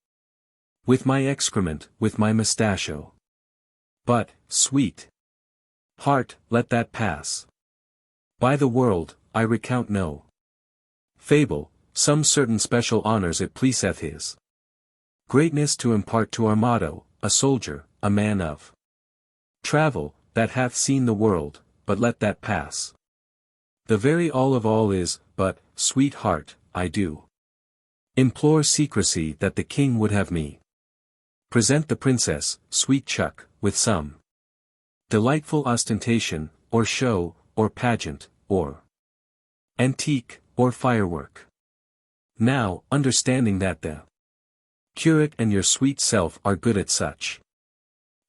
with my excrement, with my mustachio. But, sweet Heart, let that pass. By the world, I recount no fable, some certain special honors it pleaseth his greatness to impart to Armado, a soldier, a man of travel, that hath seen the world, but let that pass. The very all of all is, but, sweetheart, I do implore secrecy that the king would have me present the princess, sweet Chuck, with some delightful ostentation, or show, or pageant, or antique, or firework. Now, understanding that the curate and your sweet self are good at such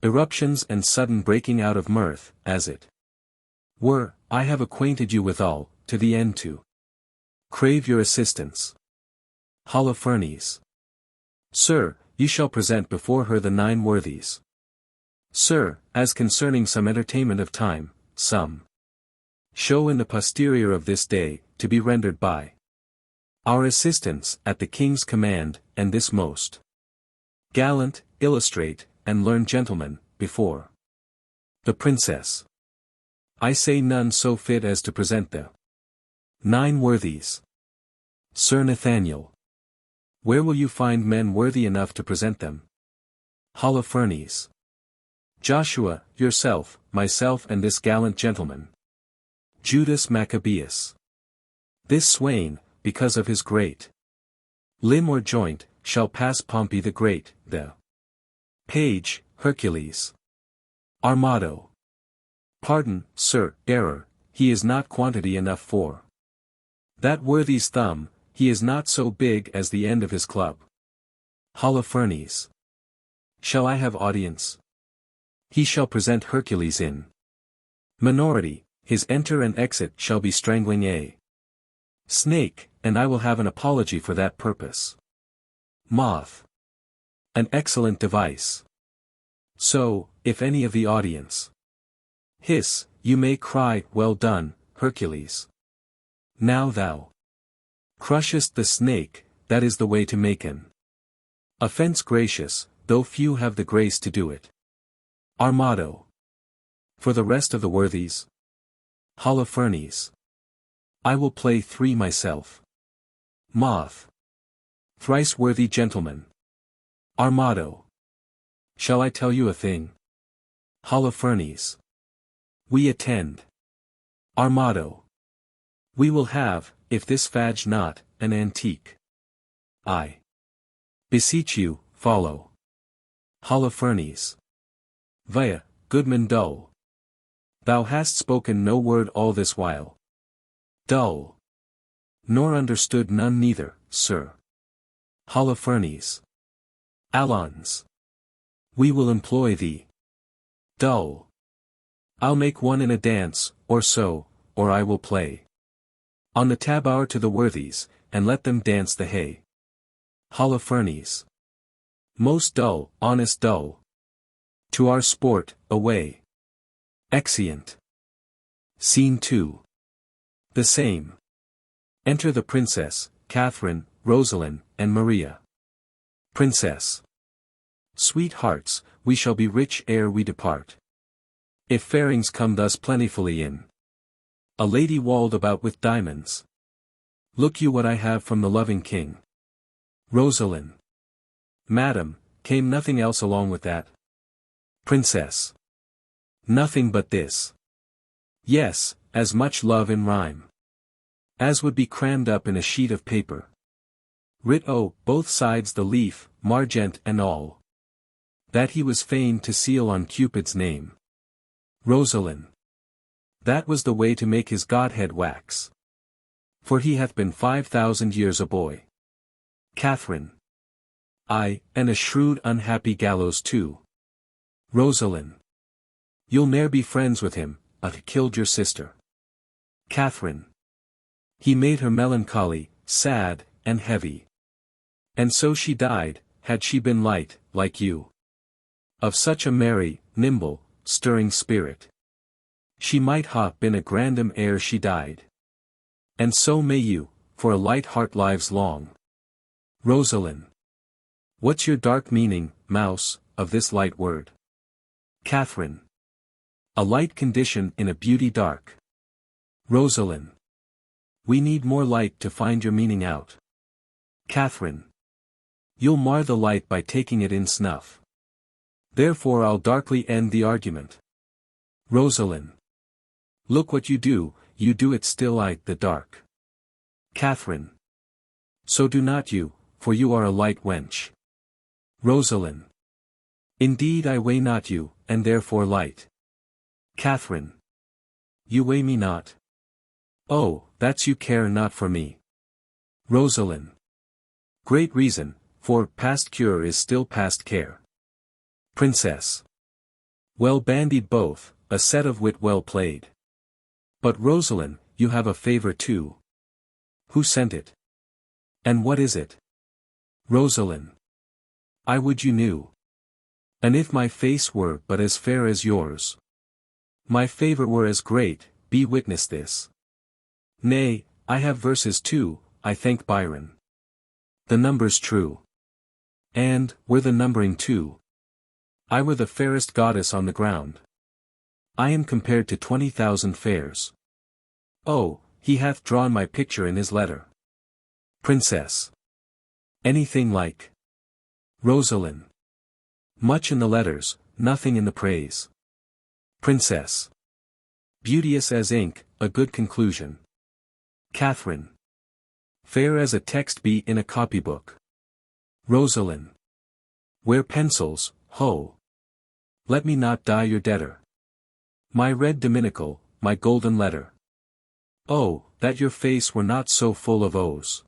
eruptions and sudden breaking out of mirth, as it were, I have acquainted you withal, to the end to crave your assistance. Holofernes. Sir, you shall present before her the 9 Worthies. Sir, as concerning some entertainment of time, some show in the posterior of this day, to be rendered by our assistants at the king's command, and this most gallant, illustrate, and learned gentleman, before the princess. I say none so fit as to present the 9 Worthies. Sir Nathaniel. Where will you find men worthy enough to present them? Holofernes. Joshua, yourself, myself and this gallant gentleman. Judas Maccabeus. This swain, because of his great limb or joint, shall pass Pompey the Great, the page, Hercules. Armado. Pardon, sir, error, he is not quantity enough for that worthy's thumb, he is not so big as the end of his club. Holofernes. Shall I have audience? He shall present Hercules in minority, his enter and exit shall be strangling a snake, and I will have an apology for that purpose. Moth. An excellent device. So, if any of the audience hiss, you may cry, well done, Hercules. Now thou crushest the snake, that is the way to make an offense gracious, though few have the grace to do it. Armado. For the rest of the worthies. Holofernes. I will play 3 myself. Moth. Thrice worthy gentleman. Armado. Shall I tell you a thing? Holofernes. We attend. Armado. We will have, if this fadge not, an antique. I beseech you, follow. Holofernes. Via, goodman dull. Thou hast spoken no word all this while. Dull. Nor understood none neither, sir. Holofernes. Allons. We will employ thee. Dull. I'll make one in a dance, or so, or I will play on the tabor to the worthies, and let them dance the hay. Holofernes. Most dull, honest dull. To our sport, away. Exeunt. Scene 2. The same. Enter the princess, Katharine, Rosaline, and Maria. Princess. Sweethearts, we shall be rich ere we depart. If fairings come thus plentifully in. A lady walled about with diamonds. Look you what I have from the loving king. Rosaline. Madam, came nothing else along with that? Princess. Nothing but this. Yes, as much love in rhyme as would be crammed up in a sheet of paper. Writ both sides the leaf, margent and all. That he was fain to seal on Cupid's name. Rosaline. That was the way to make his godhead wax. For he hath been 5,000 years a boy. Katharine. Ay, and a shrewd unhappy gallows too. Rosaline. You'll ne'er be friends with him, killed your sister. Katharine. He made her melancholy, sad, and heavy. And so she died, had she been light, like you. Of such a merry, nimble, stirring spirit. She might hop in a grandam ere she died. And so may you, for a light heart lives long. Rosaline. What's your dark meaning, mouse, of this light word? Katharine. A light condition in a beauty dark. Rosaline. We need more light to find your meaning out. Katharine. You'll mar the light by taking it in snuff. Therefore I'll darkly end the argument. Rosaline. Look what you do it still light the dark. Katharine. So do not you, for you are a light wench. Rosaline. Indeed I weigh not you, and therefore light. Katharine. You weigh me not. Oh, that's you care not for me. Rosaline. Great reason, for past cure is still past care. Princess. Well bandied both, a set of wit well played. But Rosaline, you have a favor too. Who sent it? And what is it? Rosaline. I would you knew. And if my face were but as fair as yours, my favor were as great, be witness this. Nay, I have verses too, I thank Biron. The number's true. And, were the numbering too, I were the fairest goddess on the ground. I am compared to 20,000 fairs. Oh, he hath drawn my picture in his letter. Princess. Anything like. Rosaline. Much in the letters, nothing in the praise. Princess. Beauteous as ink, a good conclusion. Katharine. Fair as a text be in a copybook. Rosaline. Where pencils, ho! Let me not die your debtor. My red dominical, my golden letter. Oh, that your face were not so full of O's.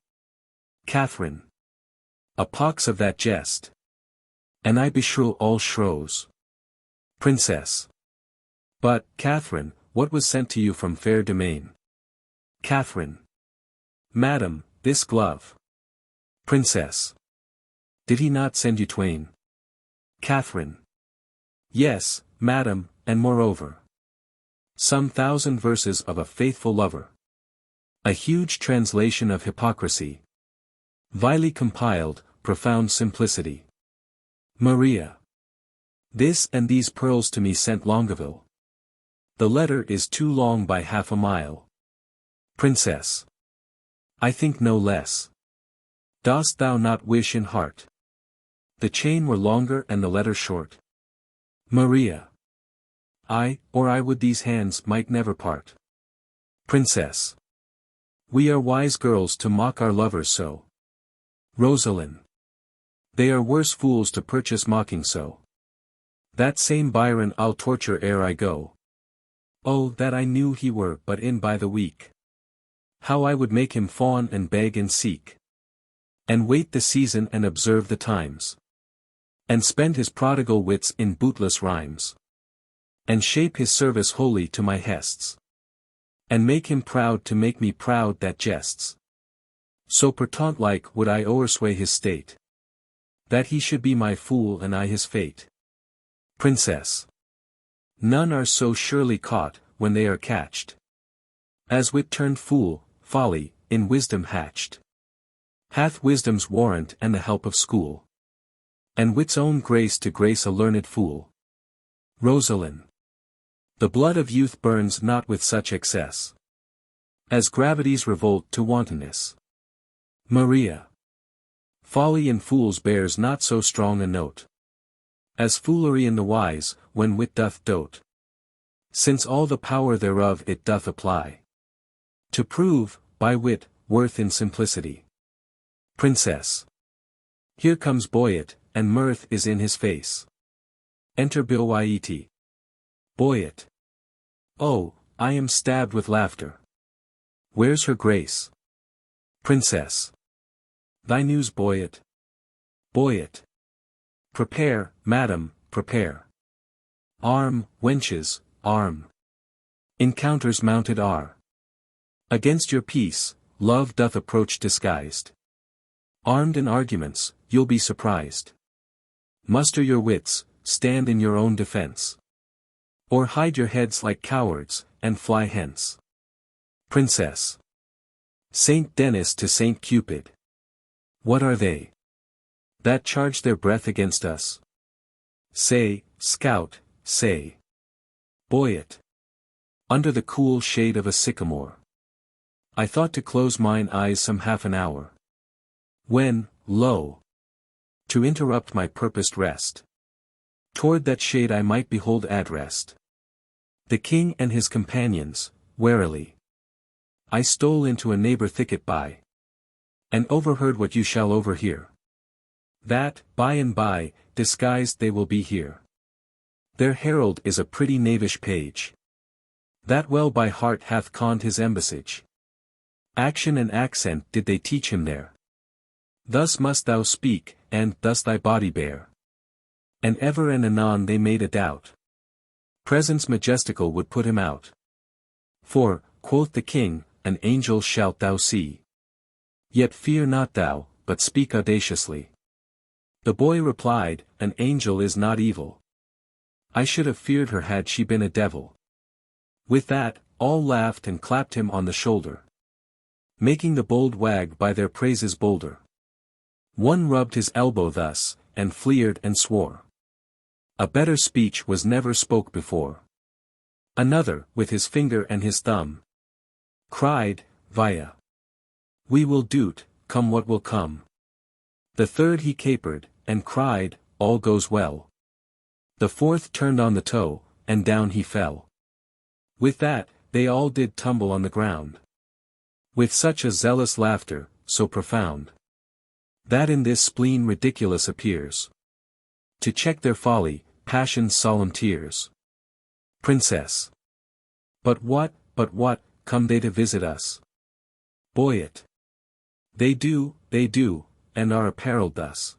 Katharine. A pox of that jest. And I beshrew all shrows. Princess. But, Katharine, what was sent to you from fair domain? Katharine. Madam, this glove. Princess. Did he not send you twain? Katharine. Yes, madam, and moreover, some 1,000 verses of a faithful lover. A huge translation of hypocrisy. Vilely compiled, profound simplicity. Maria. This and these pearls to me sent Longueville. The letter is too long by half a mile. Princess. I think no less. Dost thou not wish in heart the chain were longer and the letter short? Maria. I would these hands might never part. Princess. We are wise girls to mock our lovers so. Rosaline. They are worse fools to purchase mocking so. That same Biron I'll torture ere I go. Oh, that I knew he were but in by the week. How I would make him fawn and beg and seek. And wait the season and observe the times. And spend his prodigal wits in bootless rhymes. And shape his service wholly to my hests. And make him proud to make me proud that jests. So pertant like would I o'ersway his state. That he should be my fool and I his fate. Princess. None are so surely caught, when they are catched. As wit turned fool, folly, in wisdom hatched. Hath wisdom's warrant and the help of school. And wit's own grace to grace a learned fool. Rosaline. The blood of youth burns not with such excess. As gravity's revolt to wantonness. Maria. Folly in fools bears not so strong a note. As foolery in the wise, when wit doth dote. Since all the power thereof it doth apply. To prove, by wit, worth in simplicity. Princess. Here comes Boyet, and mirth is in his face. Enter Boyet. Boyet. Oh, I am stabbed with laughter. Where's her grace? Princess. Thy news, Boyet. Boyet. Prepare, madam, prepare. Arm, wenches, arm. Encounters mounted are. Against your peace, love doth approach disguised. Armed in arguments, you'll be surprised. Muster your wits, stand in your own defense. Or hide your heads like cowards, and fly hence. Princess. Saint Denis to Saint Cupid. What are they that charge their breath against us? Say, scout, say. Boyet. Under the cool shade of a sycamore. I thought to close mine eyes some half an hour. When, lo! To interrupt my purposed rest. Toward that shade I might behold at rest the king and his companions, warily. I stole into a neighbor thicket by, and overheard what you shall overhear. That, by and by, disguised they will be here. Their herald is a pretty knavish page, that well by heart hath conned his embassage. Action and accent did they teach him there. Thus must thou speak, and thus thy body bear. And ever and anon they made a doubt. Presence majestical would put him out. For, quoth the king, an angel shalt thou see. Yet fear not thou, but speak audaciously. The boy replied, an angel is not evil. I should have feared her had she been a devil. With that, all laughed and clapped him on the shoulder, making the bold wag by their praises bolder. One rubbed his elbow thus, and fleered and swore. A better speech was never spoke before. Another, with his finger and his thumb, cried, Via! We will do't, come what will come. The third he capered, and cried, all goes well. The fourth turned on the toe, and down he fell. With that, they all did tumble on the ground. With such a zealous laughter, so profound, that in this spleen ridiculous appears. To check their folly, passion's solemn tears. Princess. But what, come they to visit us? Boyet. They do, and are apparelled thus.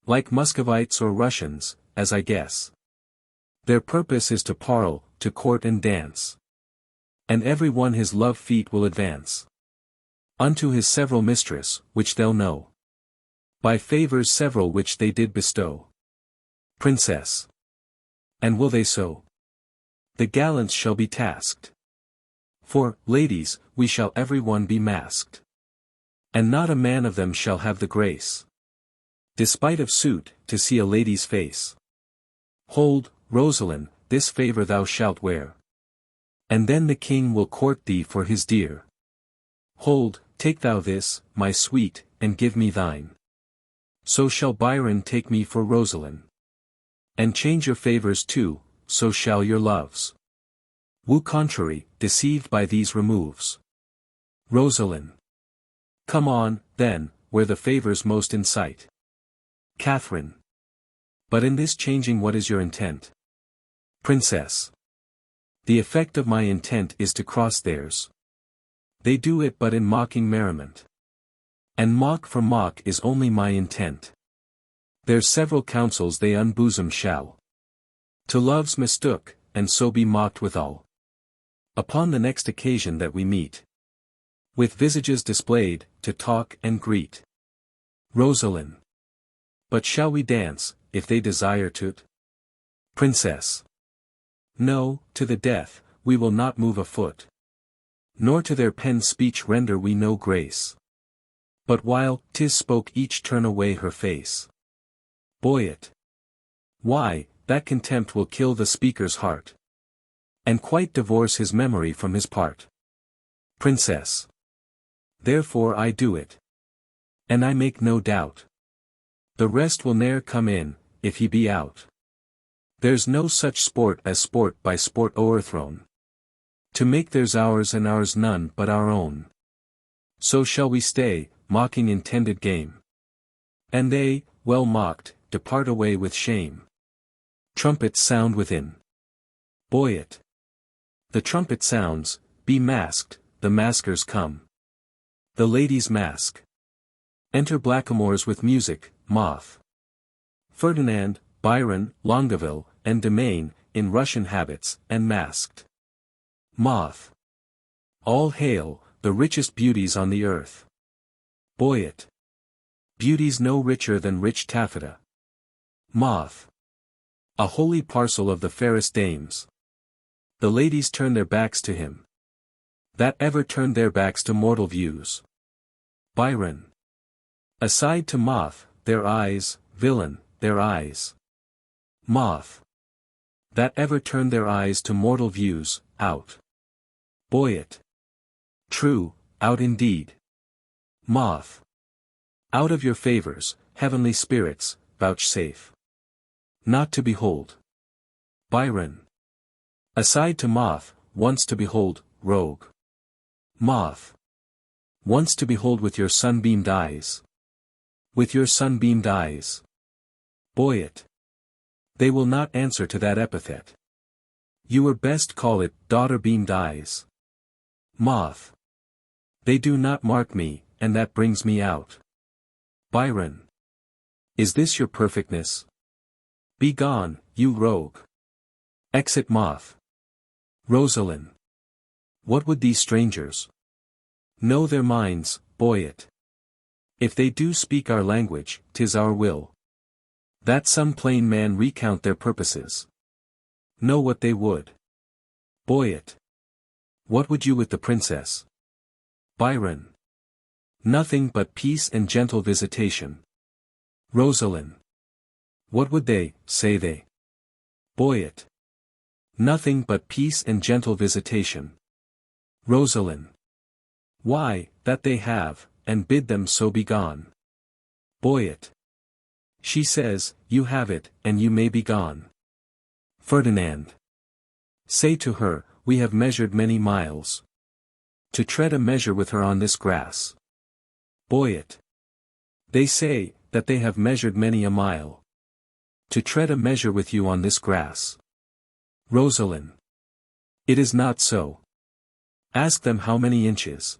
Like Muscovites or Russians, as I guess. Their purpose is to parle, to court and dance. And every one his love feet will advance. Unto his several mistress, which they'll know. By favors several which they did bestow. Princess. And will they so? The gallants shall be tasked. For, ladies, we shall every one be masked. And not a man of them shall have the grace, despite of suit, to see a lady's face. Hold, Rosaline, this favor thou shalt wear. And then the king will court thee for his dear. Hold, take thou this, my sweet, and give me thine. So shall Biron take me for Rosaline. And change your favors too, so shall your loves. Woo contrary, deceived by these removes. Rosaline. Come on, then, where the favors most incite. Katharine. But in this changing what is your intent? Princess. The effect of my intent is to cross theirs. They do it but in mocking merriment. And mock for mock is only my intent. Their several counsels they unbosom shall. To loves mistook, and so be mocked withal. Upon the next occasion that we meet. With visages displayed, to talk and greet. Rosaline. But shall we dance, if they desire to't? Princess. No, to the death, we will not move a foot. Nor to their pen speech render we no grace. But while 'tis spoke each turn away her face. Boyet. Why, that contempt will kill the speaker's heart. And quite divorce his memory from his part. Princess. Therefore I do it. And I make no doubt. The rest will ne'er come in, if he be out. There's no such sport as sport by sport o'erthrown. To make theirs ours and ours none but our own. So shall we stay, mocking intended game. And they, well mocked, depart away with shame. Trumpets sound within. Boyet. The trumpet sounds, be masked, the maskers come. The ladies mask. Enter blackamoors with music, Moth. Ferdinand, Biron, Longueville, and Demain, in Russian habits, and masked. Moth. All hail, the richest beauties on the earth. Boyet. Beauties no richer than rich taffeta. Moth. A holy parcel of the fairest dames. The ladies turn their backs to him. That ever turned their backs to mortal views. Biron. Aside to Moth, their eyes, villain, their eyes. Moth. that ever turn their eyes to mortal views, out. Boy it. True, out indeed. Moth. Out of your favors, heavenly spirits, vouchsafe not to behold. Biron. Aside to moth, once to behold, rogue. Moth. Once to behold with your sunbeamed eyes. With your sunbeamed eyes. Boy it. They will not answer to that epithet. You were best call it, daughter-beamed eyes. Moth. They do not mark me, and that brings me out. Biron. Is this your perfectness? Be gone, you rogue. Exit moth. Rosaline. What would these strangers know their minds, boy it? If they do speak our language, 'tis our will that some plain man recount their purposes. Know what they would. Boy it. What would you with the princess? Biron. Nothing but peace and gentle visitation. Rosaline. What would they, say they? Boy it. Nothing but peace and gentle visitation. Rosaline. Why, that they have, and bid them so be gone. Boy it. She says, you have it, and you may be gone. Ferdinand. Say to her, we have measured many miles. To tread a measure with her on this grass. Boy it. They say, that they have measured many a mile. To tread a measure with you on this grass. Rosaline. It is not so. Ask them how many inches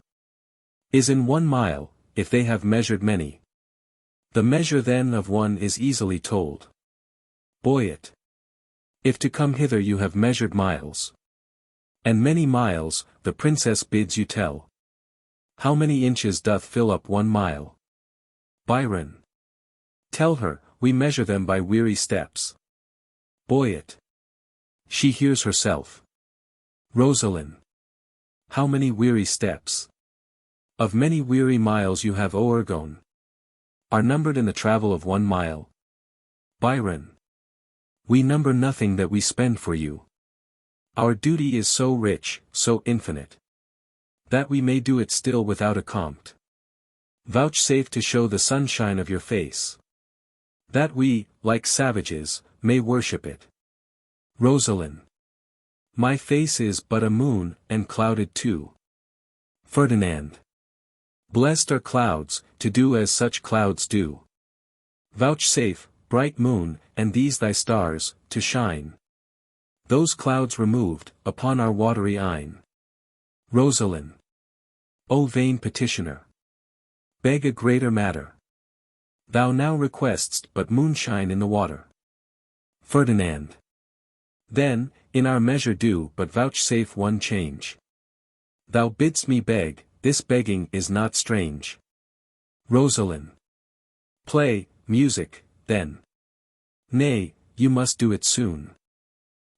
is in 1 mile, if they have measured many. The measure then of one is easily told. Boy it. If to come hither you have measured miles, and many miles, the princess bids you tell. How many inches doth fill up 1 mile? Biron. Tell her, we measure them by weary steps. Boy it. She hears herself. Rosaline. How many weary steps of many weary miles you have o'ergone are numbered in the travel of 1 mile. Biron. We number nothing that we spend for you. Our duty is so rich, so infinite, that we may do it still without a compt. Vouchsafe to show the sunshine of your face, that we, like savages, may worship it. Rosaline. My face is but a moon, and clouded too. Ferdinand. Blessed are clouds, to do as such clouds do. Vouchsafe, bright moon, and these thy stars, to shine. Those clouds removed, upon our watery Ine. Rosaline. O vain petitioner! Beg a greater matter. Thou now request'st but moonshine in the water. Ferdinand. Then, in our measure do but vouchsafe one change. Thou bidst me beg, this begging is not strange. Rosaline. Play, music, then. Nay, you must do it soon.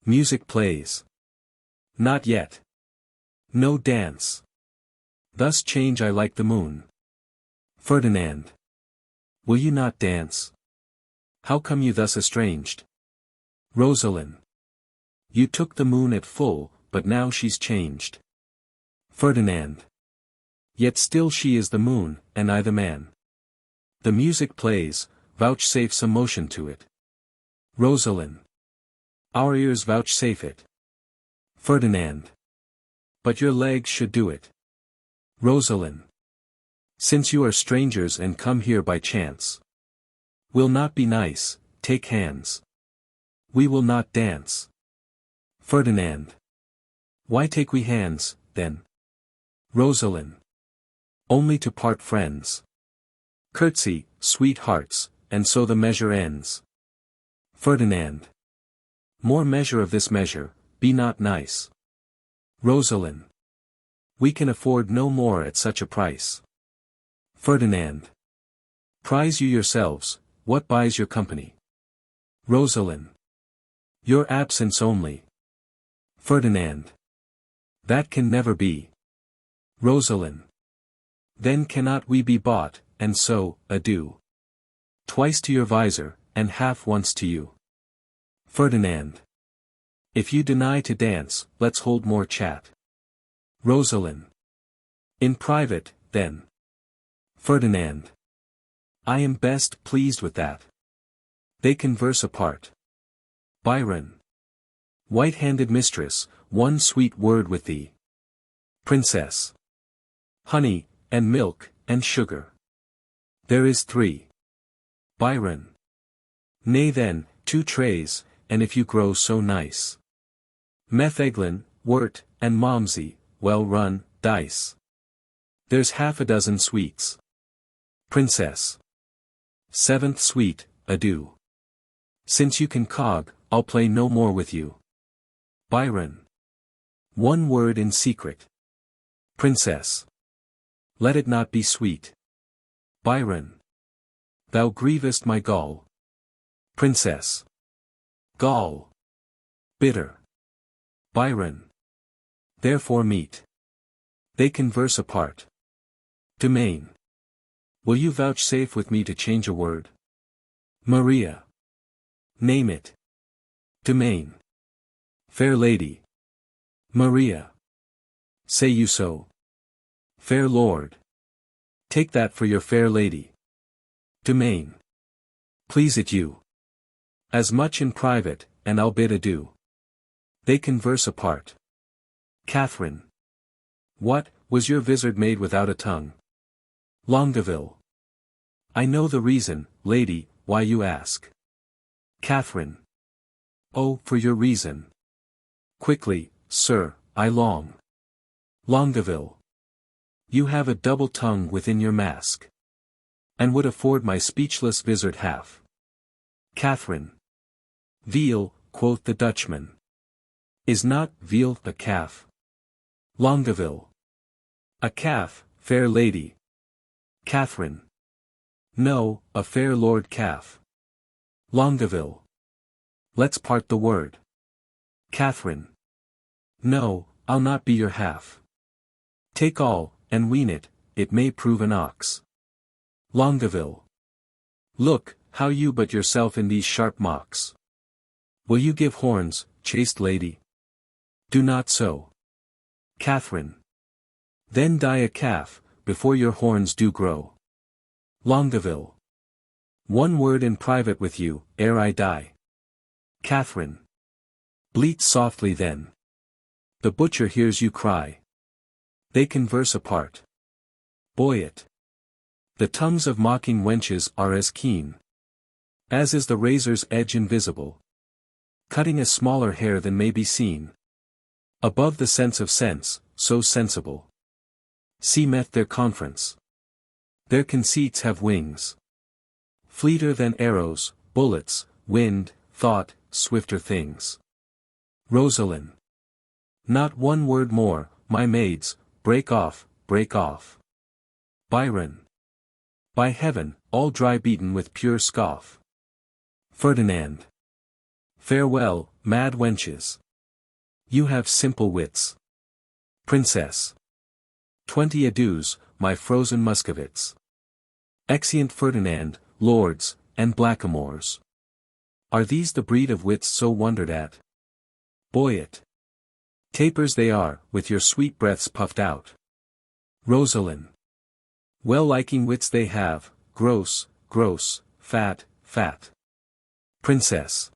Music plays. Not yet. No dance. Thus change I like the moon. Ferdinand. Will you not dance? How come you thus estranged? Rosaline. You took the moon at full, but now she's changed. Ferdinand. Yet still she is the moon, and I the man. The music plays, vouchsafe some motion to it. Rosaline. Our ears vouchsafe it. Ferdinand. But your legs should do it. Rosaline. Since you are strangers and come here by chance, will not be nice, take hands. We will not dance. Ferdinand. Why take we hands, then? Rosaline. Only to part friends. Curtsy, sweethearts, and so the measure ends. Ferdinand. More measure of this measure, be not nice. Rosaline. We can afford no more at such a price. Ferdinand. Prize you yourselves, what buys your company? Rosaline. Your absence only. Ferdinand. That can never be. Rosaline. Then cannot we be bought, and so, adieu. Twice to your visor, and half once to you. Ferdinand. If you deny to dance, let's hold more chat. Rosaline. In private, then. Ferdinand. I am best pleased with that. They converse apart. Biron. White-handed mistress, one sweet word with thee. Princess. Honey, and milk, and sugar. There is 3. Biron. Nay then, 2 trays, and if you grow so nice. Metheglin, Wort, and Momsey, well run, dice. There's half a dozen sweets. Princess. 7th suite, adieu. Since you can cog, I'll play no more with you. Biron. 1 word in secret. Princess. Let it not be sweet. Biron. Thou grievest my gall. Princess. Gall. Bitter. Biron. Therefore meet. They converse apart. Domain. Will you vouchsafe with me to change a word? Maria. Name it. Domain. Fair lady. Maria. Say you so? Fair lord. Take that for your fair lady. Domain. Please it you. As much in private, and I'll bid adieu. They converse apart. Katharine. What, was your vizard made without a tongue? Longueville. I know the reason, lady, why you ask. Katharine. Oh, for your reason. Quickly, sir, I long. Longueville. You have a double tongue within your mask. And would afford my speechless vizard half. Katharine. Veal, quoth the Dutchman. Is not veal a calf? Longueville. A calf, fair lady. Katharine. No, a fair lord calf. Longueville. Let's part the word. Katharine. No, I'll not be your half. Take all, and wean it, it may prove an ox. Longueville. Look, how you but yourself in these sharp mocks. Will you give horns, chaste lady? Do not so. Katharine. Then die a calf, before your horns do grow. Longueville. 1 word in private with you, ere I die. Katharine. Bleat softly then. The butcher hears you cry. They converse apart. Boyet. The tongues of mocking wenches are as keen as is the razor's edge invisible, cutting a smaller hair than may be seen. Above the sense of sense, so sensible. See met their conference. Their conceits have wings. Fleeter than arrows, bullets, wind, thought, swifter things. Rosaline. Not 1 word more, my maids, break off, break off. Biron. By heaven, all dry beaten with pure scoff. Ferdinand. Farewell, mad wenches. You have simple wits. Princess. 20 adieus, my frozen Muscovites. Exeunt Ferdinand, lords, and blackamoors. Are these the breed of wits so wondered at? Boyet. Tapers they are, with your sweet breaths puffed out. Rosaline. Well-liking wits they have, gross, gross, fat, fat. Princess.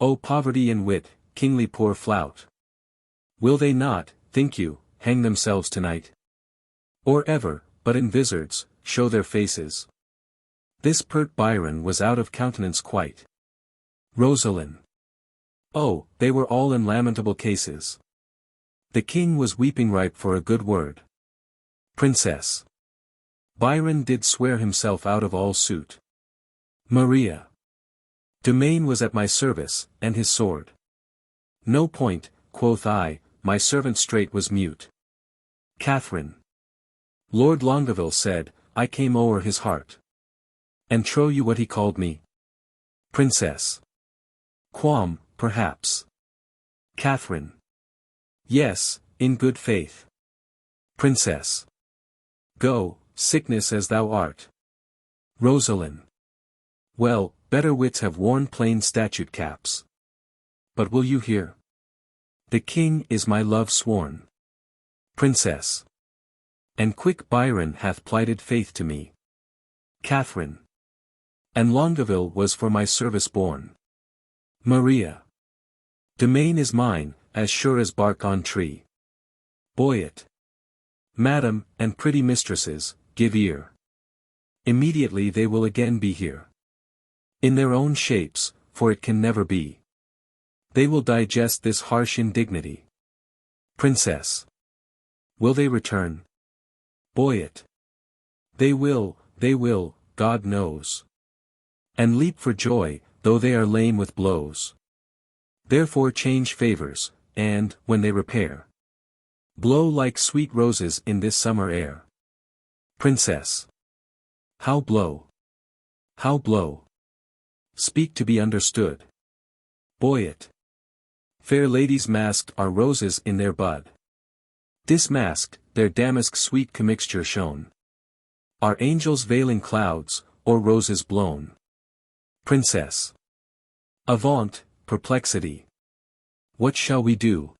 O poverty and wit, kingly poor flout. Will they not, think you, hang themselves tonight? Or ever, but in vizards, show their faces? This pert Biron was out of countenance quite. Rosaline. Oh, they were all in lamentable cases. The king was weeping ripe for a good word. Princess. Biron did swear himself out of all suit. Maria. Domain was at my service, and his sword. No point, quoth I, my servant straight was mute. Katharine. Lord Longueville said, I came o'er his heart. And trow you what he called me? Princess. Quam, perhaps. Katharine. Yes, in good faith. Princess. Go, sickness as thou art. Rosaline. Well, better wits have worn plain statute caps. But will you hear? The king is my love sworn. Princess. And quick Biron hath plighted faith to me. Katharine. And Longueville was for my service born. Maria. Domain is mine, as sure as bark on tree. Boyet. Madam, and pretty mistresses, give ear. Immediately they will again be here. In their own shapes, for it can never be. They will digest this harsh indignity. Princess. Will they return? Boyet. They will, God knows. And leap for joy, though they are lame with blows. Therefore change favors, and, when they repair, blow like sweet roses in this summer air. Princess. How blow? How blow? Speak to be understood. Boyet. Fair ladies masked are roses in their bud. Dismasked, their damask sweet commixture shown. Are angels veiling clouds, or roses blown? Princess. Avaunt, perplexity. What shall we do?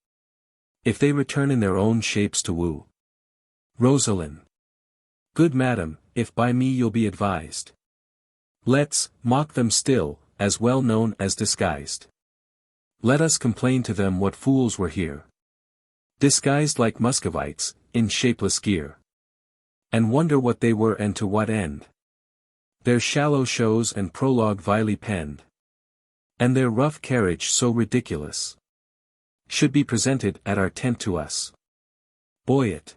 If they return in their own shapes to woo. Rosaline. Good madam, if by me you'll be advised. Let's mock them still, as well known as disguised. Let us complain to them what fools were here. Disguised like Muscovites, in shapeless gear. And wonder what they were and to what end. Their shallow shows and prologue vilely penned. And their rough carriage so ridiculous. Should be presented at our tent to us. Boyet.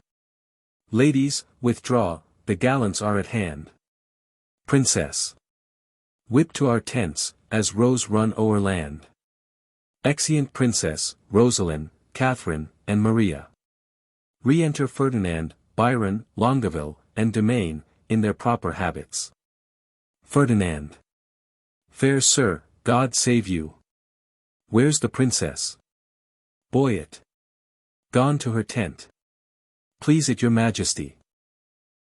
Ladies, withdraw, the gallants are at hand. Princess. Whip to our tents, as roes run o'er land. Exeunt Princess, Rosaline, Katharine, and Maria. Re-enter Ferdinand, Biron, Longueville, and Domain, in their proper habits. Ferdinand. Fair sir, God save you. Where's the princess? Boyet. Gone to her tent. Please it your majesty.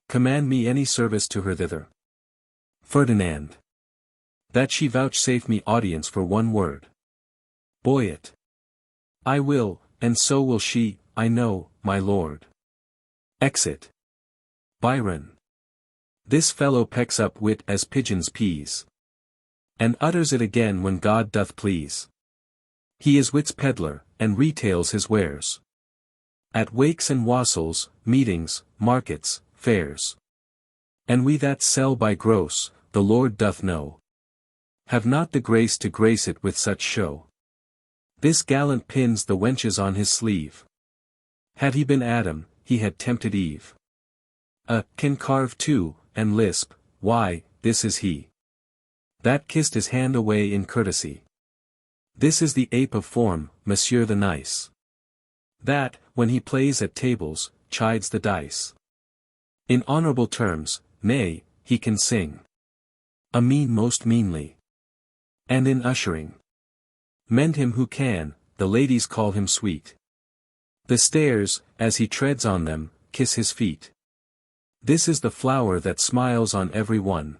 Command me any service to her thither. Ferdinand. That she vouchsafe me audience for one word. Boyet. I will, and so will she, I know, my lord. Exit. Biron. This fellow pecks up wit as pigeons peas. And utters it again when God doth please. He is wit's peddler, and retails his wares. At wakes and wassels, meetings, markets, fairs. And we that sell by gross, the Lord doth know. Have not the grace to grace it with such show. This gallant pins the wenches on his sleeve. Had he been Adam, he had tempted Eve. Can carve too, and lisp, why, this is he. That kissed his hand away in courtesy. This is the ape of form, Monsieur the Nice. That, when he plays at tables, chides the dice. In honorable terms, nay, he can sing. A mean most meanly. And in ushering. Mend him who can, the ladies call him sweet. The stairs, as he treads on them, kiss his feet. This is the flower that smiles on every one.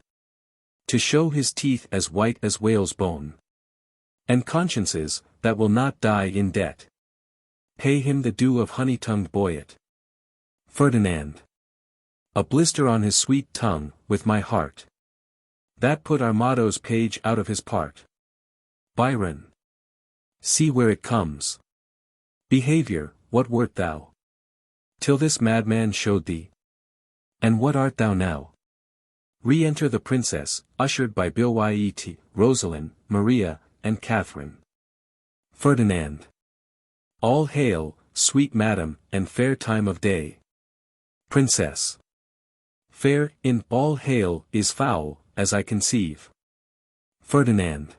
To show his teeth as white as whale's bone. And consciences, that will not die in debt. Pay him the due of honey-tongued Boyet. Ferdinand. A blister on his sweet tongue, with my heart. That put Armado's page out of his part. Biron. See where it comes. Behavior, what wert thou? Till this madman showed thee. And what art thou now? Re-enter the princess, ushered by Bilwyet, Rosaline, Maria, and Katharine. Ferdinand. All hail, sweet madam, and fair time of day. Princess. Fair, in all hail, is foul, as I conceive. Ferdinand.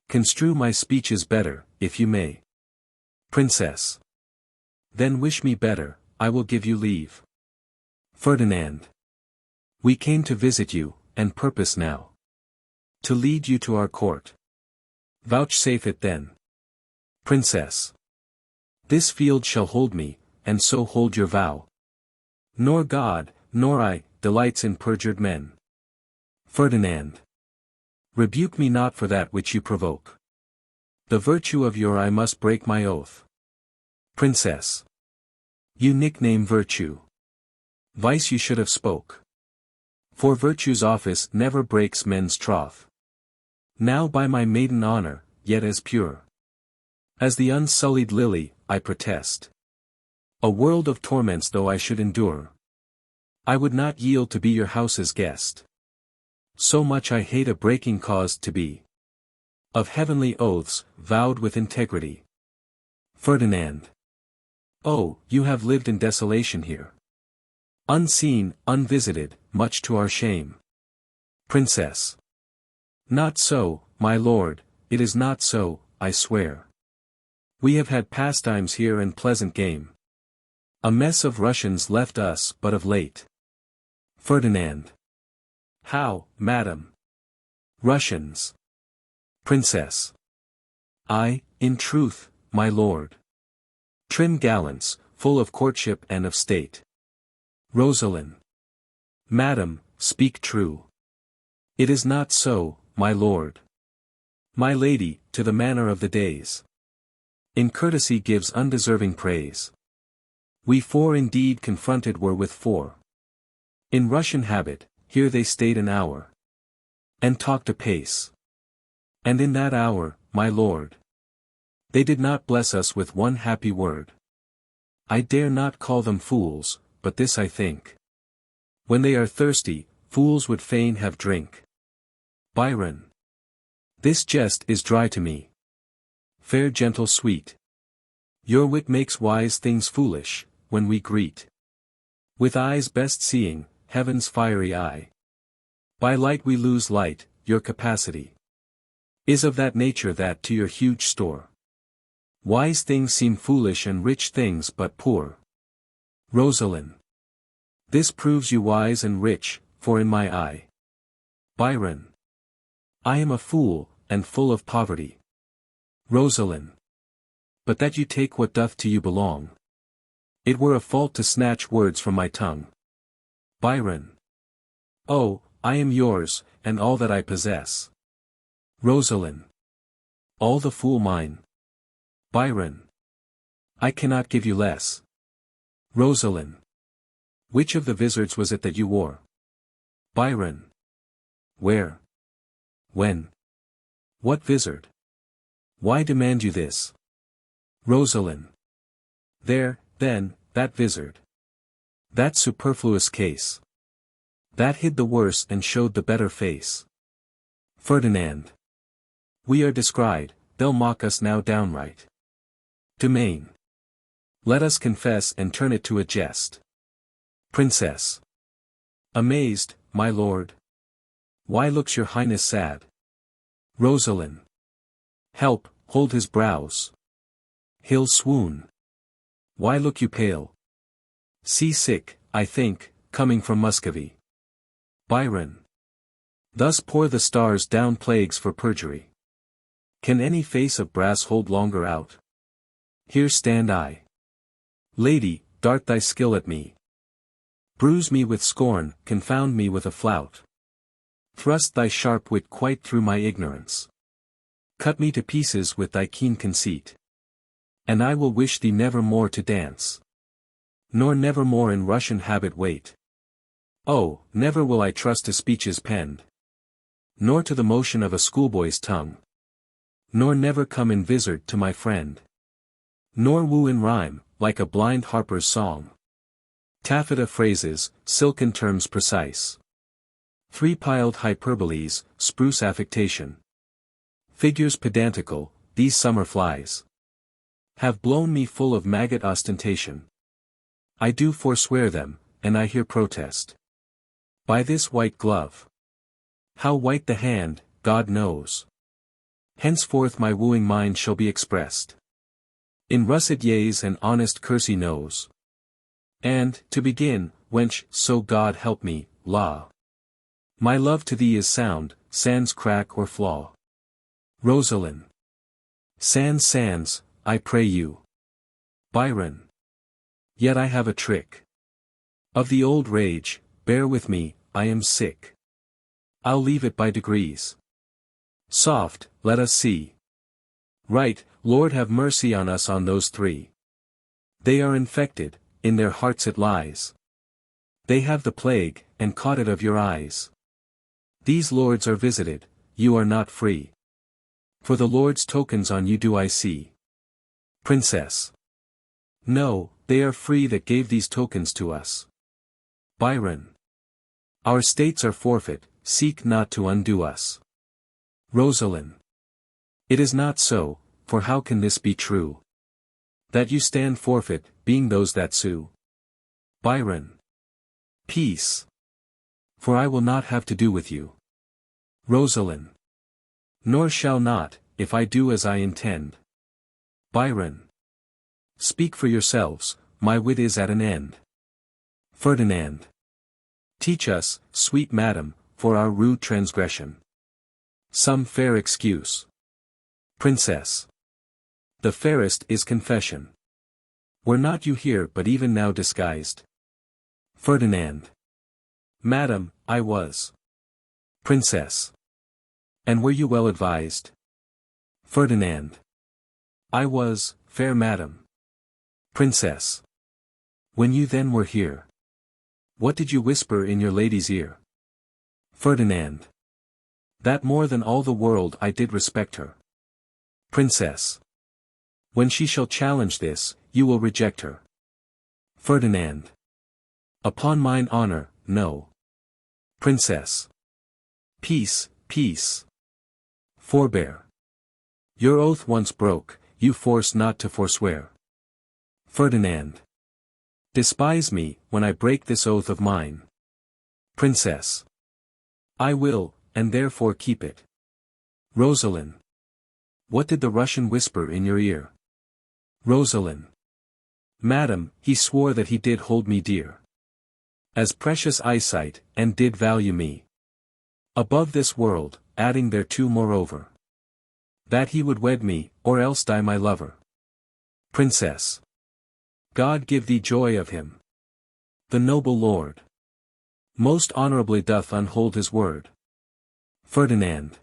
Construe my speeches better, if you may. Princess. Then wish me better, I will give you leave. Ferdinand. We came to visit you, and purpose now to lead you to our court. Vouchsafe it then. Princess. This field shall hold me, and so hold your vow. Nor God, nor I, delights in perjured men. Ferdinand. Rebuke me not for that which you provoke. The virtue of your I must break my oath. Princess. You nickname virtue. Vice you should have spoke. For virtue's office never breaks men's troth. Now by my maiden honor, yet as pure as the unsullied lily, I protest. A world of torments though I should endure, I would not yield to be your house's guest. So much I hate a breaking caused to be of heavenly oaths, vowed with integrity. Ferdinand. Oh, you have lived in desolation here. Unseen, unvisited, much to our shame. Princess. Not so, my lord, it is not so, I swear. We have had pastimes here and pleasant game. A mess of Russians left us but of late. Ferdinand. How, madam? Russians. Princess. I, in truth, my lord. Trim gallants, full of courtship and of state. Rosaline. Madam, speak true. It is not so, my lord. My lady, to the manner of the days, in courtesy gives undeserving praise. We four indeed confronted were with four. In Russian habit, here they stayed an hour. And talked apace. And in that hour, my lord, they did not bless us with one happy word. I dare not call them fools, but this I think. When they are thirsty, fools would fain have drink. Biron. This jest is dry to me. Fair gentle sweet. Your wit makes wise things foolish, when we greet. With eyes best seeing, heaven's fiery eye. By light we lose light, your capacity is of that nature that to your huge store wise things seem foolish and rich things but poor. Rosaline. This proves you wise and rich, for in my eye. Biron. I am a fool, and full of poverty. Rosaline. But that you take what doth to you belong. It were a fault to snatch words from my tongue. Biron. Oh, I am yours, and all that I possess. Rosaline. All the fool mine. Biron. I cannot give you less. Rosaline. Which of the vizards was it that you wore? Biron. Where? When? What vizard? Why demand you this? Rosaline. There, then, that vizard. That superfluous case. That hid the worse and showed the better face. Ferdinand. We are descried, they'll mock us now downright. Domain. Let us confess and turn it to a jest. Princess. Amazed, my lord. Why looks your highness sad? Rosaline. Help, hold his brows. He'll swoon. Why look you pale? Sea sick, I think, coming from Muscovy. Biron. Thus pour the stars down plagues for perjury. Can any face of brass hold longer out? Here stand I. Lady, dart thy skill at me. Bruise me with scorn, confound me with a flout. Thrust thy sharp wit quite through my ignorance. Cut me to pieces with thy keen conceit. And I will wish thee never more to dance. Nor never more in Russian habit wait. Oh, never will I trust to speeches penned. Nor to the motion of a schoolboy's tongue. Nor never come in vizard to my friend. Nor woo in rhyme, like a blind harper's song. Taffeta phrases, silken terms precise. Three-piled hyperboles, spruce affectation. Figures pedantical, these summer flies have blown me full of maggot ostentation. I do forswear them, and I here protest. By this white glove. How white the hand, God knows. Henceforth my wooing mind shall be expressed in russet yeas and honest kersey nose. And, to begin, wench, so God help me, la. My love to thee is sound, sans crack or flaw. Rosaline. Sans, I pray you. Biron. Yet I have a trick of the old rage, bear with me, I am sick. I'll leave it by degrees. Soft, let us see. Right, Lord have mercy on us on those three. They are infected, in their hearts it lies. They have the plague, and caught it of your eyes. These lords are visited, you are not free. For the Lord's tokens on you do I see. Princess. No, they are free that gave these tokens to us. Biron. Our states are forfeit, seek not to undo us. Rosaline. It is not so, for how can this be true? That you stand forfeit, being those that sue. Biron. Peace. For I will not have to do with you. Rosaline. Nor shall not, if I do as I intend. Biron. Speak for yourselves, my wit is at an end. Ferdinand. Teach us, sweet madam, for our rude transgression, some fair excuse. Princess. The fairest is confession. Were not you here but even now disguised? Ferdinand. Madam, I was. Princess. And were you well advised? Ferdinand. I was, fair madam. Princess. When you then were here, what did you whisper in your lady's ear? Ferdinand. That more than all the world I did respect her. Princess. When she shall challenge this, you will reject her. Ferdinand. Upon mine honor, no. Princess. Peace, peace. Forbear. Your oath once broke, you force not to forswear. Ferdinand. Despise me, when I break this oath of mine. Princess. I will, and therefore keep it. Rosaline. What did the Russian whisper in your ear? Rosaline. Madam, he swore that he did hold me dear, as precious eyesight, and did value me above this world, adding thereto moreover, that he would wed me, or else die my lover. Princess. God give thee joy of him. The noble lord most honorably doth unhold his word. Ferdinand.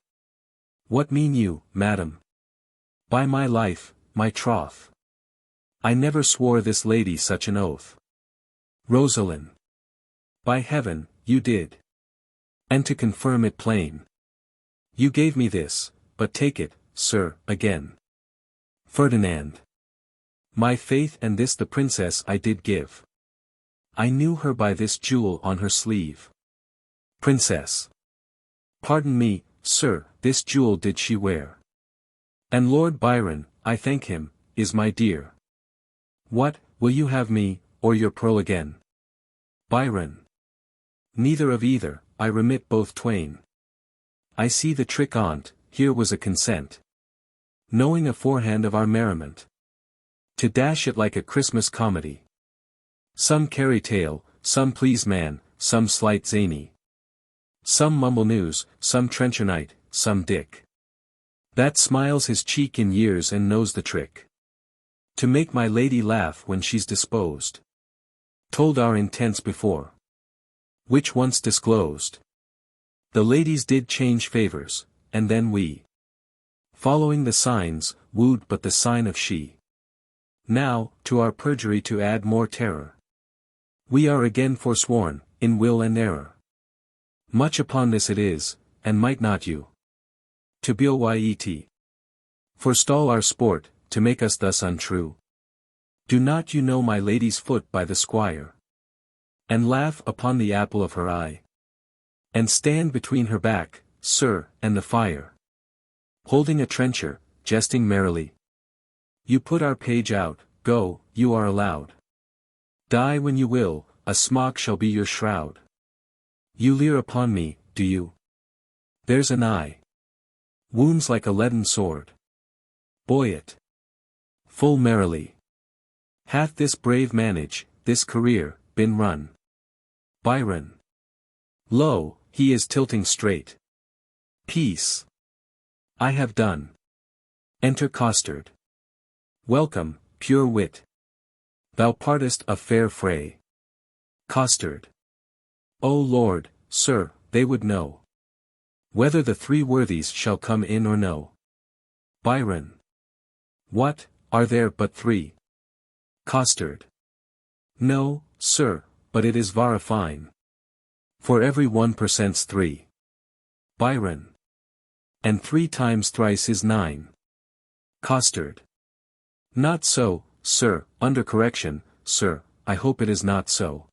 What mean you, madam? By my life, my troth, I never swore this lady such an oath. Rosaline. By heaven, you did. And to confirm it plain, you gave me this, but take it, sir, again. Ferdinand. My faith and this the princess I did give. I knew her by this jewel on her sleeve. Princess. Pardon me, sir, this jewel did she wear. And Lord Biron, I thank him, is my dear. What, will you have me, or your pearl again? Biron. Neither of either, I remit both twain. I see the trick on't, here was a consent, knowing aforehand of our merriment, to dash it like a Christmas comedy. Some carry tale, some please man, some slight zany, some mumble news, some trenchernite, some dick that smiles his cheek in years and knows the trick, to make my lady laugh when she's disposed. Told our intents before, which once disclosed, the ladies did change favors, and then we, following the signs, wooed but the sign of she. Now, to our perjury to add more terror, we are again forsworn, in will and error. Much upon this it is, and might not you, to byet, forestall our sport, to make us thus untrue? Do not you know my lady's foot by the squire, and laugh upon the apple of her eye, and stand between her back, sir, and the fire, holding a trencher, jesting merrily? You put our page out, go, you are allowed. Die when you will, a smock shall be your shroud. You leer upon me, do you? There's an eye wounds like a leaden sword. Boy it full merrily. Hath this brave manage, this career, been run? Biron. Lo, he is tilting straight. Peace. I have done. Enter Costard. Welcome, pure wit. Thou partest a fair fray. Costard. O Lord, sir, they would know whether the 3 worthies shall come in or no. Biron. What, are there but 3? Costard. No, sir, but it is vara fine. For every 1% 3. Biron. And 3 times thrice is 9. Costard. Not so, sir, under correction, sir, I hope it is not so.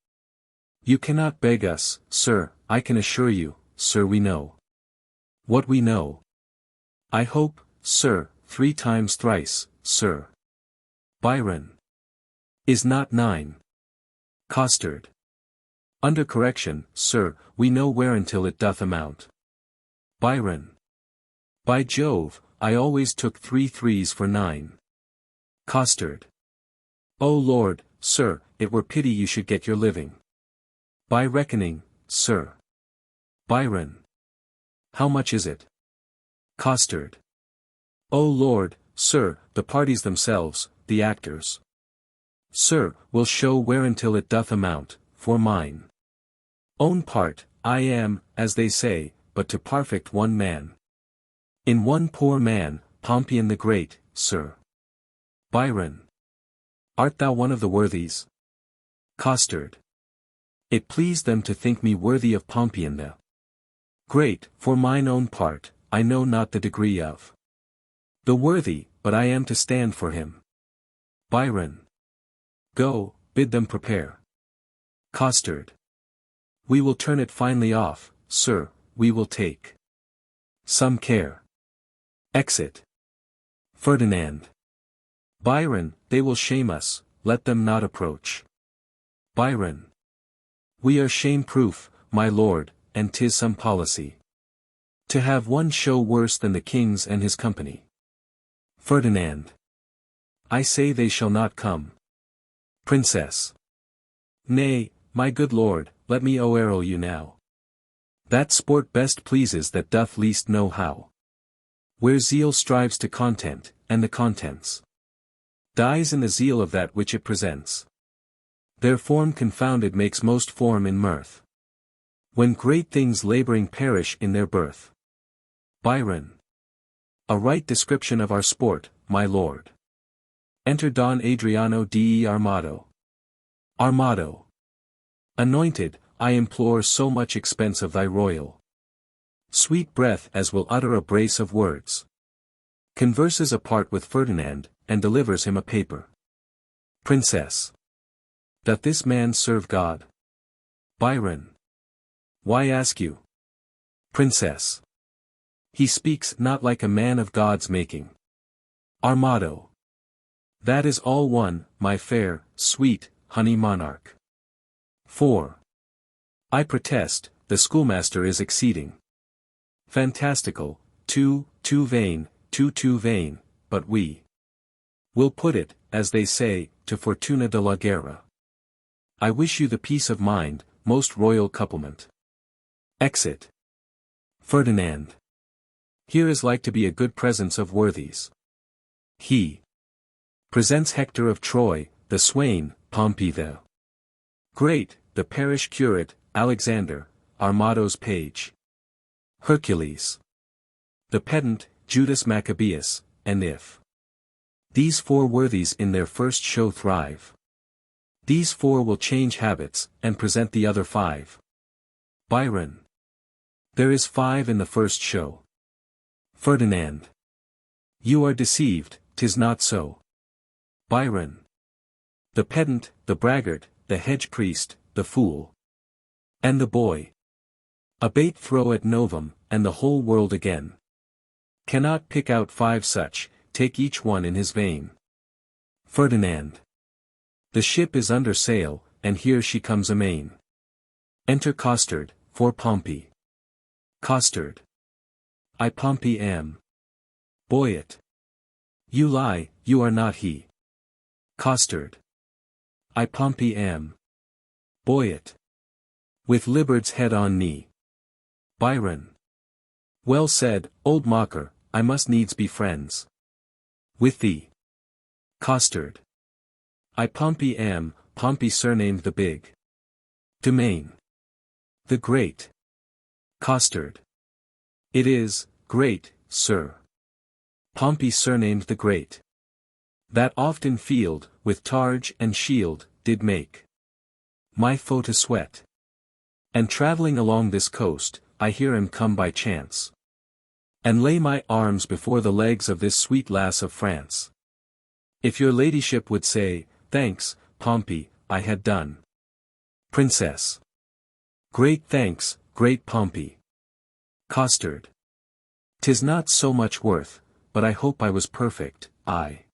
You cannot beg us, sir, I can assure you, sir, we know what we know. I hope, sir, 3 times thrice, sir. Biron. Is not 9. Costard. Under correction, sir, we know where until it doth amount. Biron. By Jove, I always took 3 threes for 9. Costard. O Lord, sir, it were pity you should get your living by reckoning, sir. Biron. How much is it? Costard. O Lord, sir, the parties themselves, the actors, sir, will show where until it doth amount, for mine own part, I am, as they say, but to perfect one man. In one poor man, Pompeian the Great, sir. Biron. Art thou one of the worthies? Costard. It pleased them to think me worthy of Pompeian the Great, for mine own part, I know not the degree of the worthy, but I am to stand for him. Biron. Go, bid them prepare. Costard. We will turn it finely off, sir, we will take some care. Exit. Ferdinand. Biron, they will shame us, let them not approach. Biron. We are shame-proof, my lord, and 'tis some policy to have one show worse than the king's and his company. Ferdinand. I say they shall not come. Princess. Nay, my good lord, let me o'errule you now. That sport best pleases that doth least know how. Where zeal strives to content, and the contents dies in the zeal of that which it presents. Their form confounded makes most form in mirth. When great things laboring perish in their birth. Biron. A right description of our sport, my lord. Enter Don Adriano de Armado. Armado. Anointed, I implore so much expense of thy royal sweet breath as will utter a brace of words. Converses apart with Ferdinand, and delivers him a paper. Princess. Doth this man serve God? Biron. Why ask you? Princess. He speaks not like a man of God's making. Armado. That is all one, my fair, sweet, honey monarch. 4. I protest, the schoolmaster is exceeding fantastical, too vain, too vain, but we will put it, as they say, to Fortuna de la Guerra. I wish you the peace of mind, most royal couplement. Exit. Ferdinand. Here is like to be a good presence of worthies. He presents Hector of Troy, the swain, Pompey the Great, the parish curate, Alexander, Armado's page, Hercules, the pedant, Judas Maccabeus, and if these 4 worthies in their first show thrive, these 4 will change habits, and present the other 5. Biron. There is 5 in the first show. Ferdinand. You are deceived, 'tis not so. Biron. The pedant, the braggart, the hedge priest, the fool, and the boy. A bait throw at novum, and the whole world again cannot pick out 5 such, take each one in his vein. Ferdinand. The ship is under sail, and here she comes amain. Enter Costard, for Pompey. Costard. I Pompey am. Boyet. You lie, you are not he. Costard. I Pompey am. Boyet. With Libard's head on knee. Biron. Well said, old mocker, I must needs be friends with thee. Costard. I Pompey am, Pompey surnamed the big domain. The great. Costard. It is, great, sir. Pompey surnamed the great. That oft in field, with targe and shield, did make my foe to sweat. And travelling along this coast, I hear him come by chance. And lay my arms before the legs of this sweet lass of France. If your ladyship would say, thanks, Pompey, I had done. Princess. Great thanks, great Pompey. Costard. 'Tis not so much worth, but I hope I was perfect, I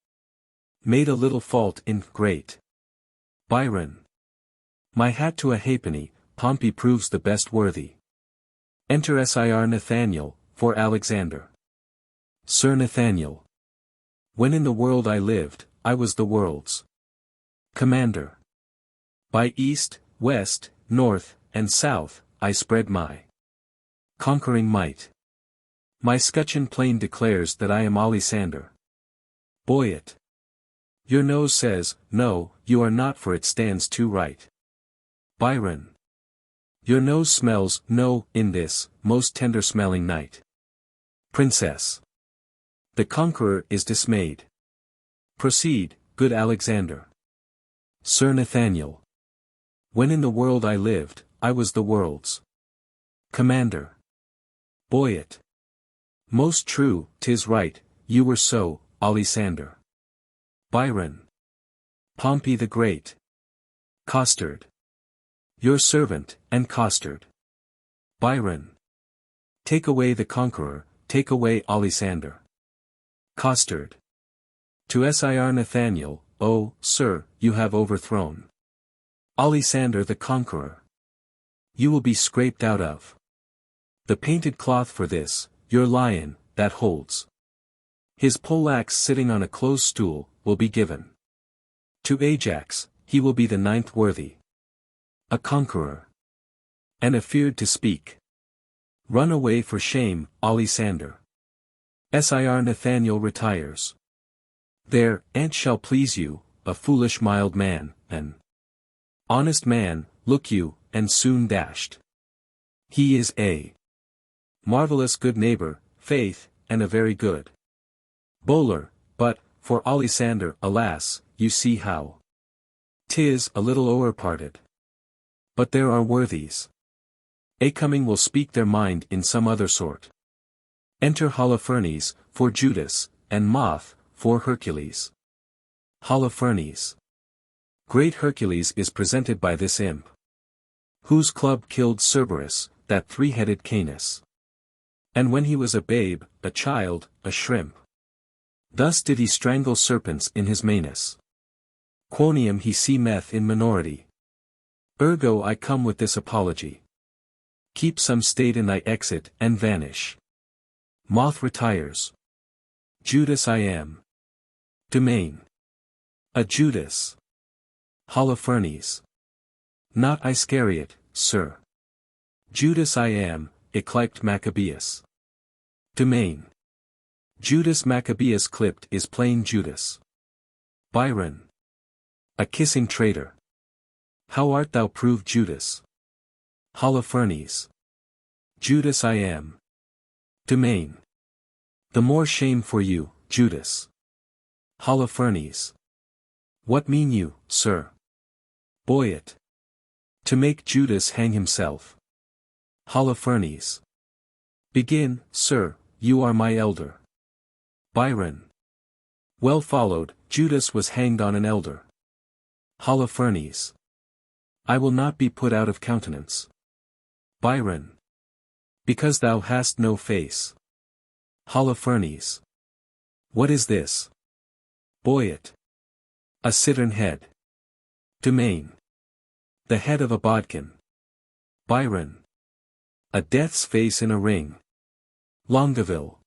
made a little fault in great. Biron. My hat to a halfpenny, Pompey proves the best worthy. Enter Sir Nathaniel, for Alexander. Sir Nathaniel. When in the world I lived, I was the world's commander. By east, west, north, and south, I spread my conquering might. My scutcheon plain declares that I am Alisander. Boyet. Your nose says, no, you are not, for it stands too right. Biron. Your nose smells, no, in this, most tender-smelling night. Princess. The conqueror is dismayed. Proceed, good Alexander. Sir Nathaniel. When in the world I lived, I was the world's commander. Boyet. Most true, 'tis right, you were so, Alisander. Biron. Pompey the Great. Costard. Your servant, and Costard. Biron. Take away the conqueror, take away Alisander. Costard. To Sir Nathaniel, oh, sir, you have overthrown Alisander the conqueror. You will be scraped out of the painted cloth for this, your lion, that holds his poleaxe sitting on a closed stool, will be given to Ajax, he will be the ninth worthy. A conqueror. And afeard to speak. Run away for shame, Alisander. Sir Nathaniel retires. There, aunt shall please you, a foolish mild man, an honest man, look you, and soon dashed. He is a marvellous good neighbour, faith, and a very good bowler, but, for Alisander, alas, you see how 'tis a little o'erparted. But there are worthies. A coming will speak their mind in some other sort. Enter Holofernes, for Judas, and Mote, for Hercules. Holofernes. Great Hercules is presented by this imp, whose club killed Cerberus, that three-headed Canis. And when he was a babe, a child, a shrimp. Thus did he strangle serpents in his manus. Quoniam he see meth in minority. Ergo I come with this apology. Keep some state in thy exit, and vanish. Mote retires. Judas I am. Domain. A Judas. Holofernes. Not Iscariot, sir. Judas I am, ecliped Maccabeus. Domain. Judas Maccabeus clipped is plain Judas. Biron. A kissing traitor. How art thou proved Judas? Holofernes. Judas I am. Domain. The more shame for you, Judas. Holofernes. What mean you, sir? Boyet. To make Judas hang himself. Holofernes. Begin, sir, you are my elder. Biron. Well followed, Judas was hanged on an elder. Holofernes. I will not be put out of countenance. Biron. Because thou hast no face. Holofernes. What is this? Boyet. A cittern head. Domain. The head of a bodkin. Biron. A death's face in a ring. Longaville.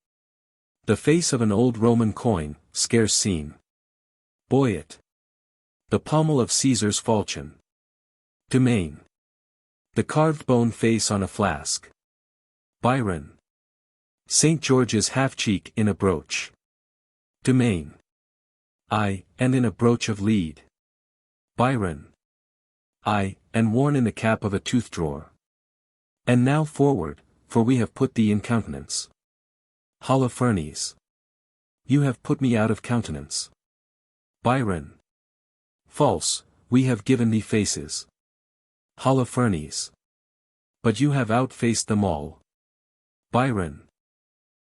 The face of an old Roman coin, scarce seen. Boyet. The pommel of Caesar's falchion. Domain. The carved bone face on a flask. Biron. St. George's half-cheek in a brooch. Domain. Ay, and in a brooch of lead. Biron. Ay, and worn in the cap of a tooth-drawer. And now forward, for we have put thee in countenance. Holofernes. You have put me out of countenance. Biron. False, we have given thee faces. Holofernes. But you have outfaced them all. Biron.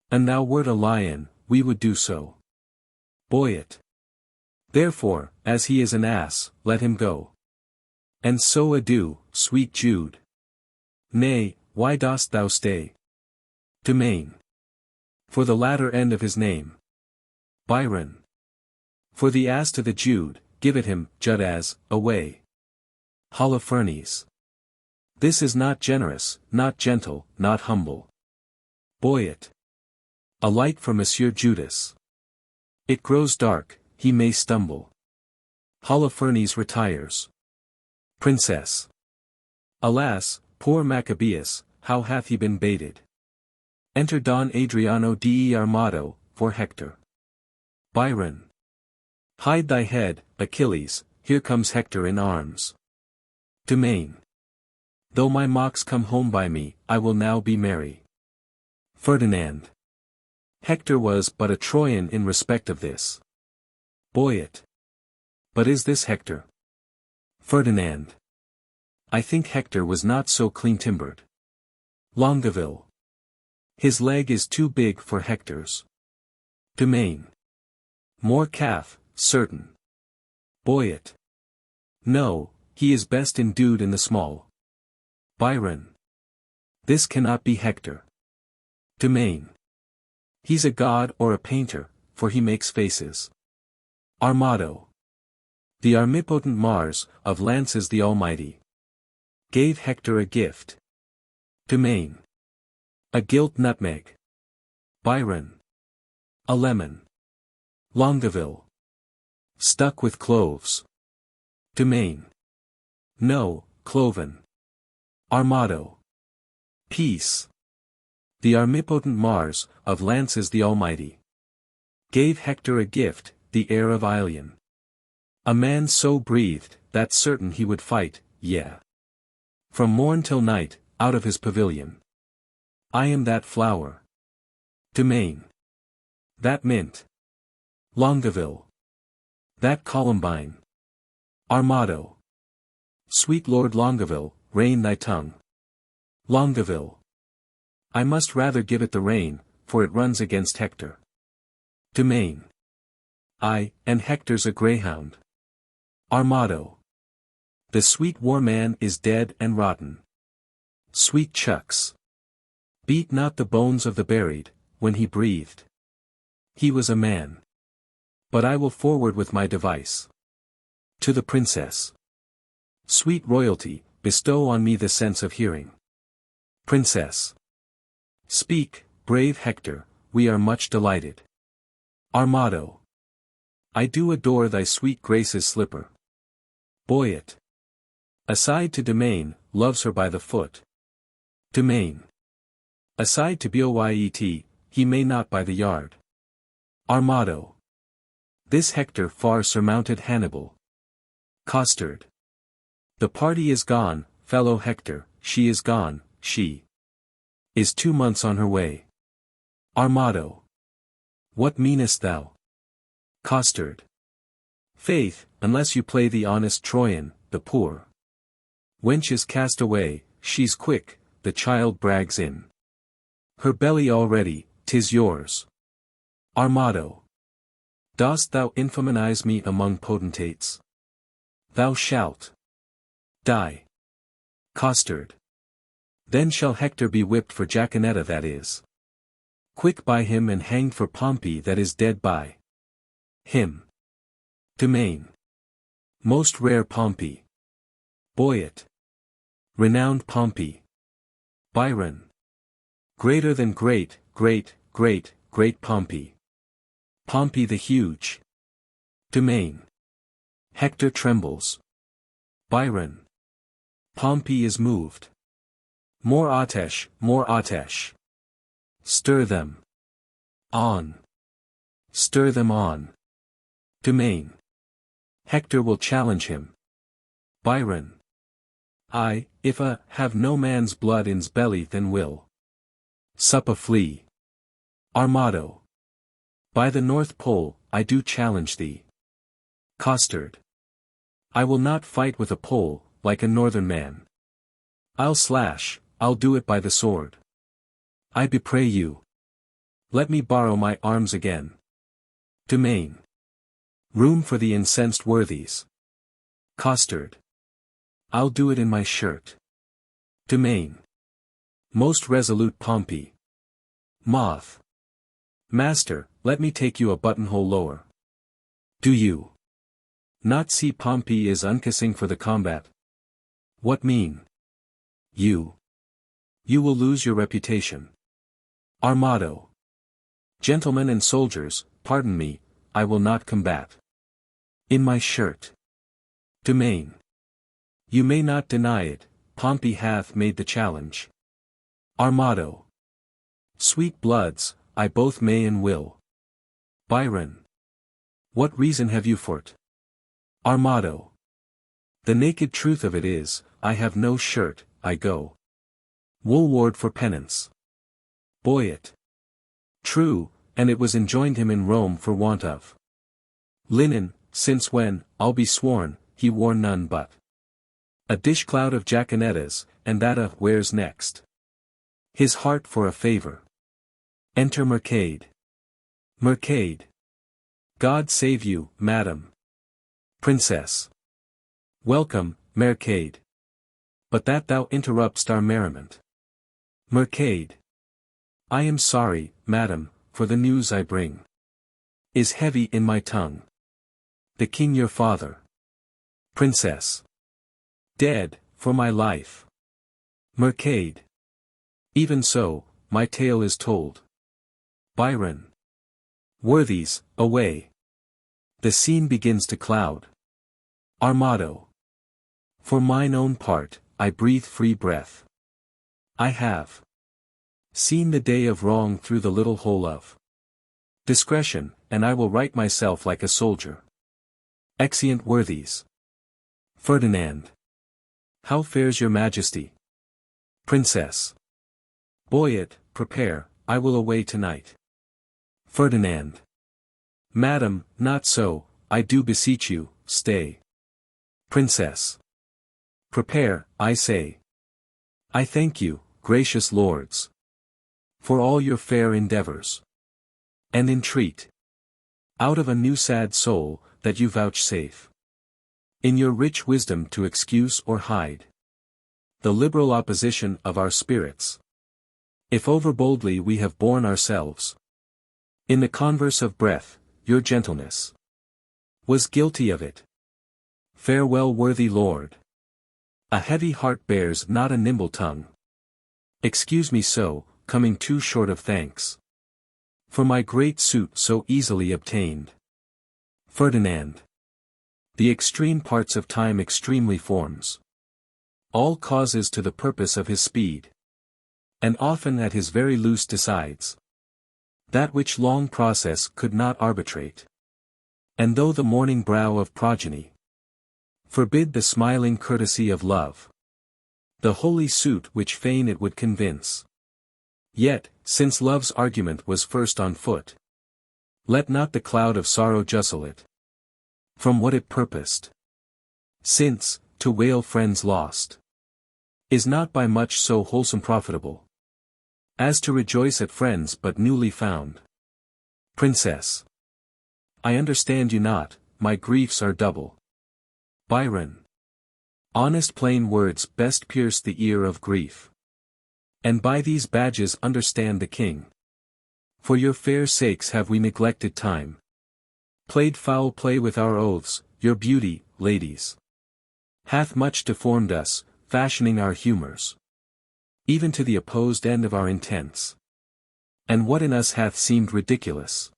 And thou wert a lion, we would do so. Boyet. Therefore, as he is an ass, let him go. And so adieu, sweet Jude. Nay, why dost thou stay? Domain. For the latter end of his name. Biron. For the ass to the Jude, give it him, Jud as, away. Holofernes. This is not generous, not gentle, not humble. Boyet. A light for Monsieur Judas. It grows dark, he may stumble. Holofernes retires. Princess. Alas, poor Maccabeus, how hath he been baited? Enter Don Adriano de Armado, for Hector. Biron. Hide thy head, Achilles, here comes Hector in arms. Domain. Though my mocks come home by me, I will now be merry. Ferdinand. Hector was but a Trojan in respect of this. Boyet. But is this Hector? Ferdinand. I think Hector was not so clean-timbered. Longueville. His leg is too big for Hector's. Domain. More calf, certain. Boyet. No, he is best endued in the small. Biron. This cannot be Hector. Domain. He's a god or a painter, for he makes faces. Armado. The armipotent Mars, of lances the Almighty. Gave Hector a gift. Domain. A gilt nutmeg. Biron. A lemon. Longueville. Stuck with cloves. Domain. No, cloven. Armado. Peace. The armipotent Mars, of lances the Almighty. Gave Hector a gift, the heir of Ilion. A man so breathed, that certain he would fight, yeah. From morn till night, out of his pavilion. I am that flower. Domain. That mint. Longueville. That columbine. Armado. Sweet Lord Longueville, rein thy tongue. Longueville. I must rather give it the rein, for it runs against Hector. Domain. Ay, and Hector's a greyhound. Armado. The sweet war man is dead and rotten. Sweet chucks. Beat not the bones of the buried, when he breathed. He was a man. But I will forward with my device. To the princess. Sweet royalty, bestow on me the sense of hearing. Princess. Speak, brave Hector, we are much delighted. Armado. I do adore thy sweet grace's slipper. Boyet. Aside to Domain, loves her by the foot. Domain. Aside to Boyet, he may not by the yard. Armado. This Hector far surmounted Hannibal. Costard. The party is gone, fellow Hector, she is gone, she is 2 months on her way. Armado. What meanest thou? Costard. Faith, unless you play the honest Trojan, the poor wench is cast away, she's quick, the child brags in her belly already, 'tis yours. Armado. Dost thou infamonize me among potentates? Thou shalt die. Costard. Then shall Hector be whipped for Jaquenetta that is quick by him and hanged for Pompey that is dead by him. Domain. Most rare Pompey. Boyet. Renowned Pompey. Biron. Greater than great, great, great, great Pompey. Pompey the huge. Domain. Hector trembles. Biron. Pompey is moved. More Atesh, more Atesh. Stir them on. Stir them on. Domain. Hector will challenge him. Biron. I, if a have no man's blood in's belly then will sup a flea. Armado. By the North Pole, I do challenge thee. Costard. I will not fight with a pole, like a northern man. I'll slash, I'll do it by the sword. I pray you. Let me borrow my arms again. Domain. Room for the incensed worthies. Costard. I'll do it in my shirt. Domain. Most resolute Pompey. Moth. Master, let me take you a buttonhole lower. Do you not see Pompey is unkissing for the combat? What mean? You will lose your reputation. Armado. Gentlemen and soldiers, pardon me, I will not combat. In my shirt. Domain. You may not deny it, Pompey hath made the challenge. Armado. Sweet bloods, I both may and will. Biron. What reason have you for't? Armado. The naked truth of it is, I have no shirt, I go woolward for penance. Boyet. True, and it was enjoined him in Rome for want of linen, since when, I'll be sworn, he wore none but a dishclout of Jacquenettas, and that wears next his heart for a favor. Enter Mercade. Mercade. God save you, madam. Princess. Welcome, Mercade. But that thou interruptst our merriment. Mercade. I am sorry, madam, for the news I bring is heavy in my tongue. The king your father. Princess. Dead, for my life. Mercade. Even so, my tale is told. Biron. Worthies, away. The scene begins to cloud. Armado. For mine own part, I breathe free breath. I have seen the day of wrong through the little hole of discretion, and I will right myself like a soldier. Exeunt worthies. Ferdinand. How fares your majesty? Princess. Boyet, prepare, I will away tonight. Ferdinand. Madam, not so, I do beseech you, stay. Princess. Prepare, I say. I thank you, gracious lords, for all your fair endeavors. And entreat, out of a new sad soul, that you vouchsafe, in your rich wisdom to excuse or hide the liberal opposition of our spirits. If overboldly we have borne ourselves in the converse of breath, your gentleness was guilty of it. Farewell, worthy lord. A heavy heart bears not a nimble tongue. Excuse me so, coming too short of thanks for my great suit so easily obtained. Ferdinand. The extreme parts of time extremely forms all causes to the purpose of his speed, and often at his very loose decides that which long process could not arbitrate. And though the morning brow of progeny forbid the smiling courtesy of love, the holy suit which fain it would convince, yet, since love's argument was first on foot, let not the cloud of sorrow justle it from what it purposed. Since, to wail friends lost is not by much so wholesome profitable as to rejoice at friends but newly found. Princess. I understand you not, my griefs are double. Biron. Honest plain words best pierce the ear of grief. And by these badges understand the king. For your fair sakes have we neglected time, played foul play with our oaths, your beauty, ladies, hath much deformed us, fashioning our humors even to the opposed end of our intents. And what in us hath seemed ridiculous,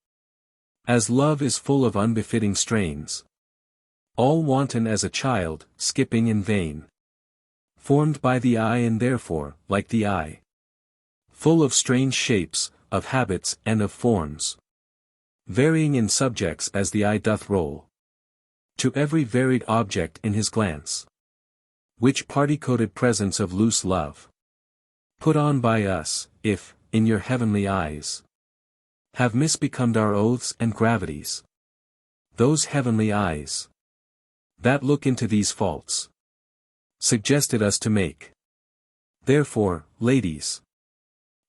as love is full of unbefitting strains, all wanton as a child, skipping in vain, formed by the eye and therefore, like the eye, full of strange shapes, of habits and of forms, varying in subjects as the eye doth roll to every varied object in his glance, which party-coated presence of loose love put on by us, if, in your heavenly eyes, have misbecomed our oaths and gravities. those heavenly eyes, that look into these faults, suggested us to make. Therefore, ladies,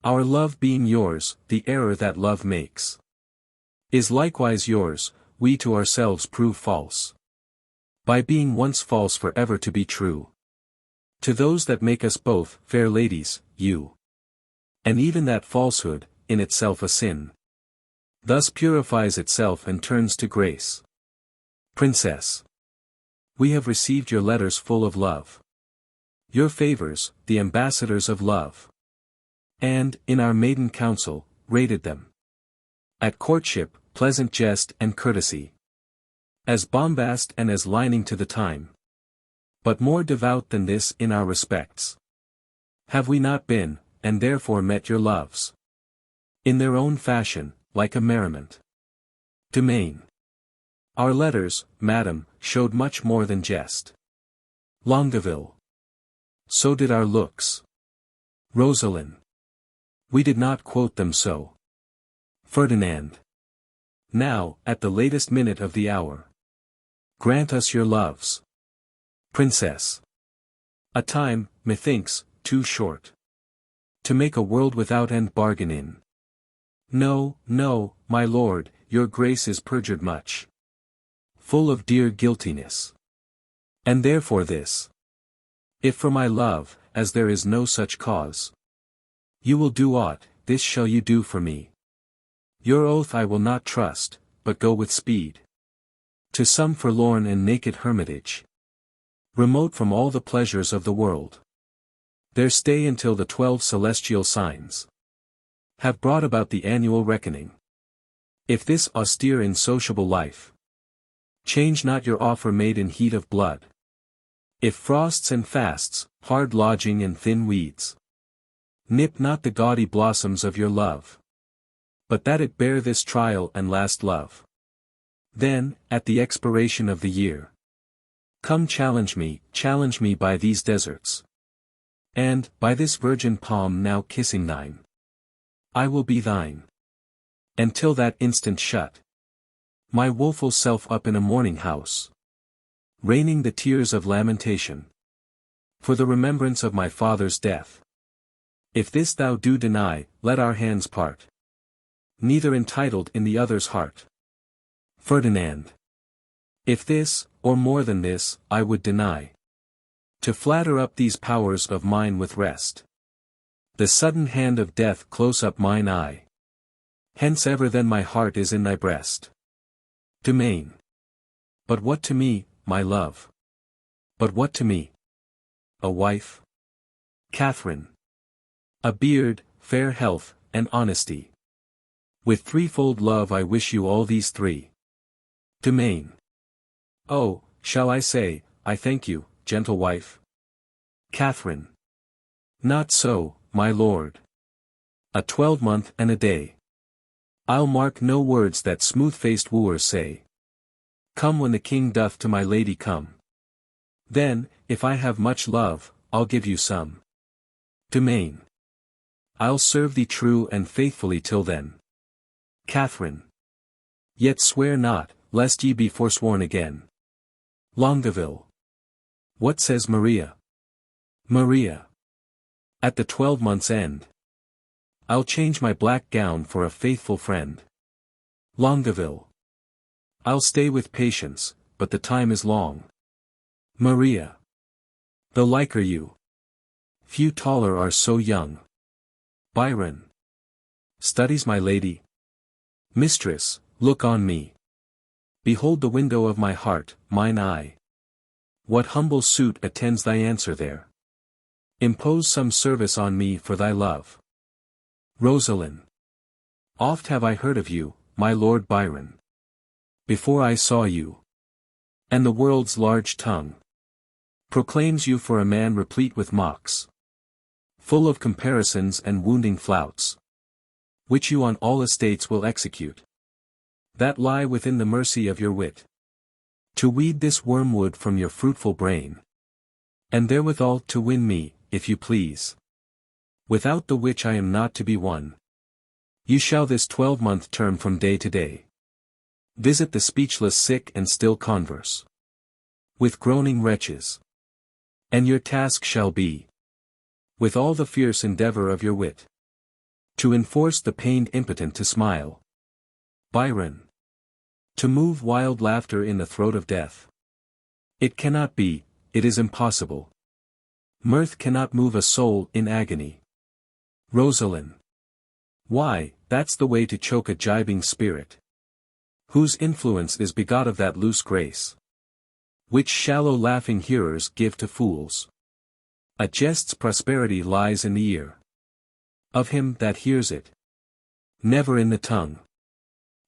our love being yours, the error that love makes, is likewise yours, we to ourselves prove false, by being once false for ever to be true. To those that make us both, fair ladies, you, and even that falsehood, in itself a sin, thus purifies itself and turns to grace. Princess, we have received your letters full of love, your favors, the ambassadors of love, and, in our maiden council, rated them at courtship, pleasant jest and courtesy, as bombast and as lining to the time, but more devout than this in our respects. Have we not been, and therefore met your loves, in their own fashion, like a merriment? Domain. Our letters, madam, showed much more than jest. Longueville. So did our looks. Rosaline. We did not quote them so. Ferdinand. Now, at the latest minute of the hour, grant us your loves. Princess. A time, methinks, too short, to make a world without end bargain in. No, no, my lord, your grace is perjured much, full of dear guiltiness. And therefore this, if for my love, as there is no such cause, you will do aught, this shall you do for me. Your oath I will not trust, but go with speed to some forlorn and naked hermitage, remote from all the pleasures of the world. There stay until the 12 celestial signs have brought about the annual reckoning. If this austere insociable life change not your offer made in heat of blood, if frosts and fasts, hard lodging and thin weeds, nip not the gaudy blossoms of your love, but that it bear this trial and last love, then, at the expiration of the year, come challenge me by these deserts, and, by this virgin palm now kissing thine, I will be thine. And till that instant shut my woeful self up in a mourning house, raining the tears of lamentation for the remembrance of my father's death. If this thou do deny, let our hands part, neither entitled in the other's heart. Ferdinand. If this, or more than this, I would deny, to flatter up these powers of mine with rest, the sudden hand of death close up mine eye. Hence ever then my heart is in thy breast. Domain. But what to me, my love? But what to me? A wife? Katharine. A beard, fair health, and honesty. With threefold love I wish you all these three. Domain. Oh, shall I say, I thank you, gentle wife? Katharine. Not so, my lord. A 12-month and a day. I'll mark no words that smooth-faced wooers say. Come when the king doth to my lady come. Then, if I have much love, I'll give you some. Domain. I'll serve thee true and faithfully till then. Katharine. Yet swear not, lest ye be forsworn again. Longueville. What says Maria? Maria. At the 12 months' end, I'll change my black gown for a faithful friend. Longueville. I'll stay with patience, but the time is long. Maria. The like are you. Few taller are so young. Biron. Studies my lady. Mistress, look on me. Behold the window of my heart, mine eye. What humble suit attends thy answer there? Impose some service on me for thy love. Rosaline. Oft have I heard of you, my Lord Biron, before I saw you. And the world's large tongue proclaims you for a man replete with mocks, full of comparisons and wounding flouts, which you on all estates will execute, that lie within the mercy of your wit, to weed this wormwood from your fruitful brain, and therewithal to win me, if you please, without the which I am not to be won. You shall this 12-month term from day to day Visit the speechless sick and still converse with groaning wretches. And your task shall be, with all the fierce endeavor of your wit, to enforce the pained impotent to smile. Biron. To move wild laughter in the throat of death. It cannot be, it is impossible. Mirth cannot move a soul in agony. Rosaline. Why, that's the way to choke a gibing spirit, whose influence is begot of that loose grace, which shallow laughing hearers give to fools. A jest's prosperity lies in the ear of him that hears it, never in the tongue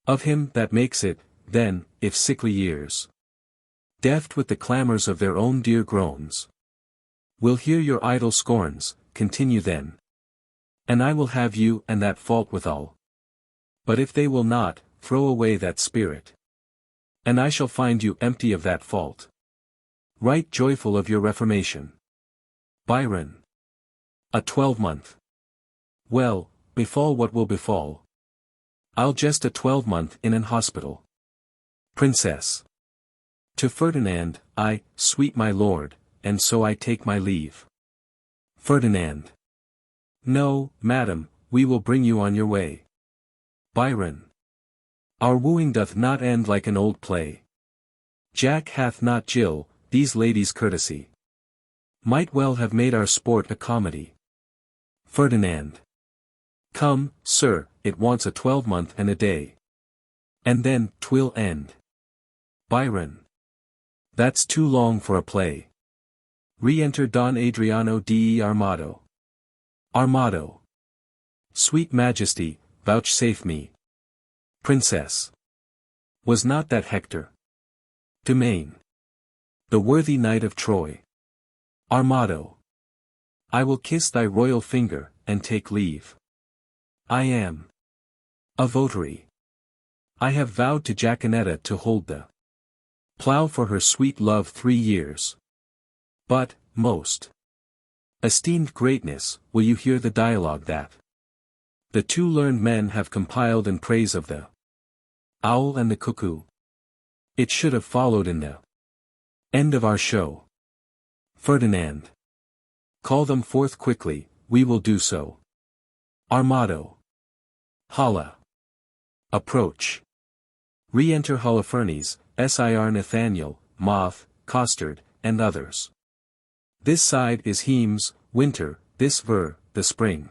of him that makes it. Then, if sickly ears, deft with the clamors of their own dear groans, will hear your idle scorns, continue then, and I will have you and that fault withal. But if they will not, throw away that spirit, and I shall find you empty of that fault, right joyful of your reformation. Biron. A 12-month. Well, befall what will befall. I'll jest a 12-month in an hospital. Princess. To Ferdinand, I, sweet my lord, and so I take my leave. Ferdinand. No, madam, we will bring you on your way. Biron. Our wooing doth not end like an old play. Jack hath not Jill, these ladies' courtesy might well have made our sport a comedy. Ferdinand. Come, sir, it wants a 12-month and a day. And then, 'twill end. Biron. That's too long for a play. Re-enter Don Adriano de Armado. Armado. Sweet Majesty, vouchsafe me. Princess. Was not that Hector? Domain. The worthy knight of Troy. Armado. I will kiss thy royal finger, and take leave. I am a votary. I have vowed to Jaquenetta to hold the plough for her sweet love 3 years. But, most esteemed greatness, will you hear the dialogue that the 2 learned men have compiled in praise of the owl and the cuckoo? It should have followed in the end of our show. Ferdinand. Call them forth quickly, we will do so. Armado. Hala. Approach. Re-enter Holofernes, Sir Nathaniel, Mote, Costard, and others. This side is Hemes, winter, this ver, the spring.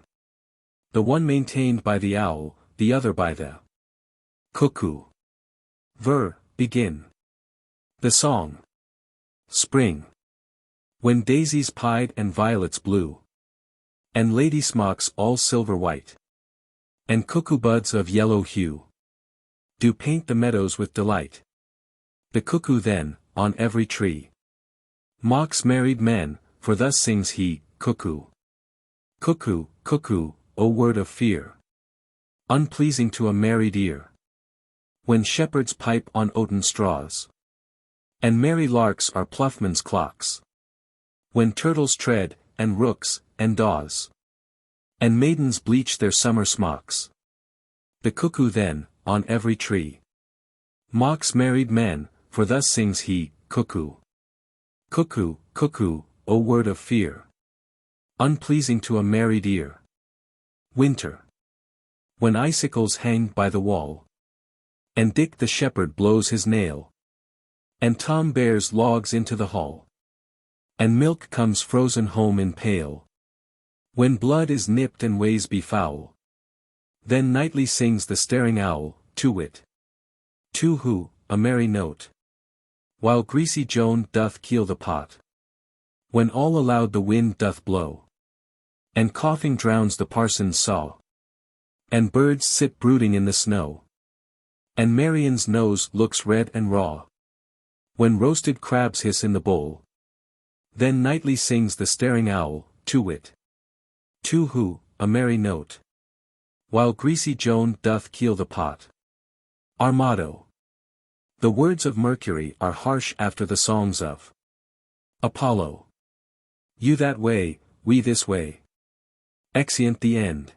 The one maintained by the owl, the other by the cuckoo. Ver, begin. The song. Spring. When daisies pied and violets blew, and lady smocks all silver white, and cuckoo buds of yellow hue, do paint the meadows with delight. The cuckoo then, on every tree, mocks married men, for thus sings he, cuckoo. Cuckoo, cuckoo, O word of fear, unpleasing to a married ear. When shepherds pipe on oaten straws, and merry larks are ploughmen's clocks. When turtles tread, and rooks, and daws, and maidens bleach their summer smocks. The cuckoo then, on every tree, mocks married men, for thus sings he, cuckoo. Cuckoo, cuckoo, O word of fear, unpleasing to a married ear. Winter. When icicles hang by the wall, and Dick the shepherd blows his nail, and Tom bears logs into the hall, and milk comes frozen home in pail. When blood is nipped and ways be foul, then nightly sings the staring owl, to wit. To who, a merry note, while greasy Joan doth keel the pot. When all aloud the wind doth blow, and coughing drowns the parson's saw, and birds sit brooding in the snow, and Marian's nose looks red and raw. When roasted crabs hiss in the bowl, then nightly sings the staring owl, to wit. To who, a merry note, while greasy Joan doth keel the pot. Armado. The words of Mercury are harsh after the songs of Apollo. You that way, we this way. Exeunt the end.